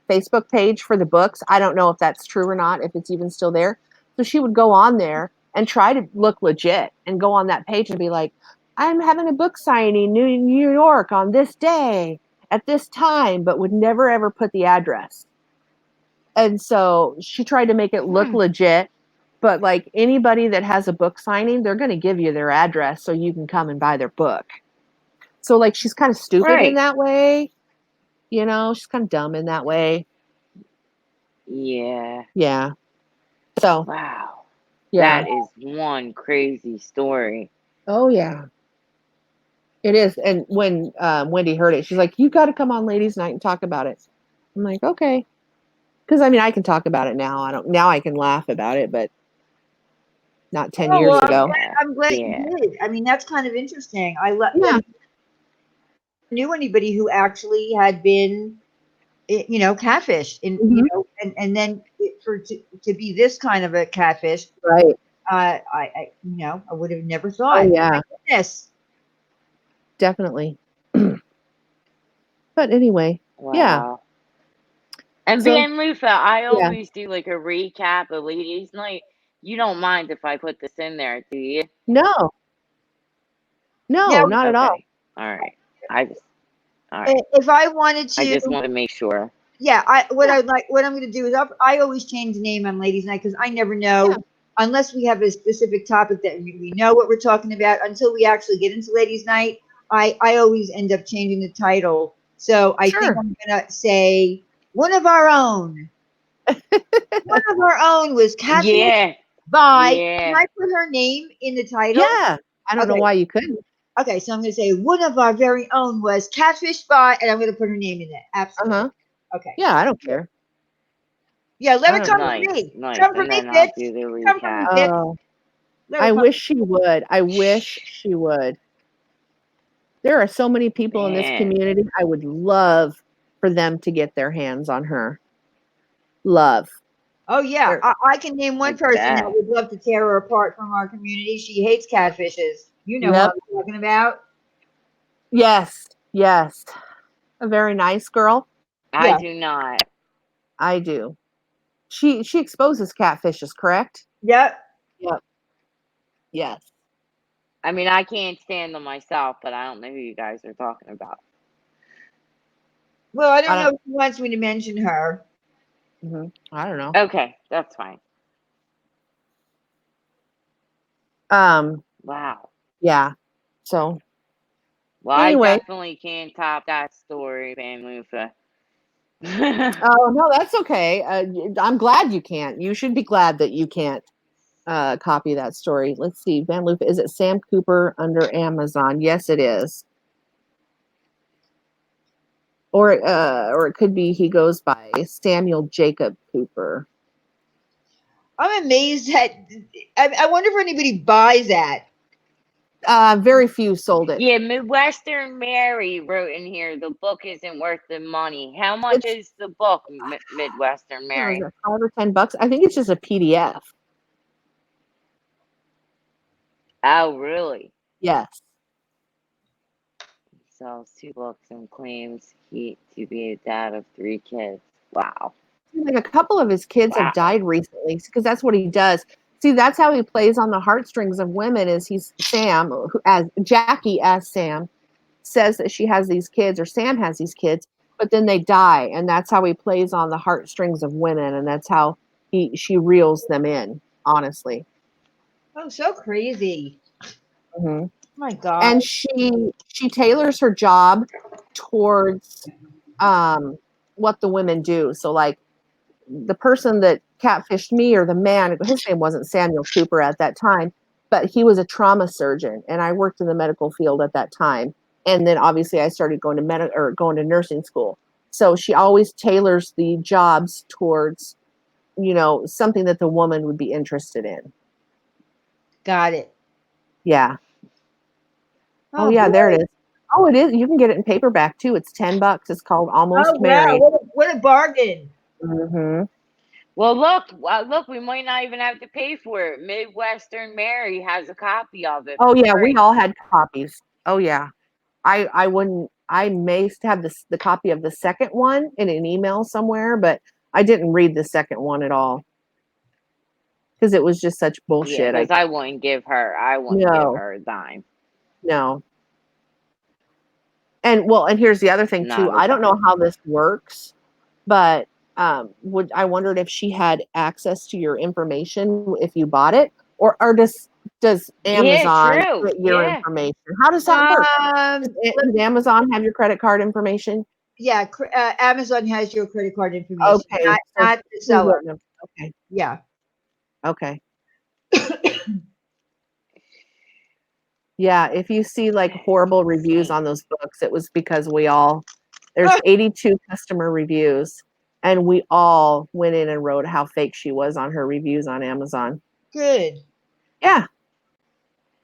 Facebook page for the books. I don't know if that's true or not, if it's even still there. So she would go on there and try to look legit and go on that page and be like, I'm having a book signing in New York on this day at this time, but would never ever put the address. And so she tried to make it look Hmm. legit, but like anybody that has a book signing, they're going to give you their address so you can come and buy their book. So like she's kind of stupid in Right. that way, she's kind of dumb in that way. Yeah. Yeah. So, Wow. yeah. That is one crazy story. Oh yeah. It is. And when Wendy heard it, she's like, "You got to come on Ladies Night and talk about it." I'm like, "Okay." Because I mean, I can talk about it now. Now I can laugh about it, but not 10 Oh years well, ago. Yeah. I'm glad Yeah. you did. I mean, that's kind of interesting. I Yeah. knew anybody who actually had been, catfish, and Mhm. and then to be this kind of a catfish. Right. I would have never Oh thought. yeah, Yes. definitely. But anyway, yeah. Wow. And So being Loofah, I yeah. always do like a recap of Ladies Night. You don't mind if I put this in there, do you? No, Yeah. no, not at all. Okay. All right. I just All right. If I wanted I to, just want to make sure. yeah, Yeah. what I'm going to do is I always change the name on Ladies Night because I never Yeah. know unless we have a specific topic that we know what we're talking about until we actually get into Ladies Night. I always end up changing the title. So I think Sure. I'm going to say one of our own. One of our own was Catfish Yeah. by. Can Yeah. I put her name in the title? Yeah. I don't know Okay. why you couldn't. Okay, so I'm going to say one of our very own was Catfish by, and I'm going to put her name in it. Absolutely. Uh-huh. Okay. Yeah, I don't care. Yeah, let I her don't come know. for Nice. me. Nice. Come for And me, then I'll bitch. do the Come for me, recap. bitch. Oh, Let her I come. wish she would. I wish she would. There are so many people in this Man. community. I would love for them to get their hands on her. Love. Oh yeah, There. I can name one I person that bet. would love to tear her apart from our community. She hates catfishes. You know who Yep. I'm talking about? Yes. Yes. A very nice girl. I Yeah. do not. I do. She exposes catfishes, correct? Yep. Yep. Yes. I mean, I can't stand them myself, but I don't know who you guys are talking about. Well, I I don't know don't. if he wants me to mention her. I don't know. Okay, that's fine. Um. Wow. Yeah. So Well, I anyway. definitely can't top that story, Van Loofah. Oh no, that's okay. I'm glad you can't. You should be glad that you can't copy that story. Let's see. Van Loop. Is it Sam Cooper under Amazon? Yes, it is. Or it could be he goes by Samuel Jacob Cooper. I'm amazed that I wonder if anybody buys that. Very few sold it. Yeah, Midwestern Mary wrote in here the book isn't worth the money. How much It's is the book, Midwestern is Mary? it $5 or $10? I think it's just a PDF. Oh, really? Yes. He sells 2 books and claims he to be a dad of 3 kids. Wow. Like a couple of his kids have Wow. died recently because that's what he does. See, that's how he plays on the heartstrings of women. Is he's Sam, who, as Jackie as Sam says that she has these kids, or Sam has these kids, but then they die, and that's how he plays on the heartstrings of women, and that's how she reels them in. Honestly. Oh, so crazy. Hmm. Oh my God. And she tailors her job towards what the women do. So like the person that catfished me, or the man, his name wasn't Samuel Cooper at that time, but he was a trauma surgeon, and I worked in the medical field at that time. And then obviously I started going to going to nursing school. So she always tailors the jobs towards, something that the woman would be interested in. Got it. Yeah. Oh Oh yeah, there boy. it is. Oh, it is. You can get it in paperback too. It's $10. It's called Oh Almost wow. Married. What a bargain. Hmm. Well, look, we might not even have to pay for it. Midwestern Mary has a copy of it Oh for yeah, we free. all had copies. Oh yeah. I wouldn't. I may have the copy of the second one in an email somewhere, but I didn't read the second one at all because it was just such Yeah, bullshit. because I wouldn't give No, her a dime. no. And here's the other thing too. Not a I don't know dime. how this works, but would I wondered if she had access to your information if you bought it, or does Yeah, Amazon true. get your Yeah. information? How does that work? Um. Does Amazon have your credit card information? Yeah. Amazon has your credit card information, Okay, so not the she seller. wouldn't have. Okay, Yeah. okay. Yeah, if you see like horrible reviews on those books, it was because there's 82 customer reviews, and we all went in and wrote how fake she was on her reviews on Amazon. Good. Yeah.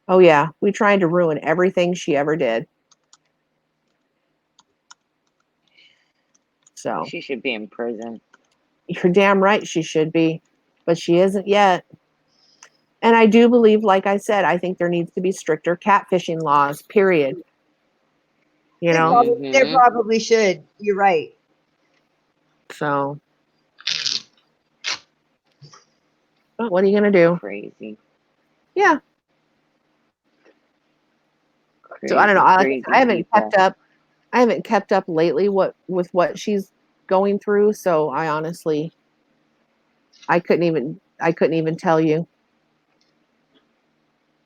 Oh yeah, we tried to ruin everything she ever did. So She should be in prison. you're damn right she should be, but she isn't yet. And I do believe, like I said, I think there needs to be stricter catfishing laws, period. You know? There Mm-hmm. probably should. You're right. So but what are you gonna do? Crazy. Yeah. So I don't know. Crazy, Like I said, crazy I haven't kept people. up. I haven't kept up lately with what she's going through, so I honestly I couldn't even tell you.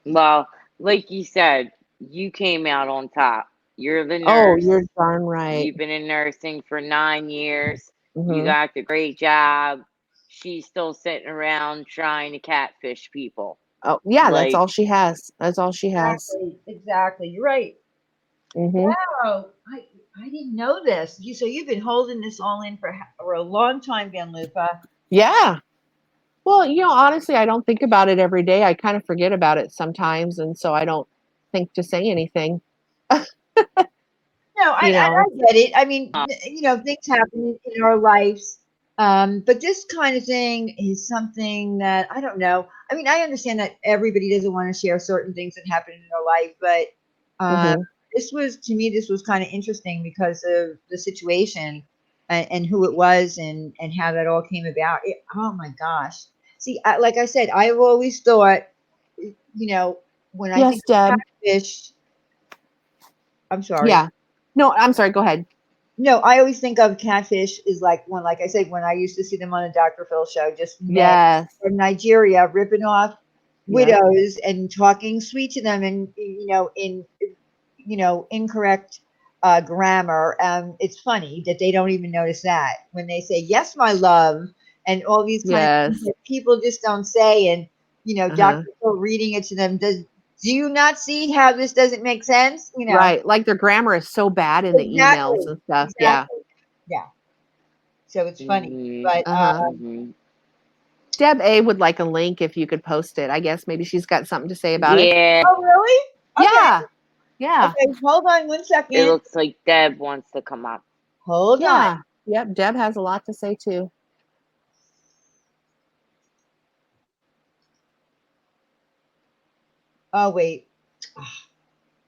Well, like you said, you came out on top. You're the Oh, nurse. you're darn right. You've been in nursing for 9 years. You Hmm. got the great job. She's still sitting around trying to catfish people. Oh, yeah, that's Like, all she has. That's all she has. Exactly. You're right. Hmm. Wow. I didn't know this. So you've been holding this all in for a long time, Van Lupa. Yeah. Well, honestly, I don't think about it every day. I kind of forget about it sometimes, and so I don't think to say anything. No, You I know. get it. I mean, things happen in our lives. But this kind of thing is something that I don't know. I mean, I understand that everybody doesn't want to share certain things that happen in their life, but Hmm. this was kind of interesting because of the situation and who it was and how that all came about. Oh my gosh. See, like I said, I've always thought, when I Yes, think of Deb. catfish, I'm sorry. Yeah. No, I'm sorry. Go ahead. No, I always think of catfish is like I said, when I used to see them on the Dr. Phil show, just men Yes. from Nigeria ripping off Yep. widows and talking sweet to them and, incorrect grammar. It's funny that they don't even notice that when they say, yes, my love, and all these kind of things Yes. that people just don't say. And, Uh-huh. Dr. Phil reading it to them, do you not see how this doesn't make sense? Right. Like their grammar is so bad in the emails Exactly. and stuff. Yeah. Exactly. Yeah. So it's funny, mm-hmm, but Uh-huh. mm-hmm. Deb A would like a link if you could post it. I guess maybe she's got something to say about it. Yeah, oh really? Okay, Yeah. Yeah. okay. Hold on one it second. looks like Deb wants to come up. Hold on. Yeah. Yep. Deb has a lot to say too. Oh wait,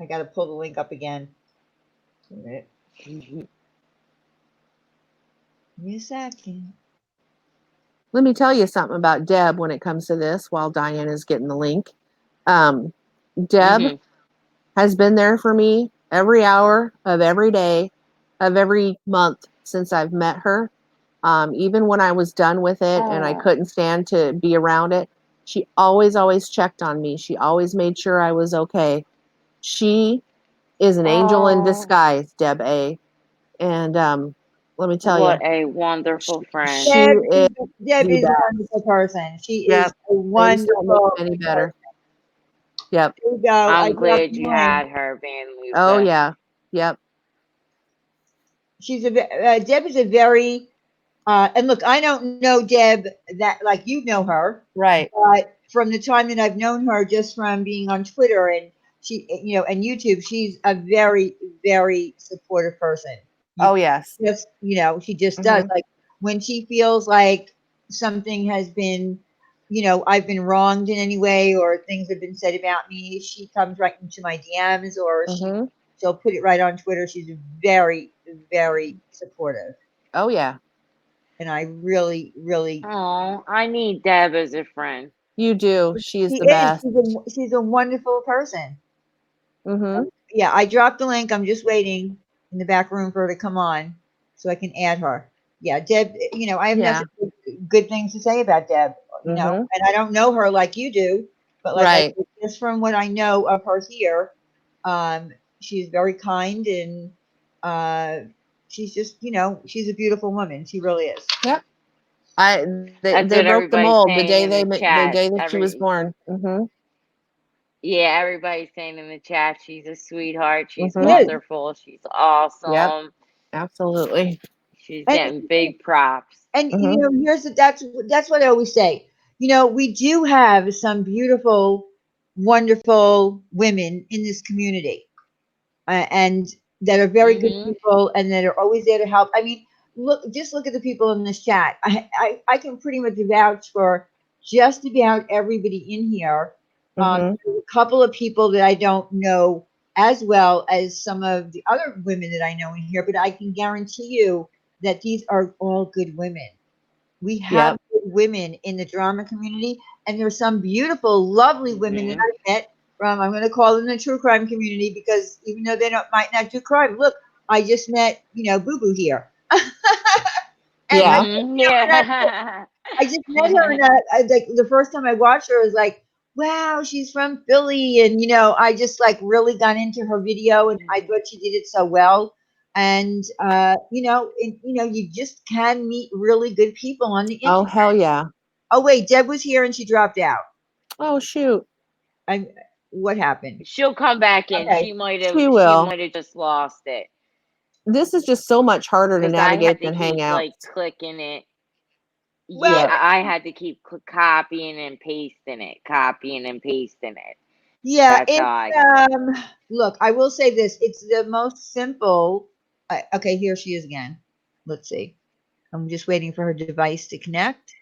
I got to pull the link up again. Wait a minute. Give me a second. Let me tell you something about Deb when it comes to this while Diane is getting the link. Um, Deb Mm-hmm. has been there for me every hour of every day of every month since I've met her. Even when I was done with it and I Oh, couldn't stand to be around it, she always checked on me. She always made sure I was okay. She is an angel in oh, disguise, Deb A. And let me tell you, what a wonderful friend. she is Deb the is a best. wonderful person. She is Yep. a Things don't make wonderful it any person. better. Yep. There you go. I I'm dropped glad the you link. had her, Van Oh Lupa. yeah. Yep. Deb is a very and look, I don't know Deb that like you know her, Right. but from the time that I've known her, just from being on Twitter and and YouTube, she's a very, very supportive person. You Oh yes. just, she just does. Hmm. Like when she feels like something has been, I've been wronged in any way or things have been said about me, she comes right into my DMs or Hmm. she'll put it right on Twitter. She's very, very supportive. Oh yeah. And I really, really, Oh, I need Deb as a friend. You do. She is she the is. best. She's a wonderful person. Hmm. Yeah, I dropped the link. I'm just waiting in the back room for her to come on so I can add her. Yeah, Deb, I have Yeah. nothing good things to say about Deb, Hmm. and I don't know her like you do, but like I Right. said, just from what I know of her here, um, she's very kind and uh, she's just, she's a beautiful woman. She really is. Yep. I That's they what broke the everybody's mold saying in the the chat. day that she was born. Hmm. Yeah, everybody's saying in the chat she's a sweetheart. She's She Hmm. is. wonderful. She's Yep. awesome. Absolutely. She's And getting big props. Hmm. that's what I always say. We do have some beautiful, wonderful women in this community, and that are very good Mm-hmm. people, and that are always there to help. I mean, just look at the people in this chat. I can pretty much vouch for just about everybody in here. Hmm. There's a couple of people that I don't know as well as some of the other women that I know in here, but I can guarantee you that these are all good women. We have Yep. good women in the drama community, and there's some beautiful, lovely women that Mm-hmm. I've met from, I'm going to call them the true crime community because even though they don't might not do crime, look, I just met, Boo Boo here. And Yeah. Yeah. I just met her, and like the first time I watched her, I was like, wow, she's from Philly, and I just like really got into her video, and I thought she did it so well. And you just can meet really good people on the Oh, internet. hell yeah. Oh wait, Deb was here and she dropped out. Oh, shoot. What happened? She'll come back in. Okay. She might She have. She will. might have just lost it This is just so much harder to because I navigate had to than keep Hangouts. like clicking it. Well, Yeah, I had to keep copying and pasting it, copying and pasting it. yeah, That's how I got it. look, I will say this. It's the most simple. Okay, here she is again. Let's see. I'm just waiting for her device to connect.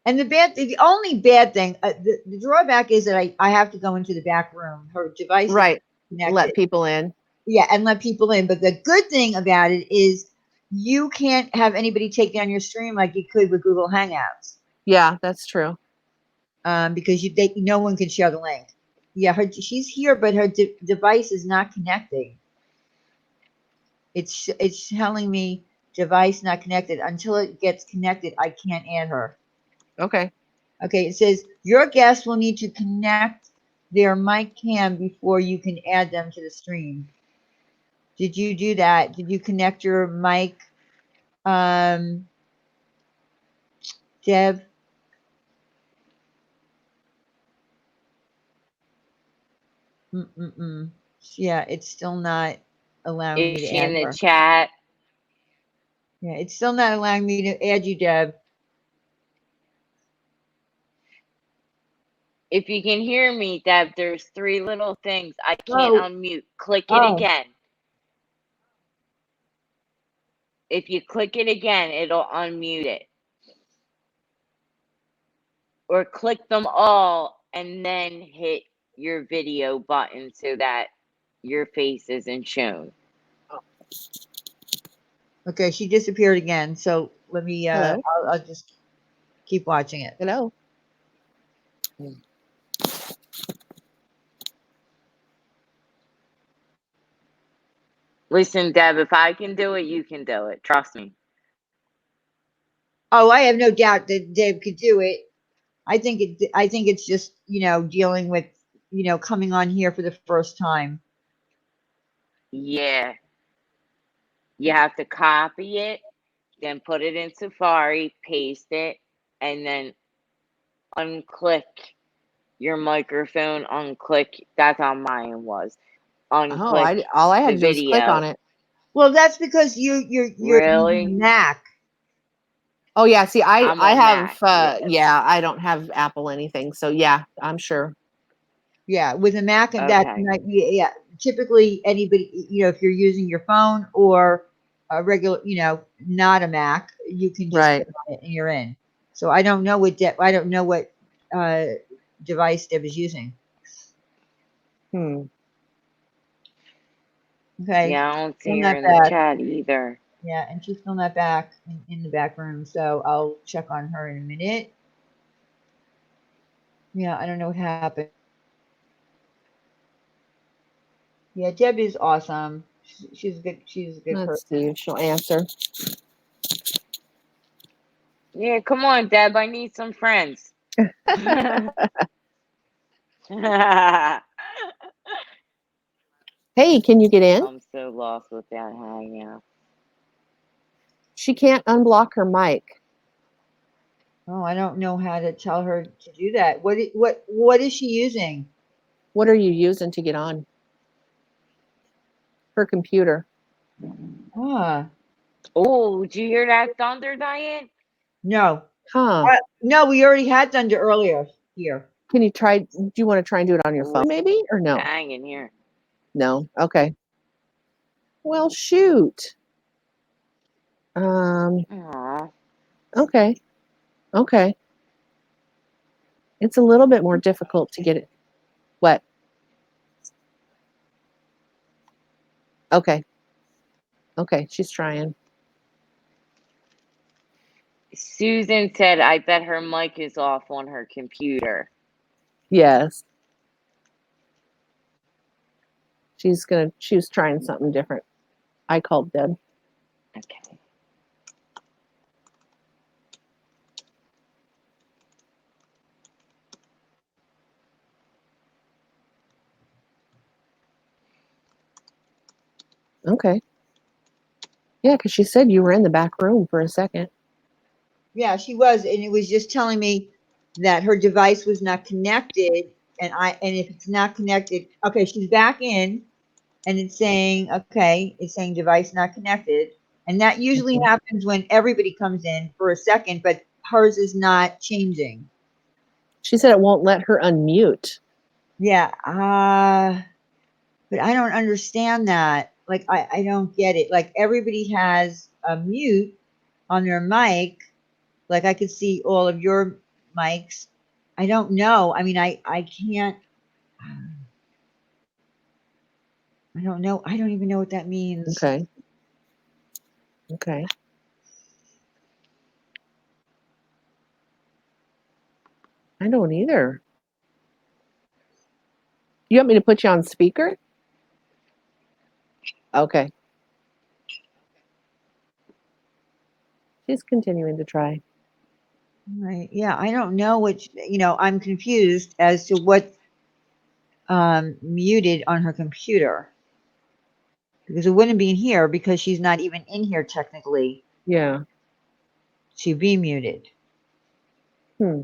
And the only bad thing, the drawback is that I have to go into the back room. Her device is Right. connected. Let people in. Yeah, and let people in. But the good thing about it is you can't have anybody take down your stream like you could with Google Hangouts. Yeah, that's true. Because no one can share the link. Yeah, she's here, but her device is not connecting. It's telling me device not connected. Until it gets connected, I can't add her. Okay. Okay, it says your guest will need to connect their mic cam before you can add them to the stream. Did you do that? Did you connect your mic, Deb? Yeah, it's still not allowing me Is to she in add the her. chat? Yeah, it's still not allowing me to add you, Deb. If you can hear me, Deb, there's 3 little things. I can't Oh, unmute. Click it oh, again. If you click it again, it'll unmute it. Or click them all and then hit your video button so that your face isn't shown. okay. She disappeared again. So let me. Hello. I'll just keep watching it. Hello. Listen, Deb, if I can do it, you can do it. Trust me. Oh, I have no doubt that Deb could do it. I think it's just dealing with coming on here for the first time. Yeah. You have to copy it, then put it in Safari, paste it, and then unclick your microphone, unclick. That's how mine was. Oh, Unclick all I had the to do was click on video. it. Well, that's because you're Really? using Mac. Oh yeah, see, I'm I on have Mac. Yes. yeah, I don't have Apple anything, so yeah, I'm sure. Yeah, with a Mac, and that Okay. yeah. Typically, anybody if you're using your phone or a regular not a Mac, you can just Right. click on it and you're in. So I don't know what device Deb is using. Hmm. Okay, Yeah, I don't still see her not in the back. chat either. Yeah, and she's still not back in the back room. So I'll check on her in a minute. Yeah, I don't know what happened. Yeah, Deb is awesome. She's good. She's a good Let's person. see if she'll answer. Yeah, come on, Deb. I need some friends. Hey, can you get in? I'm so lost with that hangout. She can't unblock her mic. Oh, I don't know how to tell her to do that. What is she using? What are you using to get on? Her computer. Ah, Oh, did you hear that thunder, Diane? no. Huh. No, we already had thunder earlier here. Can you try? Do you want to try and do it on your phone, maybe, or no? Hang in here. No. Okay. Well, shoot. Aw. Okay. Okay. It's a little bit more difficult to get it. What? Okay. Okay. She's trying. Susan said, I bet her mic is off on her computer. Yes. She was trying something different. I called Deb. Okay. Okay. Yeah, because she said you were in the back room for a second. Yeah, she was, and it was just telling me that her device was not connected, and if it's not connected, okay, she's back in, and it's saying, okay, it's saying device not connected, and that usually Mhm. happens when everybody comes in for a second, but hers is not changing. She said it won't let her unmute. Yeah, but I don't understand that. Like, I don't get it. Like, everybody has a mute on their mic. Like, I could see all of your mics. I don't know. I mean, I can't. I don't know. I don't even know what that means. Okay. Okay. I don't either. You want me to put you on speaker? Okay. She's continuing to try. Right. Yeah, I don't know which, I'm confused as to what muted on her computer. Because it wouldn't be in here because she's not even in here technically Yeah. to be muted. Hmm.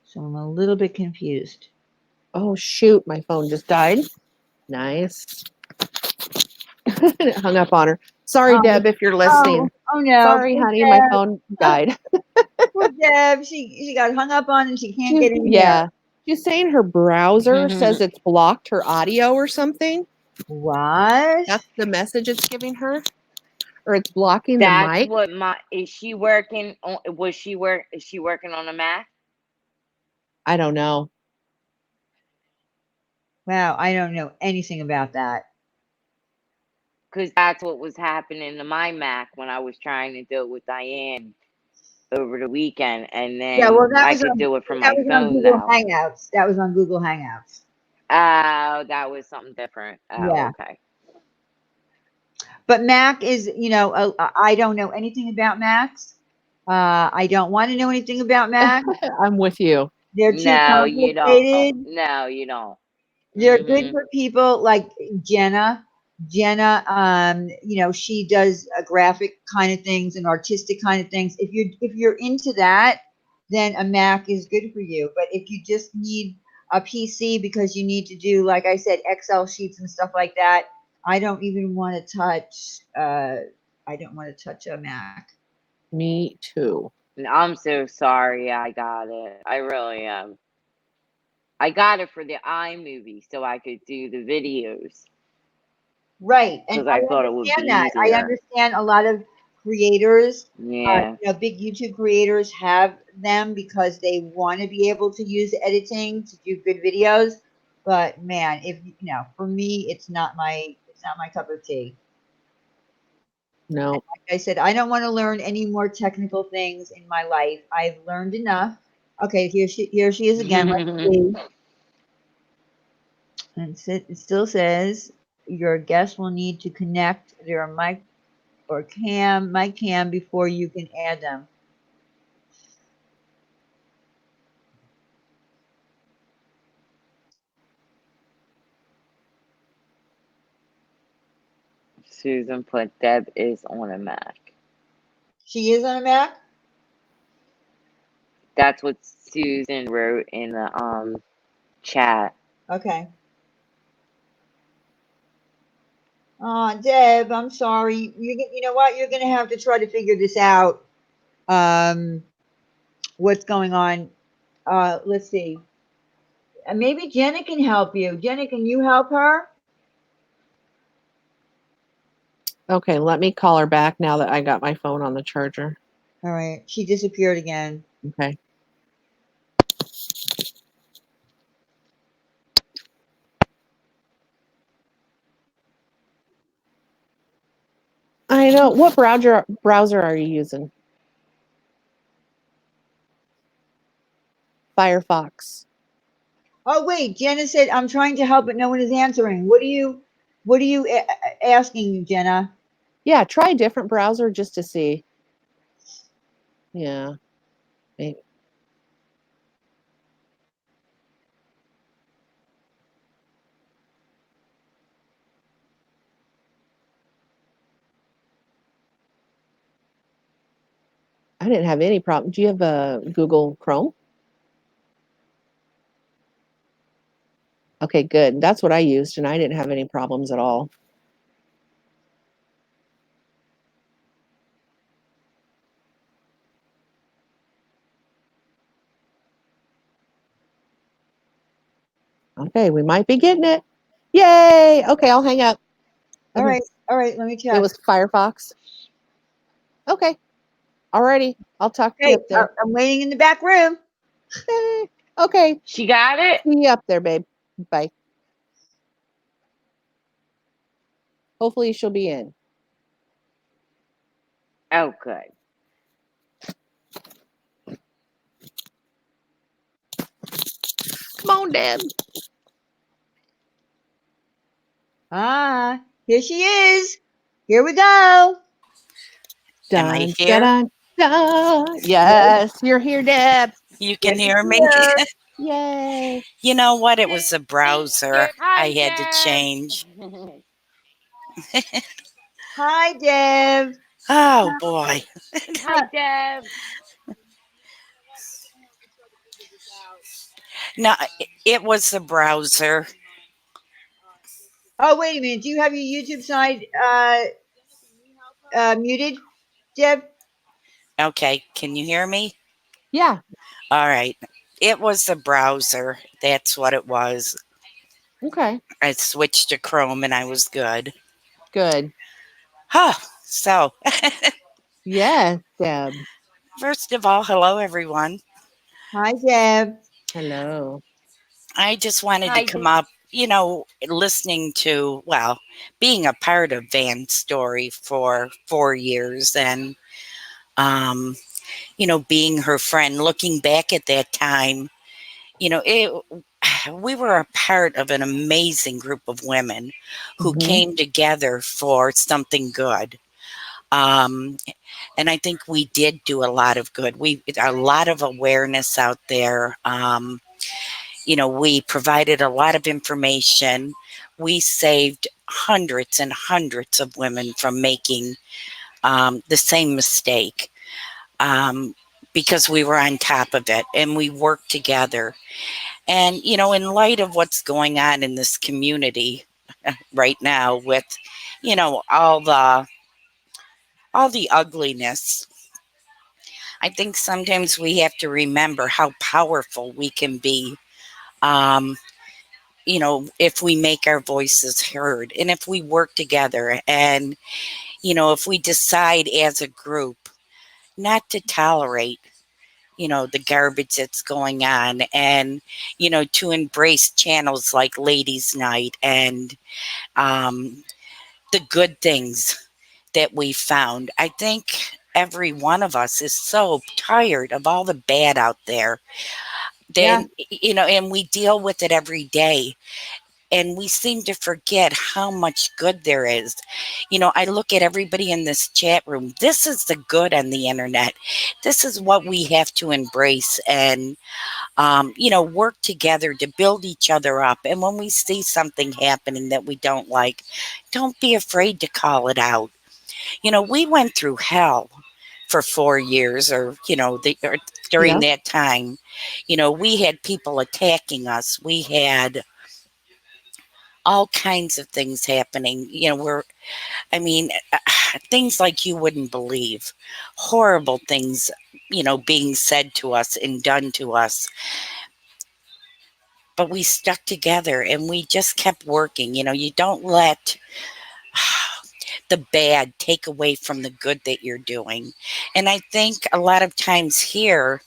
So I'm a little bit confused. Oh shoot, my phone just died. Nice. It hung up on her. Sorry, Oh, Deb, if you're listening. oh no. Sorry, Poor honey, my Deb. phone died. Poor Deb. She got hung up on and she can't She's, get in here. yeah. She's saying her browser says it's blocked her audio or something. What? That's the message it's giving her. Or it's blocking the That's mic. what my is she working on is she working on a Mac? I don't know. Wow, I don't know anything about that. Because that's what was happening to my Mac when I was trying to do it with Diane over the weekend, and Yeah, well, then I could do it from that my was on phone Google now. Hangouts. That was on Google Hangouts. Oh, that was something different. Oh, Yeah. okay. But Mac is, I don't know anything about Macs. I don't want to know anything about Mac. I'm with you. They're too No, you don't. complicated. No, you don't. They're good Hmm. for people like Jenna. Jenna, she does graphic kind of things and artistic kind of things. If you're into that, then a Mac is good for you. But if you just need a PC because you need to do, like I said, Excel sheets and stuff like that, I don't even want to touch. I don't want to touch a Mac. Me too. I'm so sorry I got it. I really am. I got it for the iMovie so I could do the videos Right. And because I I thought it would be understand that. I easier. understand a lot of creators, Yeah. big YouTube creators have them because they want to be able to use editing to do good videos. But man, for me, it's not my cup of tea. No. Like I said, I don't want to learn any more technical things in my life. I've learned enough. Okay, here she is again. Let's see. And it still says your guest will need to connect their mic or mic cam before you can add them. Susan put Deb is on a Mac. She is on a Mac? That's what Susan wrote in the chat. Okay. Oh, Deb, I'm sorry. You know what? You're going to have to try to figure this out. What's going on? Let's see. Maybe Jenna can help you. Jenna, can you help her? Okay, let me call her back now that I got my phone on the charger. All right. She disappeared again. Okay. I know. What browser are you using? Firefox. Oh, wait. Jenna said, I'm trying to help, but no one is answering. What What are you asking, Jenna? Yeah, try a different browser just to see. Yeah. Maybe. I didn't have any problem. Do you have a Google Chrome? Okay, good. That's what I used, and I didn't have any problems at all. Okay, we might be getting it. Yay! Okay, I'll hang up. All right, let me check. It was Firefox. Okay. Alrighty. I'll talk to you up there. I'm waiting in the back room. Okay. She got it? See you up there, babe. Bye. Hopefully she'll be in. Oh, good. Come on, Deb. Ah, here she is. Here we go. Am I Dun, here? dun, dun. Yes, you're here, Deb. You can Yes, hear me? here. Yay. You know what? It was a browser Hi, I had to Deb. change. Hi, Deb. Oh, boy. Hi, Deb. No, it was the browser. Oh, wait a minute. Do you have your YouTube side muted, Deb? Okay, can you hear me? Yeah. All right. It was the browser. That's what it was. Okay. I switched to Chrome and I was good. Good. Huh. So, Yes, Deb. first of all, hello, everyone. Hi, Deb. Hello. I just wanted Hi, to come Deb. up, listening to, well, being a part of Van's story for 4 years and, being her friend, looking back at that time, we were a part of an amazing group of women who came together for something good. Um, and I think we did do a lot of good. A lot of awareness out there. We provided a lot of information. We saved hundreds and hundreds of women from making the same mistake because we were on top of it and we worked together. And, in light of what's going on in this community right now with, all the ugliness, I think sometimes we have to remember how powerful we can be. If we make our voices heard and if we work together and, if we decide as a group not to tolerate, the garbage that's going on and, to embrace channels like Ladies Night and the good things that we found. I think every one of us is so tired of all the bad out there. Yeah. Then, and we deal with it every day. And we seem to forget how much good there is. I look at everybody in this chat room. This is the good on the internet. This is what we have to embrace and, work together to build each other up. And when we see something happening that we don't like, don't be afraid to call it out. We went through hell for 4 years or, during Yeah. that time. We had people attacking us. We had all kinds of things happening. Things like you wouldn't believe, horrible things, being said to us and done to us. But we stuck together and we just kept working. You don't let the bad take away from the good that you're doing. And I think a lot of times here,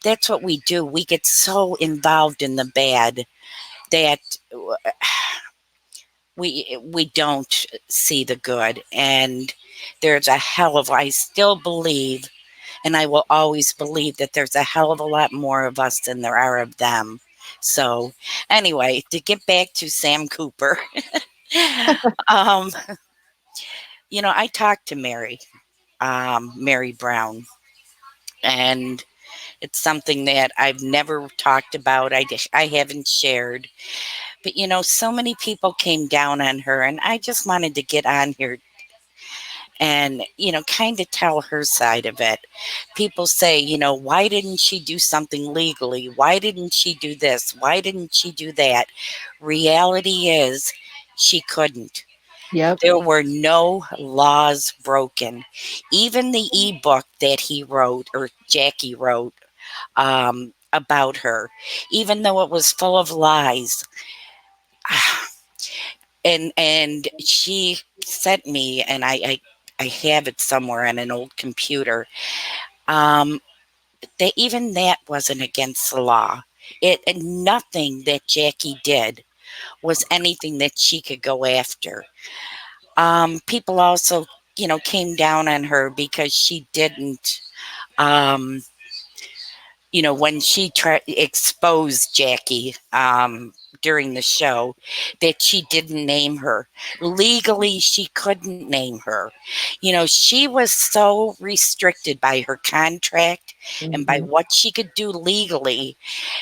that's what we do. We get so involved in the bad that we don't see the good. And there's a hell of, I still believe, and I will always believe that there's a hell of a lot more of us than there are of them. So anyway, to get back to Sam Cooper, um, I talked to Mary Brown, and it's something that I've never talked about. I haven't shared, but so many people came down on her, and I just wanted to get on here and kind of tell her side of it. People say, why didn't she do something legally? Why didn't she do this? Why didn't she do that? Reality is she couldn't. Yep. There were no laws broken. Even the ebook that he wrote, or Jackie wrote, about her, even though it was full of lies, and she sent me, and I have it somewhere on an old computer. Um, that even that wasn't against the law. It and nothing that Jackie did was anything that she could go after. People also, came down on her because she didn't. Um, when she exposed Jackie during the show, that she didn't name her. Legally, she couldn't name her. She was so restricted by her contract and by Hmm. what she could do legally.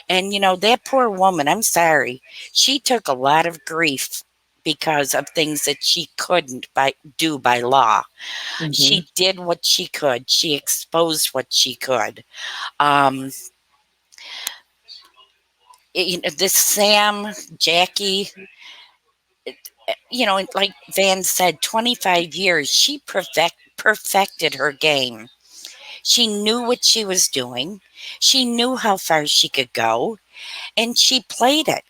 And, that poor woman, I'm sorry, she took a lot of grief because of things that she couldn't do by law. Hmm. She did what she could. She exposed what she could. Um, this Sam, Jackie, like Van said, 25 years, she perfected her game. She knew what she was doing. She knew how far she could go, and she played it.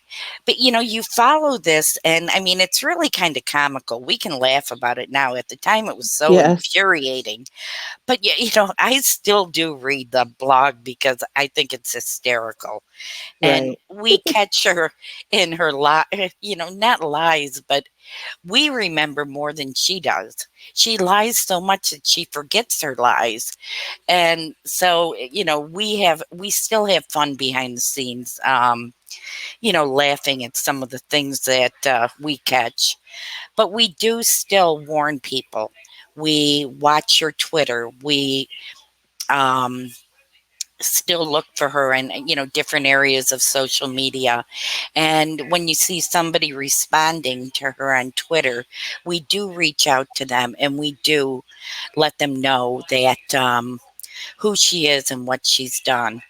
But you follow this, and I mean, it's really kind of comical. We can laugh about it now. At the time, it was so Yes. infuriating. But I still do read the blog because I think it's hysterical. And Right. we catch her in her not lies, but we remember more than she does. She lies so much that she forgets her lies. And so, we still have fun behind the scenes, laughing at some of the things that we catch. But we do still warn people. We watch your Twitter. We um, still look for her in different areas of social media, and when you see somebody responding to her on Twitter, we do reach out to them, and we do let them know that who she is and what she's done.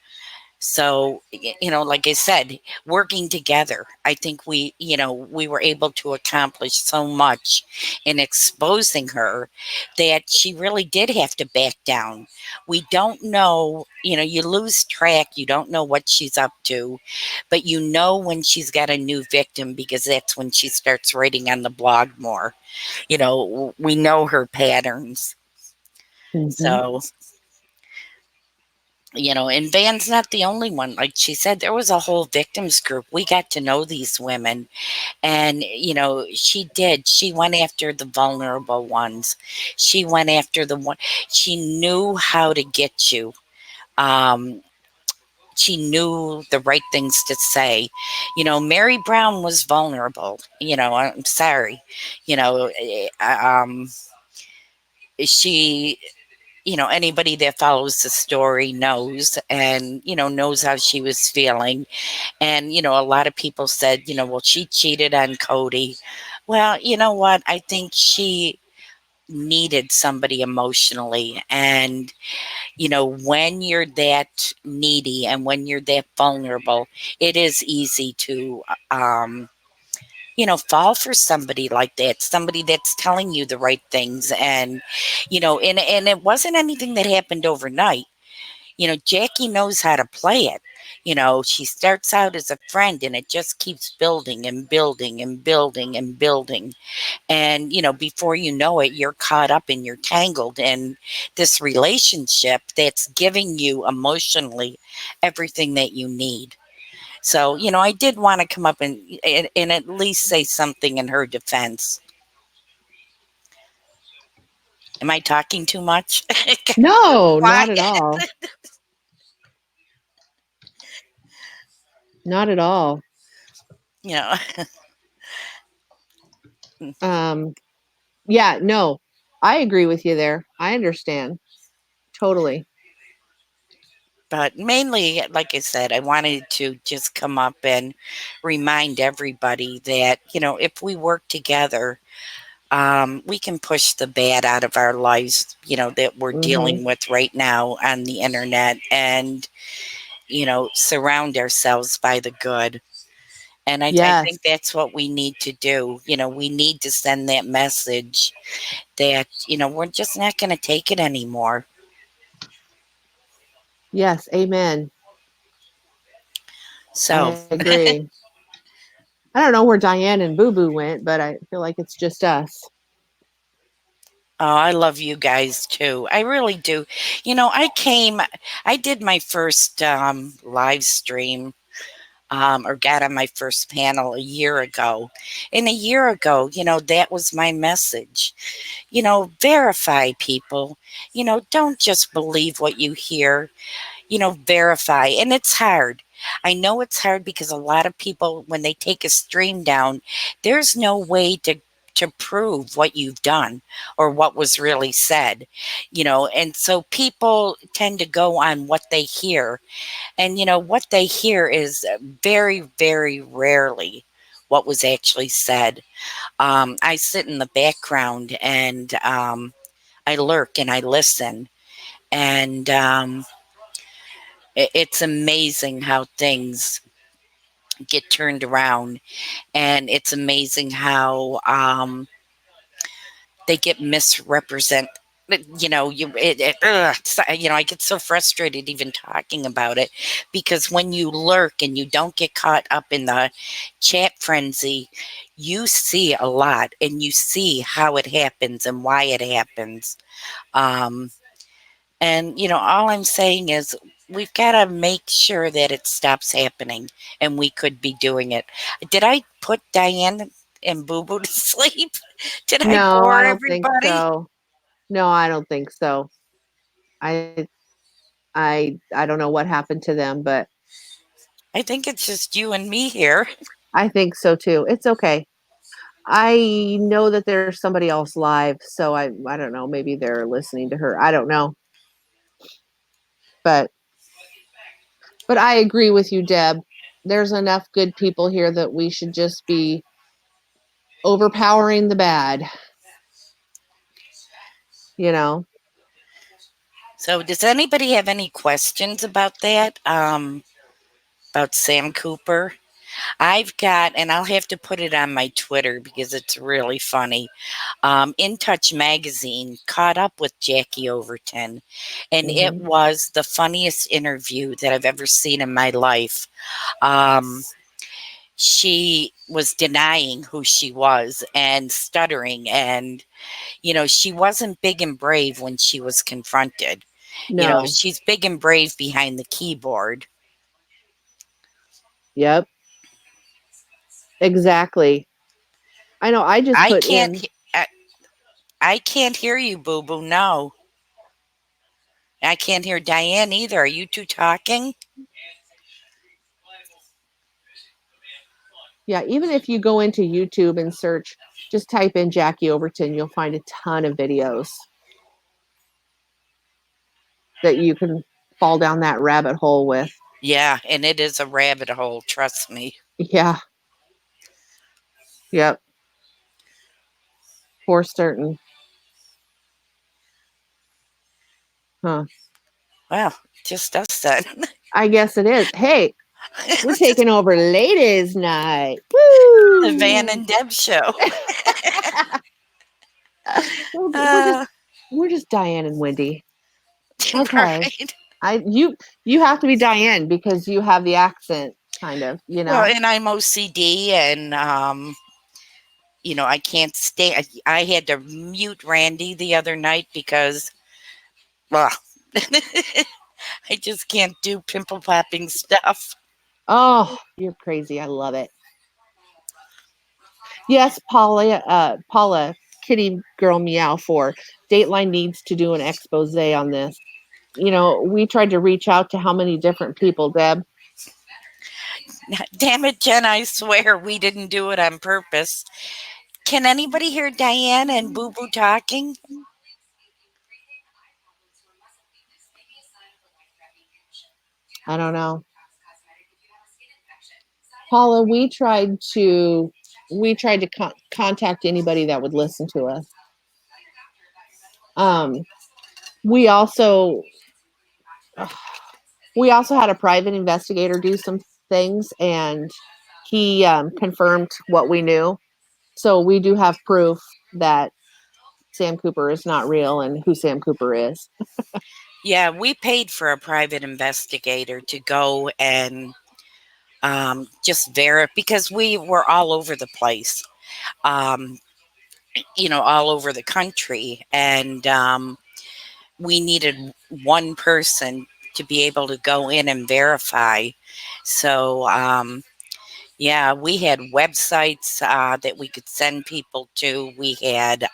So, like I said, working together, I think we were able to accomplish so much in exposing her that she really did have to back down. We don't know, you lose track, you don't know what she's up to, but when she's got a new victim, because that's when she starts writing on the blog more. We know her patterns. Hmm. So, and Van's not the only one. Like she said, there was a whole victims group. We got to know these women. And, she did. She went after the vulnerable ones. She went after the one. She knew how to get you. Um, she knew the right things to say. Mary Brown was vulnerable. I'm sorry. You know, she anybody that follows the story knows, and knows how she was feeling. And a lot of people said, well, she cheated on Cody. Well, you know what, I think she needed somebody emotionally. And when you're that needy and when you're that vulnerable, it is easy to fall for somebody like that, somebody that's telling you the right things. And and it wasn't anything that happened overnight. Jackie knows how to play it. She starts out as a friend, and it just keeps building and building and building and building. And, before you know it, you're caught up and you're tangled in this relationship that's giving you emotionally everything that you need. So, I did want to come up and at least say something in her defense. Am I talking too much? No, not Quiet. at all. Not at all. You know, Yeah, no, I agree with you there. I understand totally. But mainly, like I said, I wanted to just come up and remind everybody that, if we work together, we can push the bad out of our lives, that we're Hmm. dealing with right now on the internet, and, surround ourselves by the good. And I Yes, think that's what we need to do. We need to send that message that, we're just not going to take it anymore. yes, amen. So, I agree. I don't know where Diane and Boo Boo went, but I feel like it's just us. oh, I love you guys too. I really do. I did my first live stream, or got on my first panel a year ago. And a year ago, that was my message. Verify people. Don't just believe what you hear, verify. And it's hard. I know it's hard because a lot of people, when they take a stream down, there's no way to prove what you've done or what was really said, and so people tend to go on what they hear. And what they hear is very, very rarely what was actually said. I sit in the background and I lurk and I listen. And it's amazing how things get turned around, and it's amazing how they get misrepresent. I get so frustrated even talking about it, because when you lurk and you don't get caught up in the chat frenzy, you see a lot and you see how it happens and why it happens. Um, And, all I'm saying is we've got to make sure that it stops happening, and we could be doing it. Did I put Diane and Boo Boo to sleep? Did I No, I bore don't think everybody? so. No, I don't think so. I I don't know what happened to them, but I think it's just you and me here. I think so too. It's okay. I know that there's somebody else live, so I don't know, maybe they're listening to her. I don't know. But I agree with you, Deb. There's enough good people here that we should just be overpowering the bad, you know. So, does anybody have any questions about that? About Sam Cooper? I've got, and I'll have to put it on my Twitter because it's really funny. In Touch magazine caught up with Jackie Overton, and it Mhm. was the funniest interview that I've ever seen in my life. Um, she was denying who she was and stuttering, and she wasn't big and brave when she was confronted. No. She's big and brave behind the keyboard. Yep. Exactly. I know I just I put can't. in I can't hear you, Boo Boo. No, I can't hear Diane either. Are you two talking? yeah, even if you go into YouTube and search, just type in Jackie Overton, you'll find a ton of videos that you can fall down that rabbit hole with. Yeah, and it is a rabbit hole. Trust me. Yeah. Yep. For certain. Huh. Well, just us then. I guess it is. Hey, we're Just taking over ladies' night. the Van Woo! and Deb show. we're just Uh, we're just Diane and Wendy. Okay. right. You have to be Diane because you have the accent, kind of, you Well, know. and I'm OCD, and I can't stay. I had to mute Randy the other night because, well, I just can't do pimple popping stuff. Oh, you're crazy. I love it. Yes, Paula, kitty girl meow for Dateline needs to do an expose on this. We tried to reach out to how many different people, Deb? Damn it, Jen! I swear we didn't do it on purpose. Can anybody hear Diane and Boo Boo talking? I don't know. Paula, we tried to contact anybody that would listen to us. Um, we also we also had a private investigator do some things, and he confirmed what we knew. So we do have proof that Sam Cooper is not real and who Sam Cooper is. Yeah, we paid for a private investigator to go and just verify because we were all over the place, um, all over the country. And we needed one person to be able to go in and verify. So, yeah, we had websites that we could send people to. We had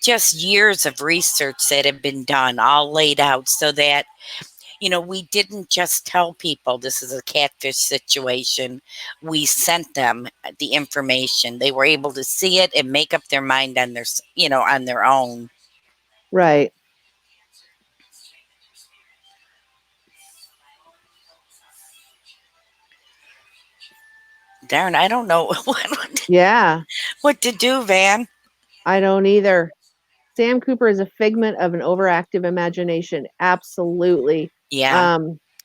just years of research that had been done, all laid out so that, we didn't just tell people this is a catfish situation. We sent them the information. They were able to see it and make up their mind on on their own. Right. Darn, I don't know Yeah, what to do, Van. I don't either. Sam Cooper is a figment of an overactive imagination. Absolutely. Yeah.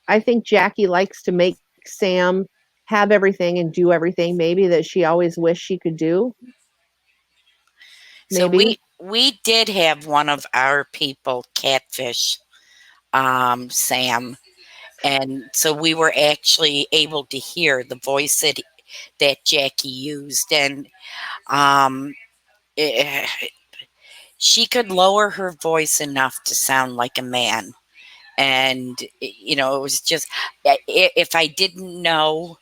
I think Jackie likes to make Sam have everything and do everything maybe that she always wished she could do. So Maybe. we did have one of our people catfish Sam, and so we were actually able to hear the voice that Jackie used, and um, eh, she could lower her voice enough to sound like a man. And it was just if I didn't know,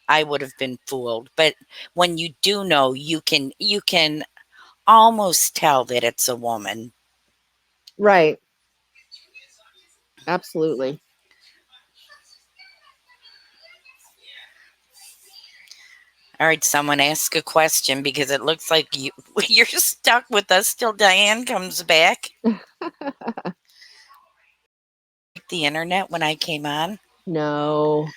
I would have been fooled. But when you do know, you can almost tell that it's a woman. Right. Absolutely. All right, someone ask a question because it looks like you're stuck with us till Diane comes back. The internet when I came on. No.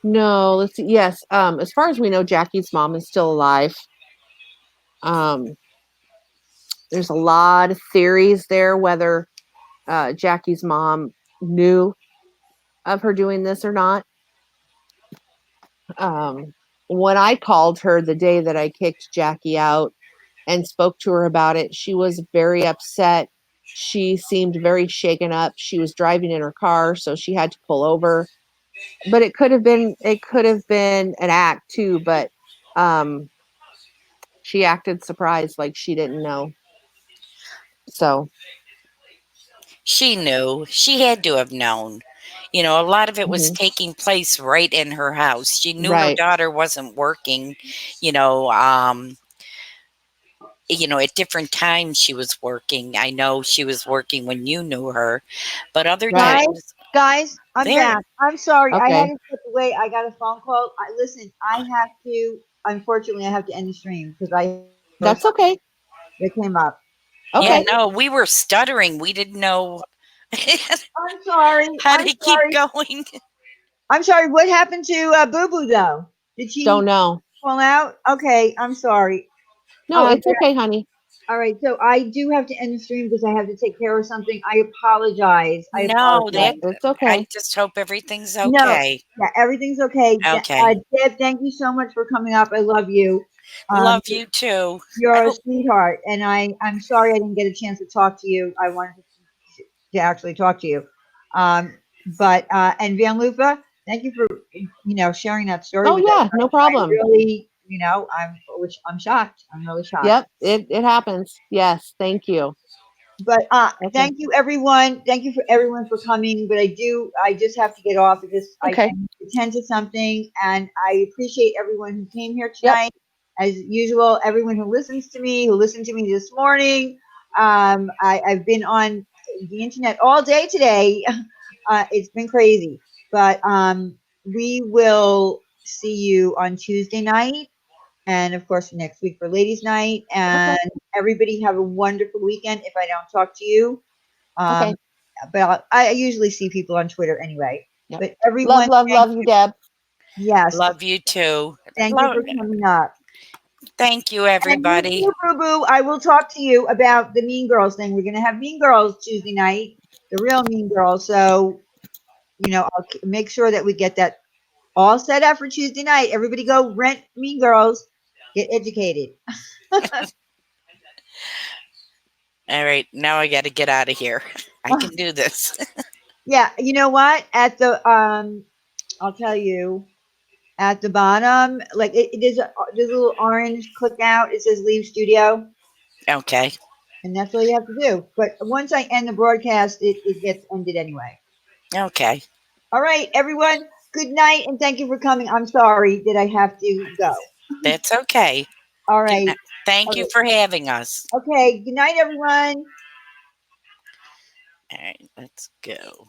No, let's see. Yes, as far as we know, Jackie's mom is still alive. Um, there's a lot of theories there whether Jackie's mom knew of her doing this or not. Um, when I called her the day that I kicked Jackie out and spoke to her about it, she was very upset. She seemed very shaken up. She was driving in her car, so she had to pull over. But it could have been an act too, but um she acted surprised like she didn't know. So, She knew. She had to have known. A lot of it was mhm, taking place right in her house. She knew her right, daughter wasn't working, you know, um, at different times she was working. I know she was working when you knew her, but other right. Guys, times guys, I'm there. back. I'm sorry. I had Okay. to step away. I got a phone call. Listen, unfortunately, I have to end the stream because I heard That's something okay. that came up. Yeah, Okay. Okay. no, we were stuttering. We didn't know I'm sorry. how I'm to keep sorry. going. I'm sorry. What happened to Boo Boo though? Did Don't she know. fall out? Okay. I'm sorry. No, it's But okay, honey. all right. So I do have to end the stream because I have to take care of something. I apologize. I No, apologize. It's I okay. just hope everything's No. okay. Yeah. Everything's okay. Okay. Deb, thank you so much for coming up. I love you. Um, Love you too. I You're a hope sweetheart, and I'm sorry I didn't get a chance to talk to you. I wanted to actually talk to you. But and Van Lufa, thank you for sharing that story Oh with us. yeah, no I problem. really, I'm shocked. I'm really shocked. Yep, it happens. Yes, thank you. But Okay. thank you everyone. Thank you for everyone for coming. But I just have to get off because I Okay. need to attend to something. And I appreciate everyone who came here Yep. tonight. As usual, everyone who listens to me, who listened to me this morning. I've been on the internet all day today. It's been crazy. But we will see you on Tuesday night. and of course next week for ladies' night. And everybody have a wonderful weekend. If I don't talk to you, Okay. but I usually see people on Twitter anyway. Yep. But everyone, Love you, Deb. yes, Love you too. thank you for coming up. Thank you, And you everybody. too, Boo Boo. I will talk to you about the Mean Girls thing. We're gonna have Mean Girls Tuesday night, the real Mean Girls. So I'll make sure that we get that all set up for Tuesday night. Everybody go rent Mean Girls, get educated. All right, now I got to get out of here. I can do this. Yeah, you know what? At the I'll tell you, at the bottom, like there's a little orange click out. It says leave studio, Okay. and that's all you have to do. But once I end the broadcast, it gets ended anyway. Okay. All right, everyone. Good night, and thank you for coming. I'm sorry that I have to go. That's okay. All Good right. night. Thank you for having us. Okay. Good night, everyone. All right, let's go.